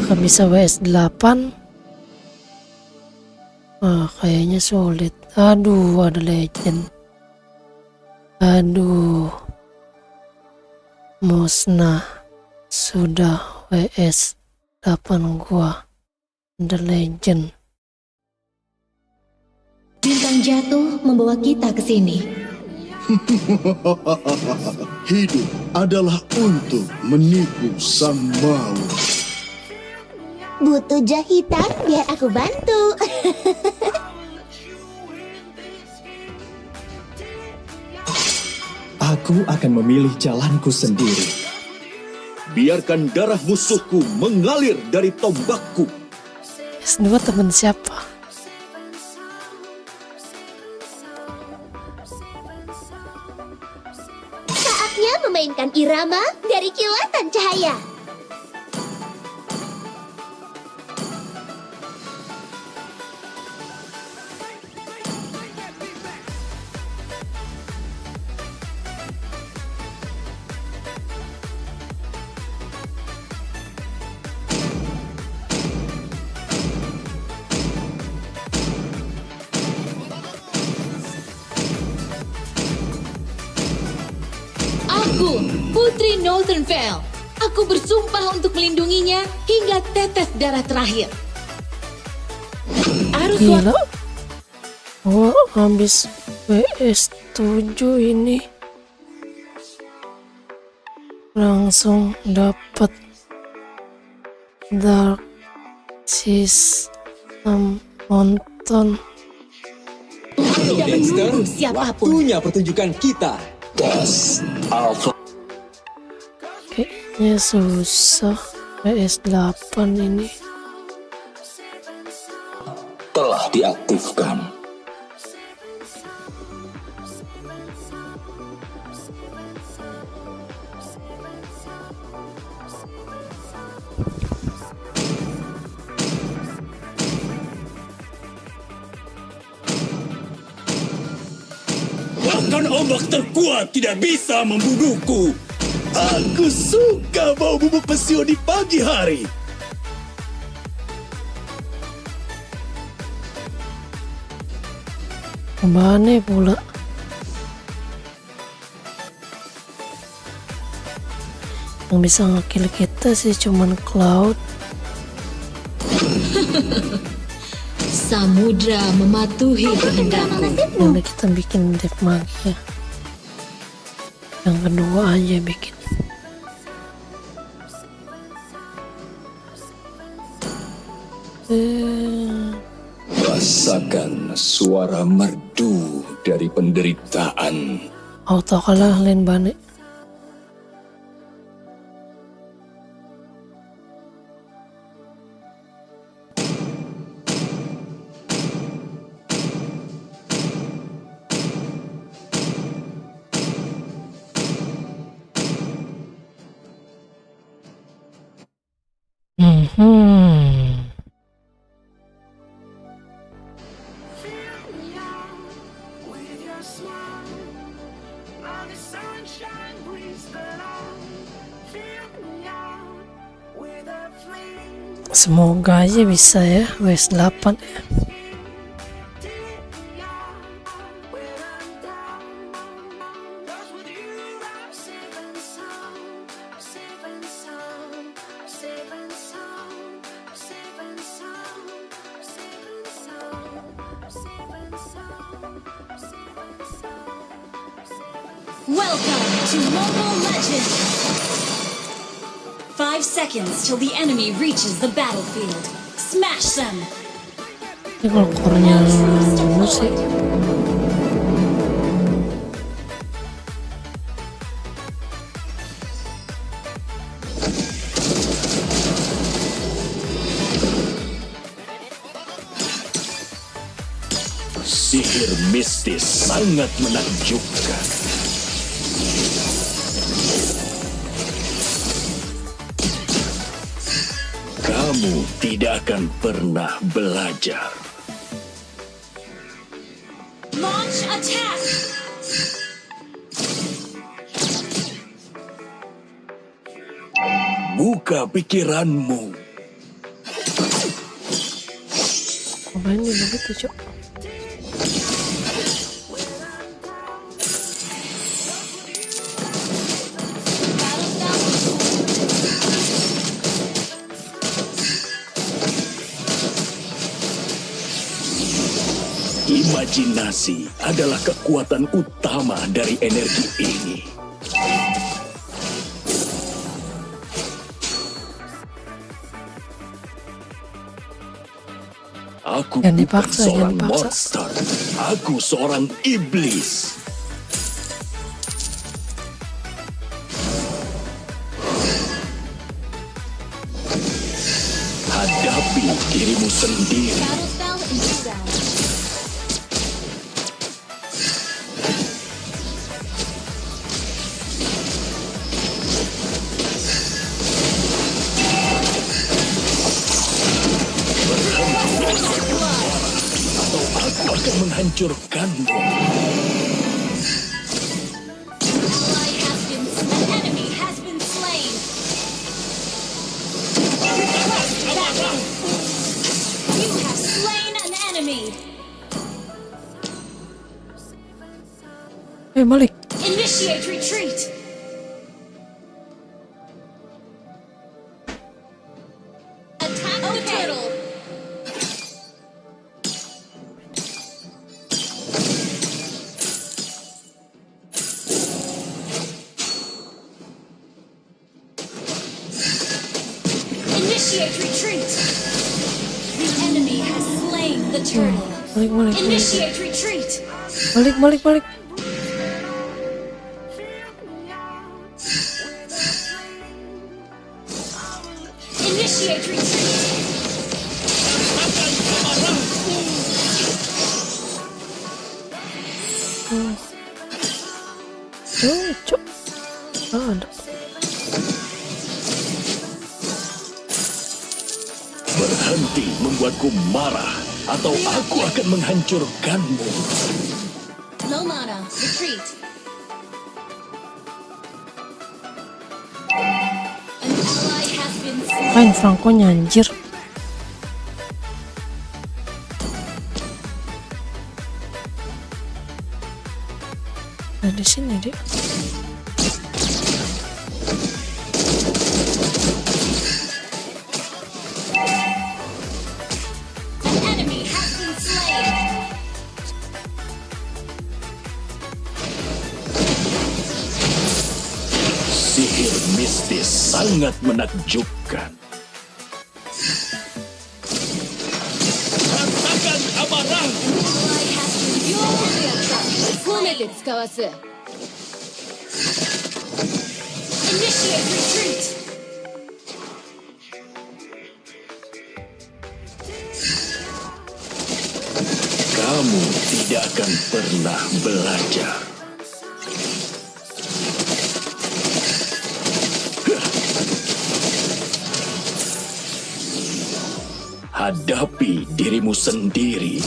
Apakah bisa WS 8? Kayaknya sulit. Aduh, ada legend. Aduh, musnah. Sudah WS 8 gua. Ada legend. Bintang jatuh membawa kita ke sini. Hidup adalah untuk menipu sang maut. Butuh jahitan biar aku bantu. Aku akan memilih jalanku sendiri. Biarkan darah musuhku mengalir dari tombakku. S2 teman siapa? Saatnya memainkan irama dari kilatan cahaya. Aku, Putri Northern Vale. Aku bersumpah untuk melindunginya hingga tetes darah terakhir. Arus Gila. Gua habis WS 7 ini langsung dapat Dark System Mountain. tidak menunggu siapapun. Waktunya pertunjukan kita. Das Alpha. Kayaknya susah WS 8 ini. Telah diaktifkan. Bahkan ombak terkuat tidak bisa membunuhku. Aku suka bau bubuk mesio di pagi hari. Kemana pula? Yang bisa ngekill kita sih cuman Cloud. Samudra mematuhi kehendakku. Udah kita bikin dev magi ya. Yang kedua aja bikin. Rasakan suara merdu dari penderitaan. Auto kalah lain bane. Semoga aja bisa ya WS 8 ya. Welcome to Mobile Legends! 5 seconds till the enemy reaches the battlefield. Smash them! Ini kalau core-nya dulu sih. Sihir mistis sangat menakjubkan. Kamu tidak akan pernah belajar. Launch attack! Buka pikiranmu. Ngapain dia begitu, Cok? Imajinasi adalah kekuatan utama dari energi ini. Aku Jangan bukan dipaksa, seorang jangan dipaksa. monster. Aku seorang iblis. Hadapi dirimu sendiri. Battle spell into round. Atau aku akan menghancurkanmu. Ally has been slain. An enemy has been slain. Request backup. You have slain an enemy. Balik. Initiate retreat. Attack the turtle. Initiate retreat. The enemy has slain the turtle. Balik. Initiate retreat. Balik. Initiate retreat. Cok. Ada. Berhenti membuatku marah, atau aku akan menghancurkanmu. Low mana. Retreat. An ally has been slain. Main Franco nyanjir. Nah, di sini dia. An enemy has been slain. Sihir mistis sangat menakjubkan. Rasakan amarah. Ally has been furiously attacked. 褒めて使わす。 Initiate retreat. Kamu tidak akan pernah belajar. Hadapi dirimu sendiri.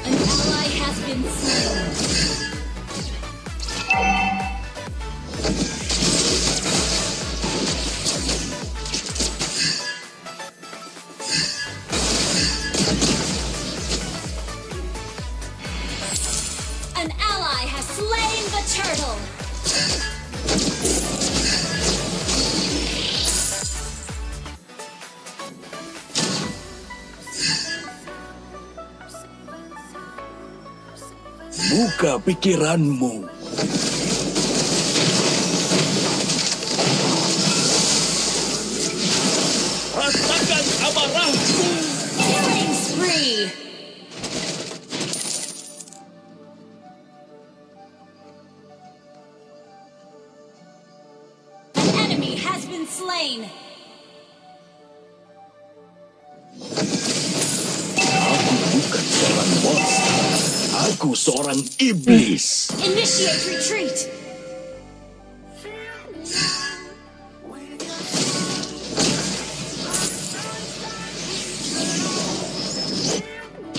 An ally has been slain. An ally has slain the turtle. Buka pikiranmu. Rasakan amarahku. Killing spree. An enemy has been slain. Aku bukan seorang monster. Aku seorang iblis. Initiate retreat.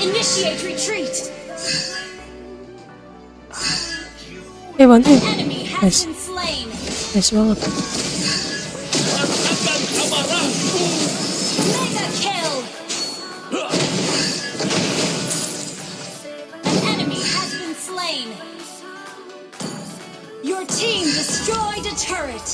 Initiate retreat. Bantu. Enemy has Nice. been slain. Nice banget. Mega kill. An enemy has been slain. Your team destroyed a turret.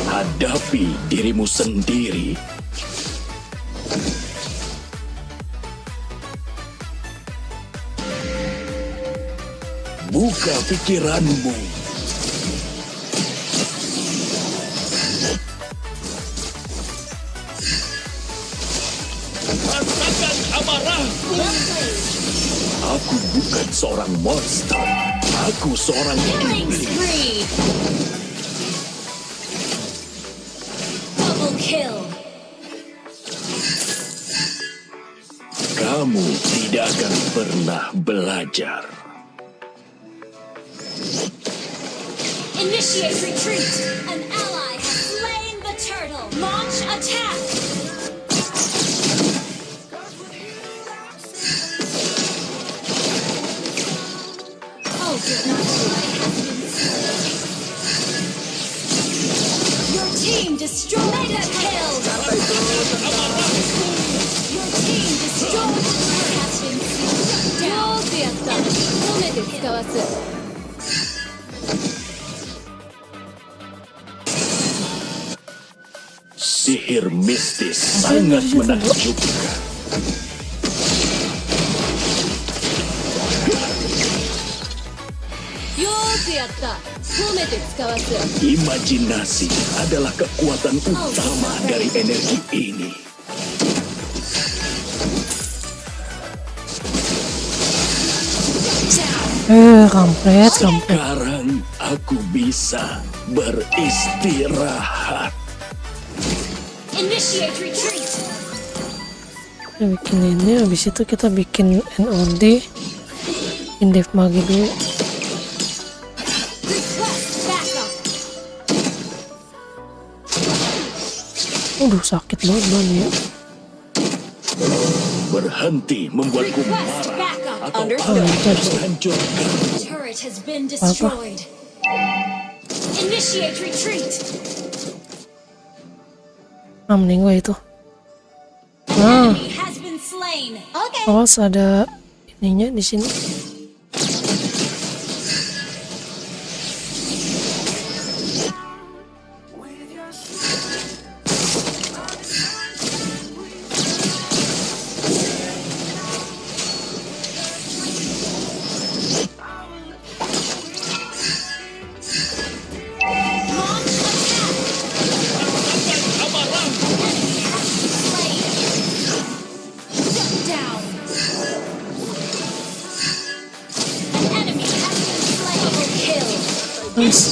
Hadapi dirimu sendiri. Buka pikiranmu. Rasakan amarahku. Aku bukan seorang monster. Aku seorang Killing iblis. spree. Double kill. Kamu tidak akan pernah belajar. Initiate retreat. An ally has slain the turtle. Launch attack. Oh, good not ally has been slain. Your team destroyed Mega kill. Your team destroyed the turret has been slain. Down. Sihir mistis sangat menakjubkan. Imajinasi adalah kekuatan utama dari energi ini. Kampret. Sekarang aku bisa beristirahat. Initiate retreat. Kita bikin ini, habis itu kita bikin NOD Indef Magi dulu. Request backup. Aduh, sakit banget ban ya. Berhenti membuatku Request marah backup. atau Understood. hancurkan. Turret has been destroyed. Initiate retreat. Mending gue itu. Nah, Enemy has been slain. awas ada ininya di sini. Launch attack. Enemy has been slain. Shut down. An enemy has been slain. Double kill. Nice.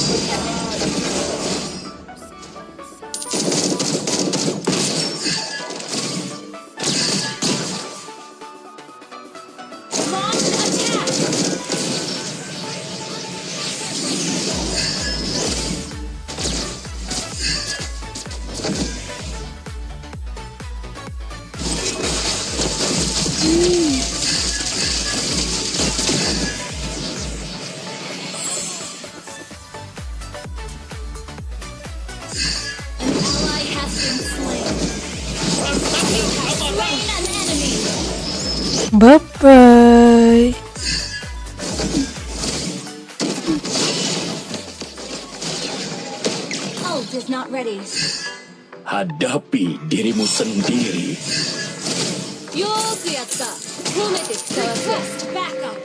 Launch attack. An ally has been slain. You have slain an enemy. Bye-bye. Ult is not ready. Hadapi dirimu sendiri. Request backup.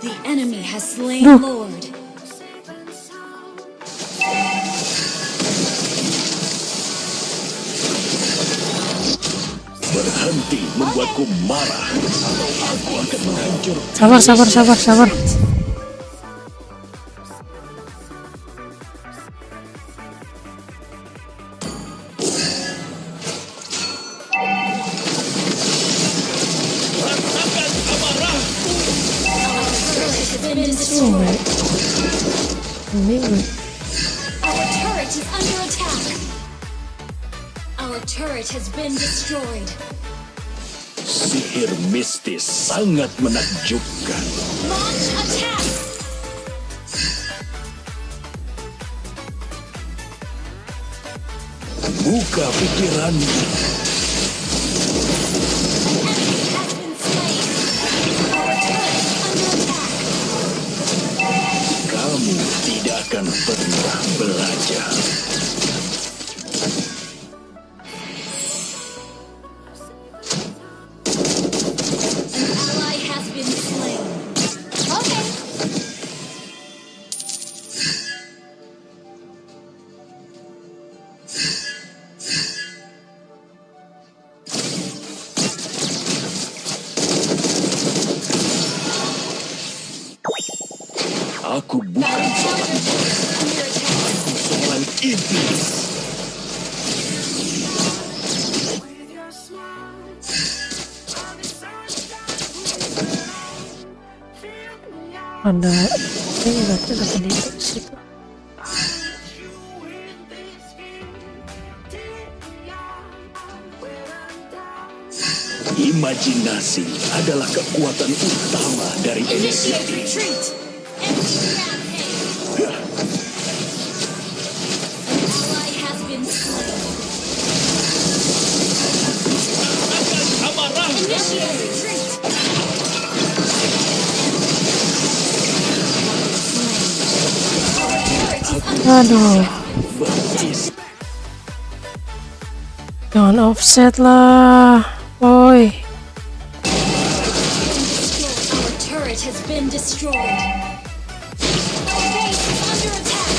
The enemy has slain Lord. Berhenti membuatku marah atau aku akan menghancurkan. Sabar. been destroyed. Ini Our turret is under attack. Our turret has been destroyed. Sihir mistis sangat menakjubkan. Launch attack. Buka pikiranmu. Enemy has been slain. Our turret is under attack. Kamu tidak akan pernah belajar. An ally has been slain. Okay. Aku bukan seorang Under attack. seorang iblis. ada ini berarti ada pendeta di situ. Imajinasi adalah kekuatan utama dari Initiate NCT. retreat. Enemy rampage. An ally has been slain. Initiate retreat. Our turret is under Aduh, Betis. jangan offset lah, boy. Our turret has been destroyed. Our base is under attack.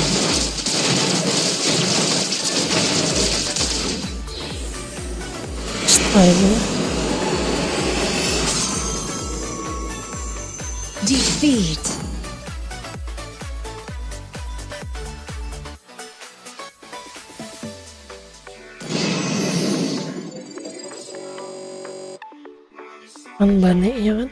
Astaga. Defeat. Kan baneknya kan.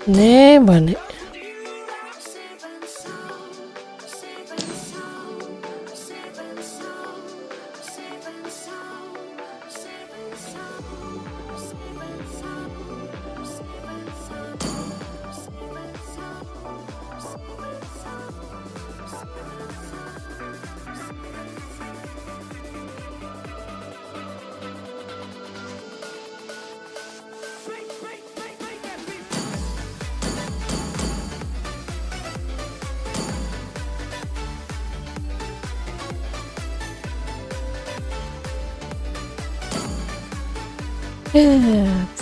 Nih banek.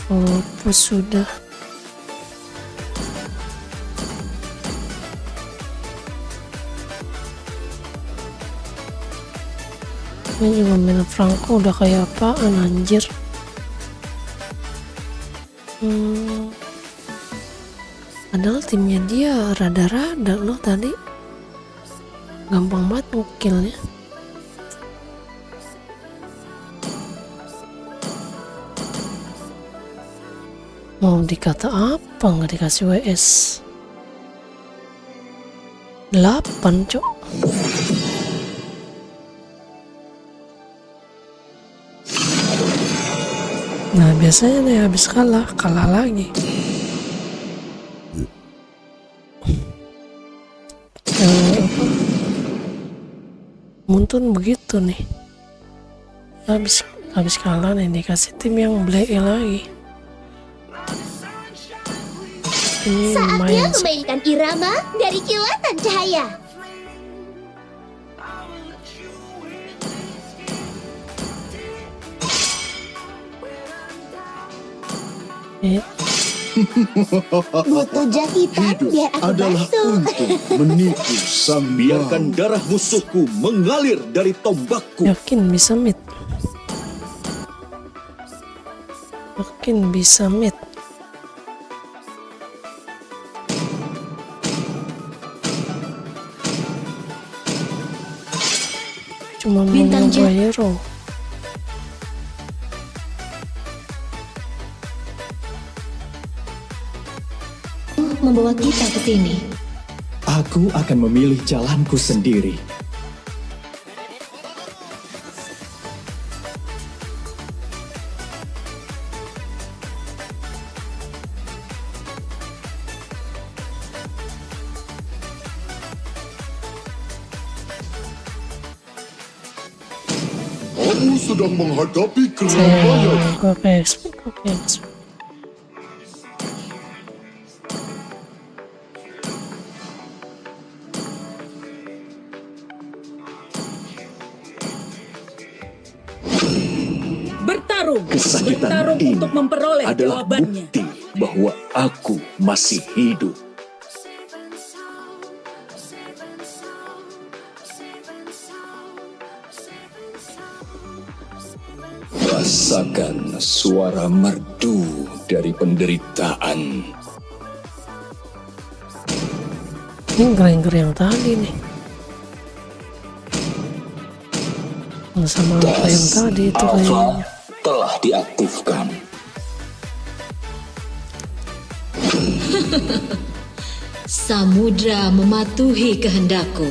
Pupus sudah. Ini juga main Franco udah kayak apaan anjir. Padahal timnya dia rada-rada loh tadi. Gampang banget ngukilnya. Mau dikata apa, nggak dikasih WS 8 cok. Nah biasanya nih habis kalah lagi. Muntun begitu nih, habis kalah nih dikasih tim yang bleh lagi. Ini Saatnya lumayan sih. memainkan irama dari kilatan cahaya. Butuh jahitan biar aku Adalah bantu. untuk menipu sang Biarkan darah musuhku mengalir dari tombakku. Yakin bisa mid. Yakin bisa mid. cuma mau Bintang nyoba Jet. hero. Membawa kita ke sini. Aku akan memilih jalanku sendiri. Kamu sedang menghadapi Sayang, gue kayak expect. Bertarung. Kesakitan Bertarung ini untuk memperoleh adalah jawabannya. bukti bahwa aku masih hidup. Rasakan suara merdu dari penderitaan. Ini Granger yang tadi nih. Sama apa yang tadi itu kayaknya. Telah diaktifkan. Samudra mematuhi kehendakku.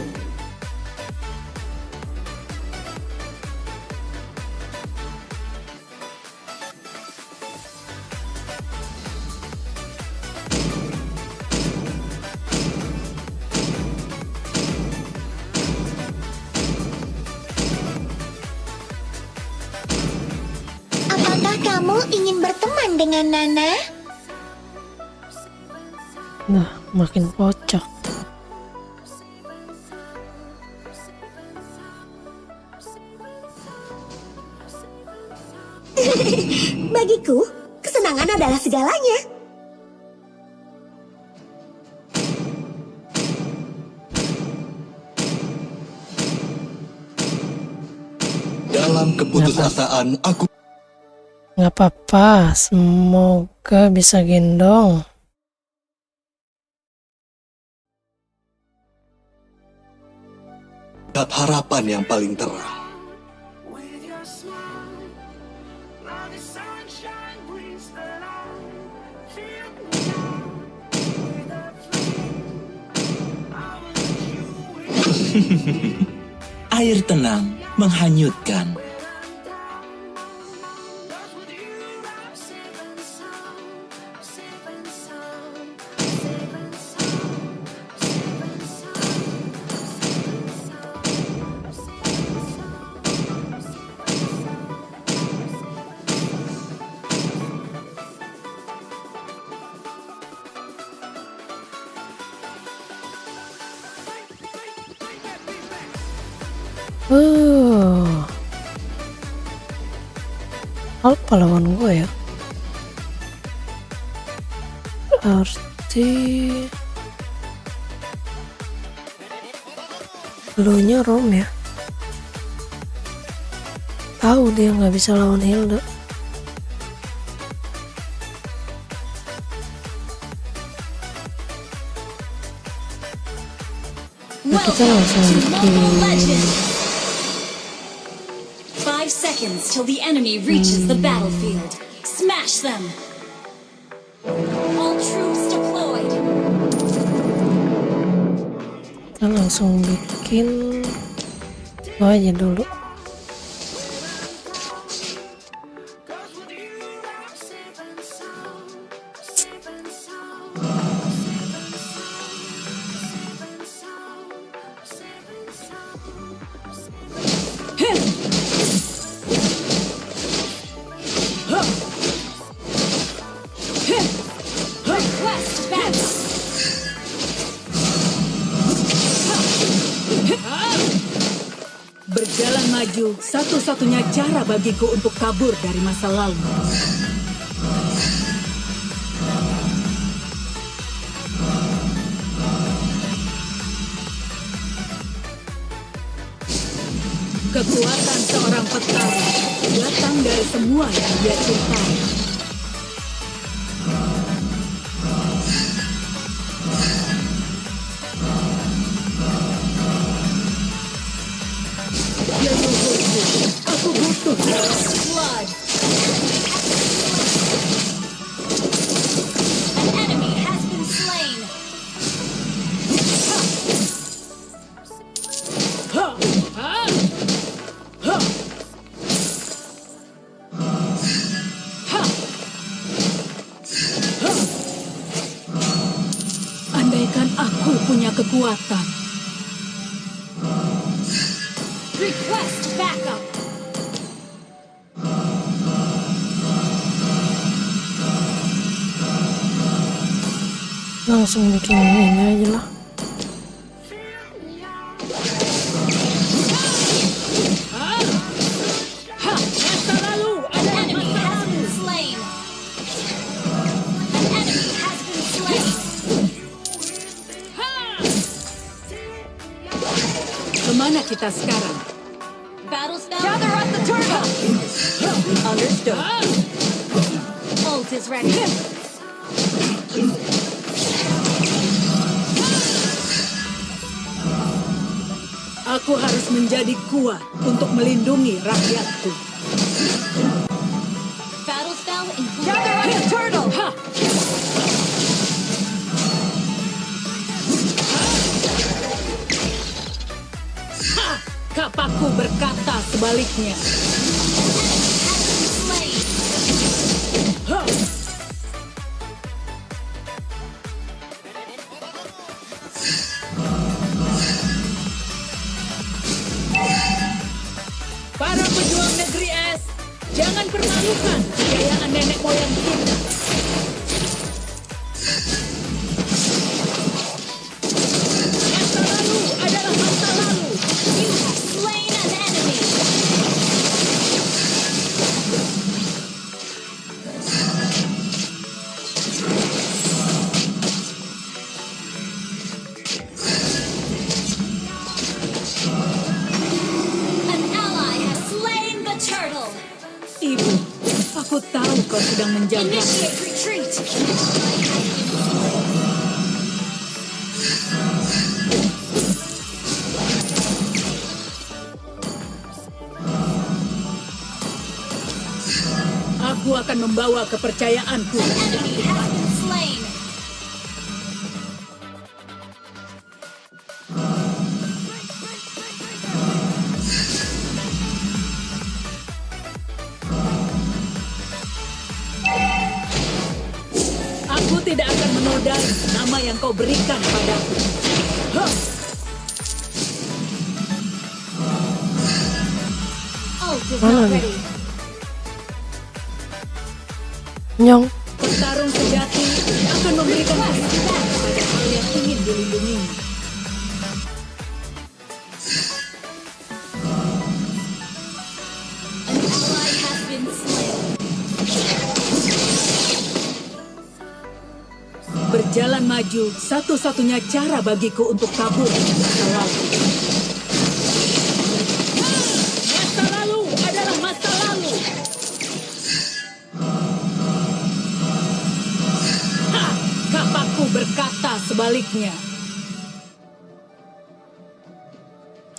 Apakah kamu ingin berteman dengan Nana? Nah, makin kocak. Bagiku, kesenangan adalah segalanya. Dalam keputusasaan aku Nggak apa-apa, semoga bisa gendong. melihat harapan yang paling terang. Air tenang menghanyutkan. Apa lawan gue ya? Berarti Blue-nya Rom ya? Tahu dia nggak bisa lawan Hilda. Nah, kita langsung bikin 5 seconds till the enemy reaches the battlefield. Smash them! All troops deployed. kita langsung bikin itu aja dulu. Request backup. Berjalan maju satu-satunya cara bagiku untuk kabur dari masa lalu. Kekuatan seorang petara datang dari semua yang dia cintai. Dia Andaikan aku punya kekuatan. Request backup. Langsung bikin ini aja lah. Masa lalu An enemy has been slain. An enemy has been slain. Kemana kita sekarang? Battle spell. Gather up the turtle. Understood. Ult is ready. Aku harus menjadi kuat untuk melindungi rakyatku. Battle spell includes. Gather up the turtle. Kapakku berkata sebaliknya. Slain. Para pejuang negeri es, jangan permalukan kejayaan nenek moyang kita. Masa lalu adalah masa lalu. You have slain an enemy. An ally has slain the turtle. Ibu, aku tahu kau sedang menjaga. Initiate retreat. Aku akan membawa kepercayaanku. An enemy has been slain. Aku tidak akan menodai nama yang kau berikan padaku. Ult is Mana not nih? ready. Nyong. Petarung sejati akan memberikan kehidupan pada hal yang ingin dilindunginya. An ally has been slain. Berjalan maju satu-satunya cara bagiku untuk kabur dari masa lalu. Masa lalu adalah masa lalu. Kapakku berkata sebaliknya.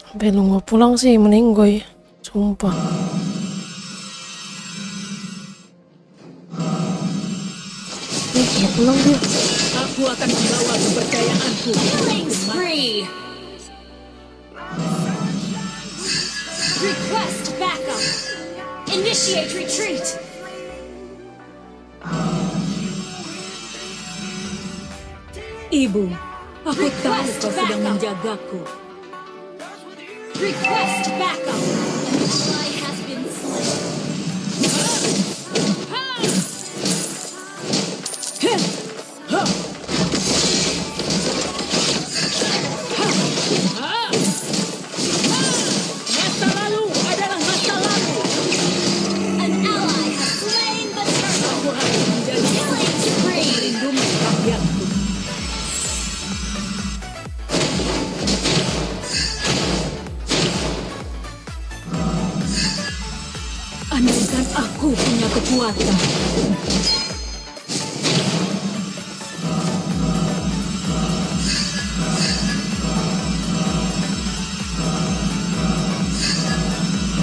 Sampai lu mau pulang sih meninggoy. Sumpah. Mau pulang dia. Aku akan membawa kepercayaanku. Killing spree. Request backup. Initiate retreat. Ibu, aku tahu kau sedang menjagaku. Request backup. An ally has been slain. Masa lalu adalah masa lalu. An ally has slain the turtle. Aku harus menjadi Killing spree. melindungi rakyatku. Andaikan aku punya kekuatan.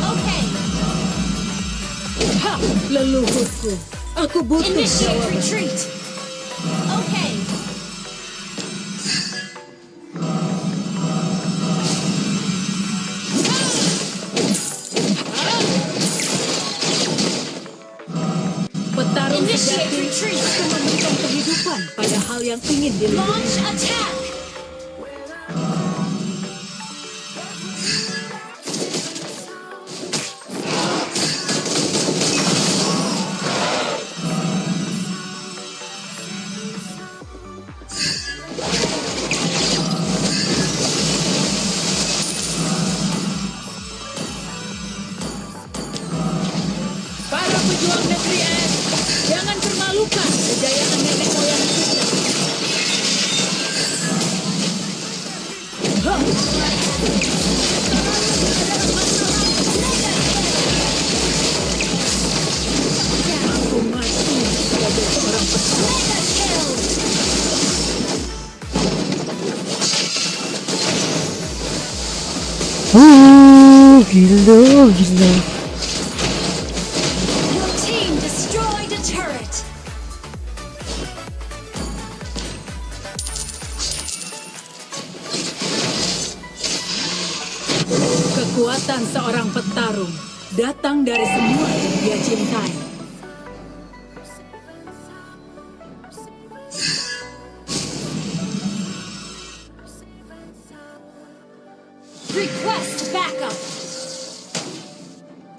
Okay. Ha! Leluhurku. Aku butuh Initiate jawaban. retreat. Okay. Petarung Initiate sejati retreat. akan memberikan kehidupan pada hal yang ingin dilindungi. Launch attack! Para pejuang negeri es, jangan permalukan kejayaan nenek moyang kita. Aku mati sebagai seorang pejuang. Gila. Your team destroyed a turret. Kekuatan seorang petarung datang dari semua yang dia cintai. Request backup.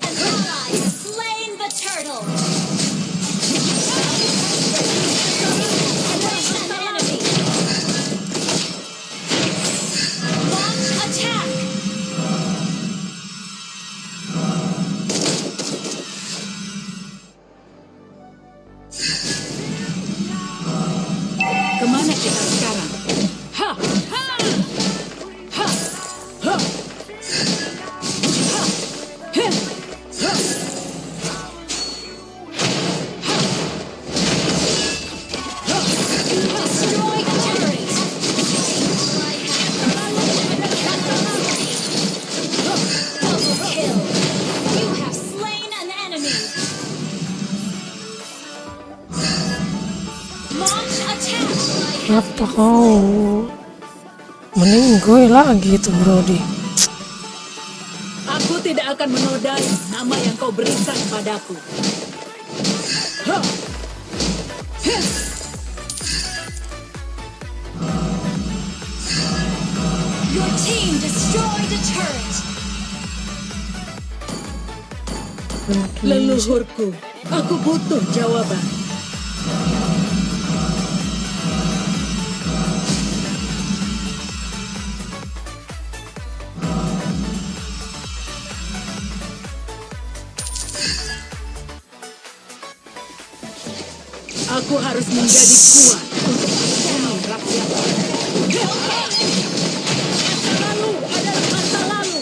An ally has slain the turtle. An enemy. Launch attack. Kemana kita sekarang? Ha! Ha! Ha! Ha! Ha! Heh! Ha! You destroyed a turret. Double kill. You have slain an enemy. Launch attack. Apa kau meninggoy lagi tuh Brody? Aku tidak akan menodai nama yang kau berikan padaku. Ha! Heh! Your team destroyed a turret. Leluhurku, aku butuh jawaban. Aku harus menjadi kuat untuk membunuh rakyat. Masa lalu adalah masa lalu.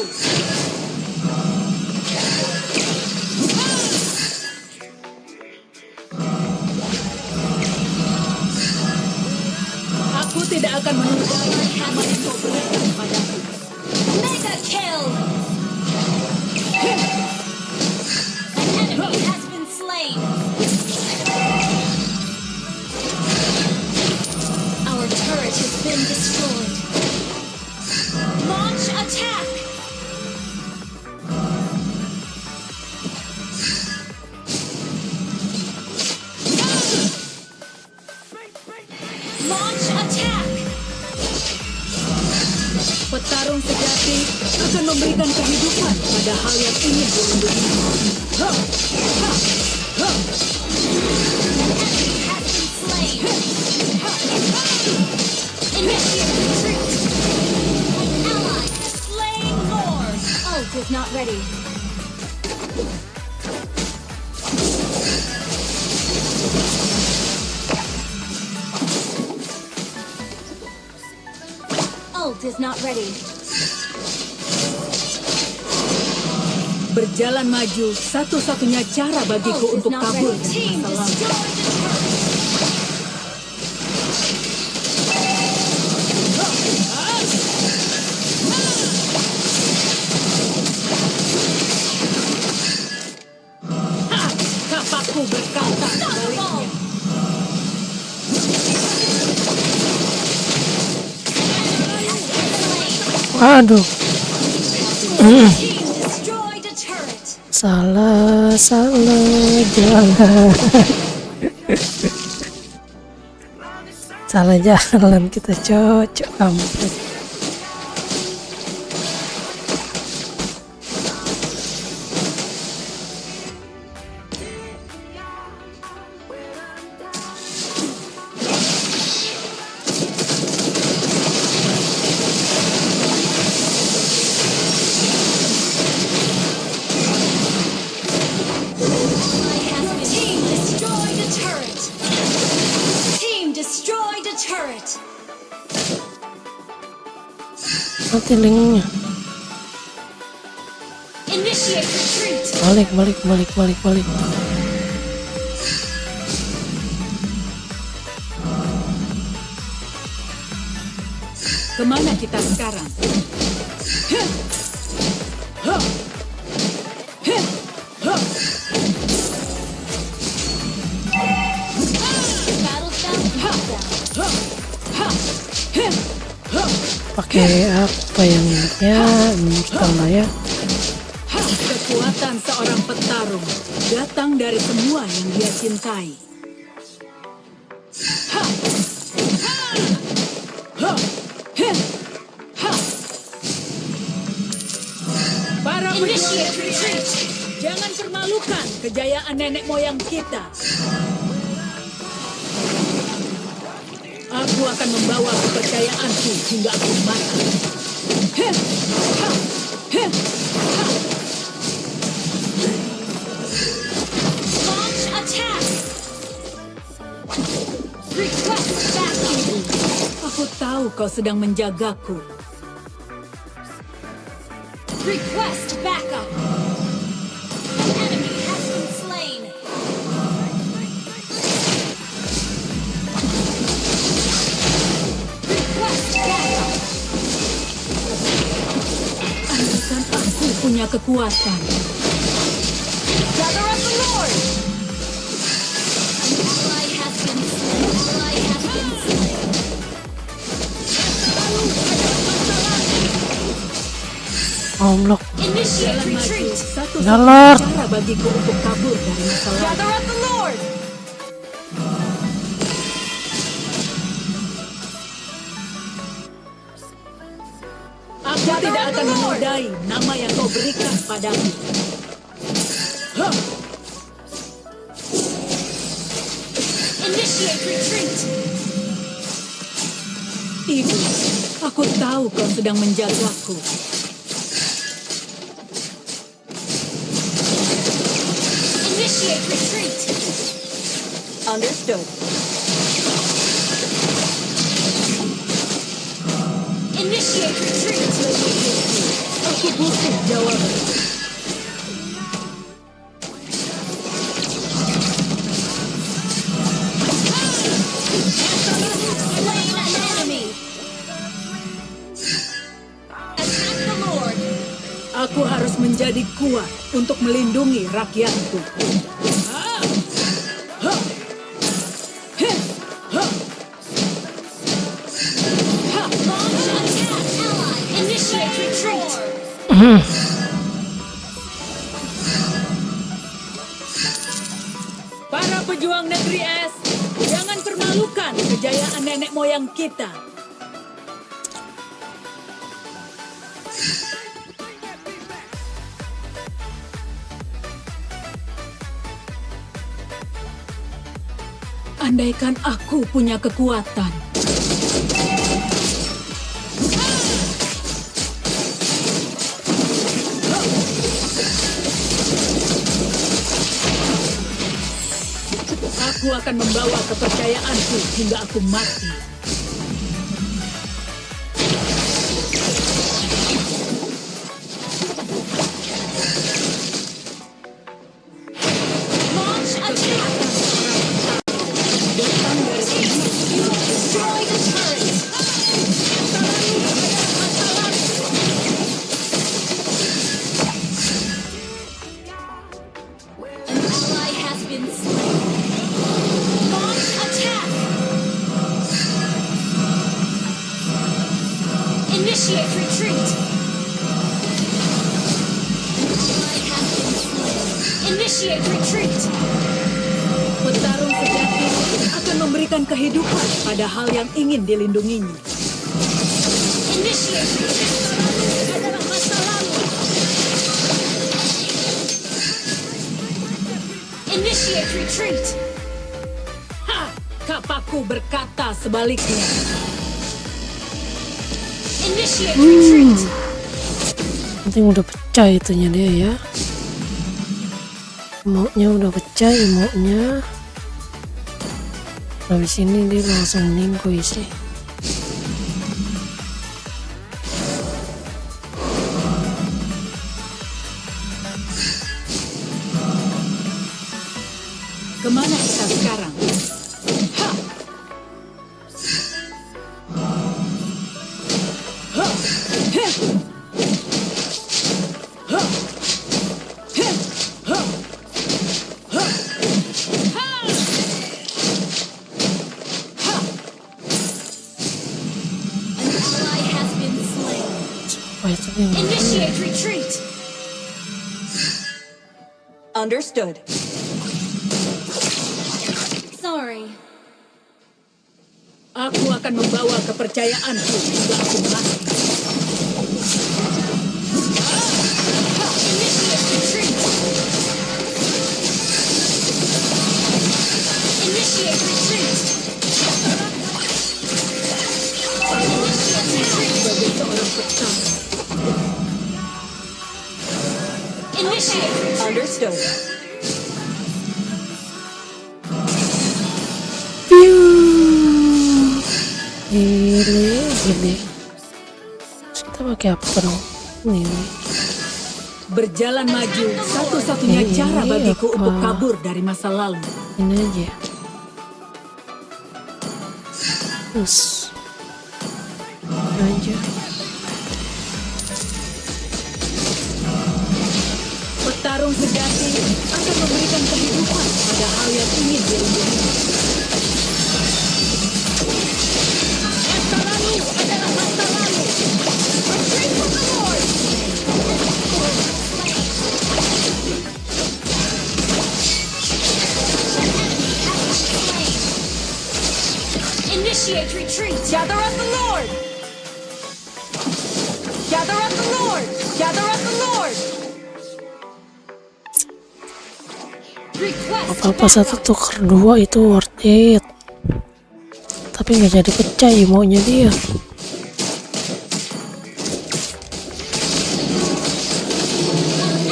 Aku tidak akan menodai nama yang kau berikan padaku. Mega kill. An enemy has been slain. Our turret has been destroyed. Launch attack. Launch attack. Petarung sejati akan memberikan kehidupan pada hal yang ingin dilindungi. Ha! Ha! Ha! Enemy has been slain. Initiate retreat. An ally has slain Lord. Ult is not ready. Ult is not ready. Berjalan maju satu-satunya cara bagiku Ult is untuk not kabur ready. dari Team masa lalu. destroyed a turret. Ha! Kapakku berkata sebaliknya. Aduh, Team destroyed a turret. salah jalan. Salah jalan kita cocok kampret. Team destroyed a turret. Team destroyed a turret. Mati linknya. Initiate retreat. Balik. Kemana kita sekarang? Battle sound. Pakai apa yang ya immortal lah ya. Kekuatan seorang petarung datang dari semua yang dia cintai. Para Initiate pejuang, retreat. jangan permalukan kejayaan nenek moyang kita. Aku akan membawa kepercayaanku hingga aku mati. Launch attack. Request backup. Aku tahu kau sedang menjagaku. Request backup. An enemy has been slain. Request backup. Andaikan aku punya kekuatan. Gather up the Lord. An ally has been slain. Ally has been slain. Omlok. Initiate Jalan maju retreat. satu-satunya Ya, Lord. cara bagiku untuk kabur dari masa lalu. Gather up the Lord. Aku tidak akan menodai nama yang kau berikan padaku. Initiate retreat. Ibu, aku tahu kau sedang menjagaku. Initiate retreat. Understood. Initiate retreat. Aku butuh jawaban. Slain an enemy. Attack the Lord. Aku harus menjadi kuat untuk melindungi rakyatku. Launch attack. Ally. Initiate retreat. Para pejuang negeri es, jangan permalukan kejayaan nenek moyang kita. Andaikan aku punya kekuatan. Aku akan membawa kepercayaanku hingga aku mati. Launch attack. Datang dari sini. Destroy the turret. An ally has been slain. Launch attack. Initiate retreat. An ally has been slain. Initiate retreat. Petarung sejati akan akan memberikan kehidupan pada hal yang ingin dilindunginya. Initiate retreat. Adalah masa lalu. Initiate retreat. Ha! Kapaku berkata sebaliknya. Initiate retreat. Penting udah pecah itunya dia ya. Emonya udah pecah, emonya. Habis ini dia langsung ninggoy sih. Kemana kita sekarang? Ha! Ha! Heh! Ha! Heh! Ha! Ha! Ha! Ha! An ally has been slain. Wah itu yang Initiate retreat. Understood. Sorry. Aku akan membawa kepercayaanku hingga aku mati. Initiate retreat. Initiate retreat. Initiate retreat. Sebagai seorang petarung. Initiate retreat. Understood. gini. Terus kita pakai apa dong? Ini nih. Berjalan maju satu-satunya Ini cara bagiku apa? untuk kabur dari masa lalu. Ini aja. Terus ini aja. Petarung sejati akan memberikan kehidupan pada hal yang ingin dilindungi. Masa lalu adalah masa lalu. Retreat from the Lord. Initiate retreat. Gather up the Lord. Gather up the Lord. Gather up the Lord. Request Apa-apa satu tukar dua itu worth it. Tapi nggak jadi pecah maunya dia.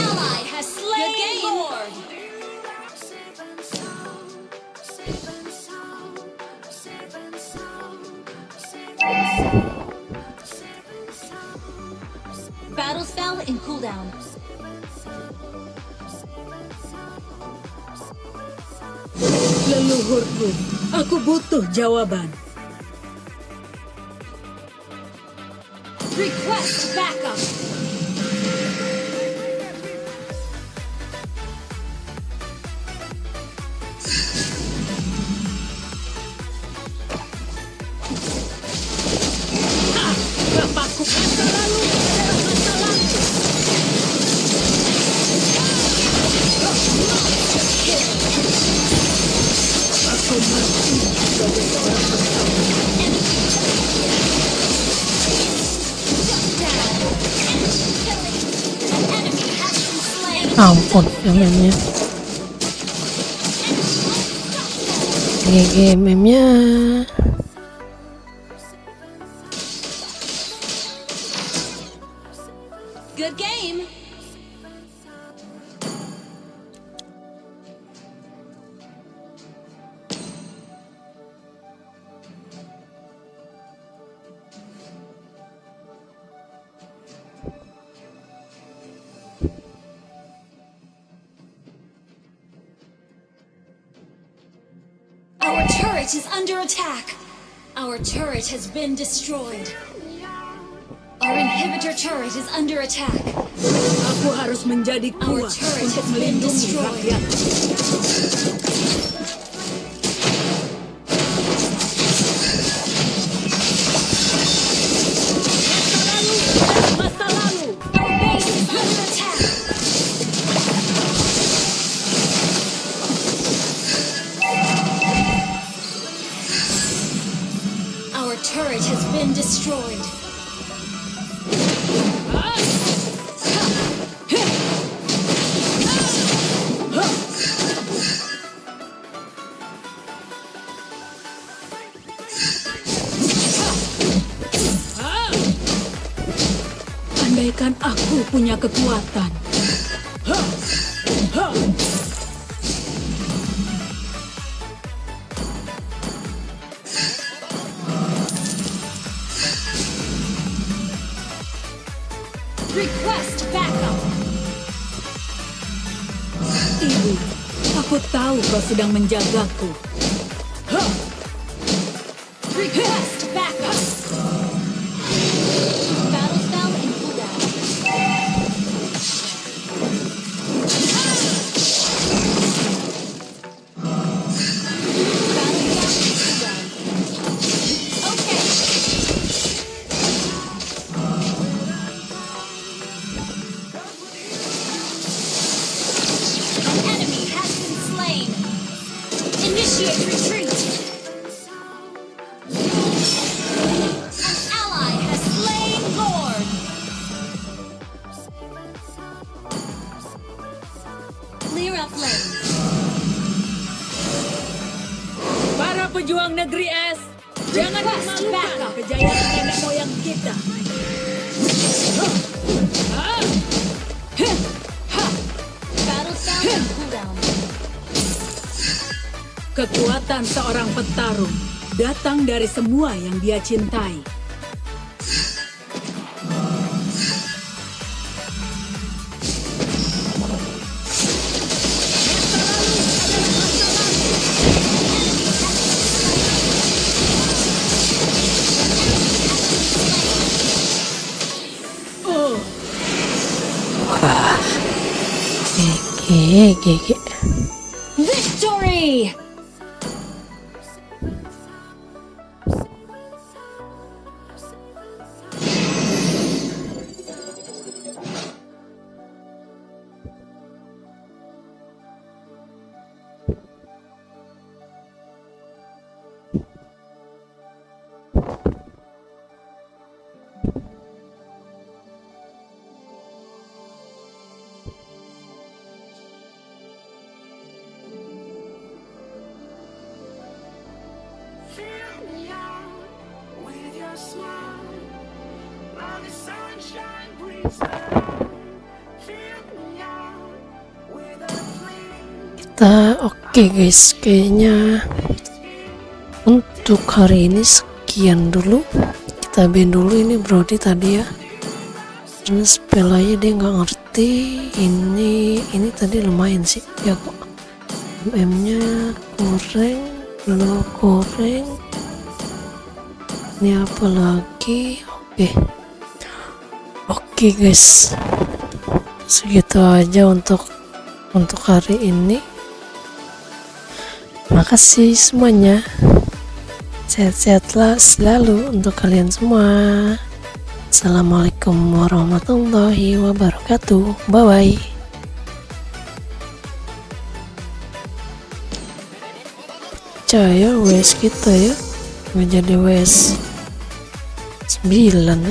ally has slain the Lord. Battle spell in cooldown. Leluhurku, aku butuh jawaban. Request backup. Bapakku masa lalu adalah masa lalu. Aku mati sebagai seorang petarung. An enemy has been slain. Ampun MM-nya. GG MM-nya. Good game. Our turret is under attack. Our turret has been destroyed. Our inhibitor turret is under attack. Aku harus menjadi Our kuat turret untuk has been melindungi destroyed. rakyat. Masa lalu. Our base is under attack. destroyed. Andaikan aku punya kekuatan. Request backup. Ibu, aku tahu kau sedang menjagaku. Request backup. Battle spell in cooldown. Okay. An enemy has been slain. Initiate retreat. An ally has slain Lord. Clear up lanes. Para pejuang negeri es, jangan Request memalukan backup. kejayaan nenek moyang kita. Battle spell in cooldown. Kekuatan seorang petarung datang dari semua yang dia cintai. GG. Victory! Kita oke guys, kayaknya untuk hari ini sekian dulu. Kita ban dulu ini Brody tadi ya, karena spell aja dia nggak ngerti. Ini tadi lumayan sih ya kok, MM-nya kurang, belum kurang. Ini apa lagi? Oke guys, segitu aja untuk hari ini. Makasih semuanya, sehat-sehatlah selalu untuk kalian semua. Assalamualaikum warahmatullahi wabarakatuh. Bye bye. Percaya WS kita ya, menjadi WS 9.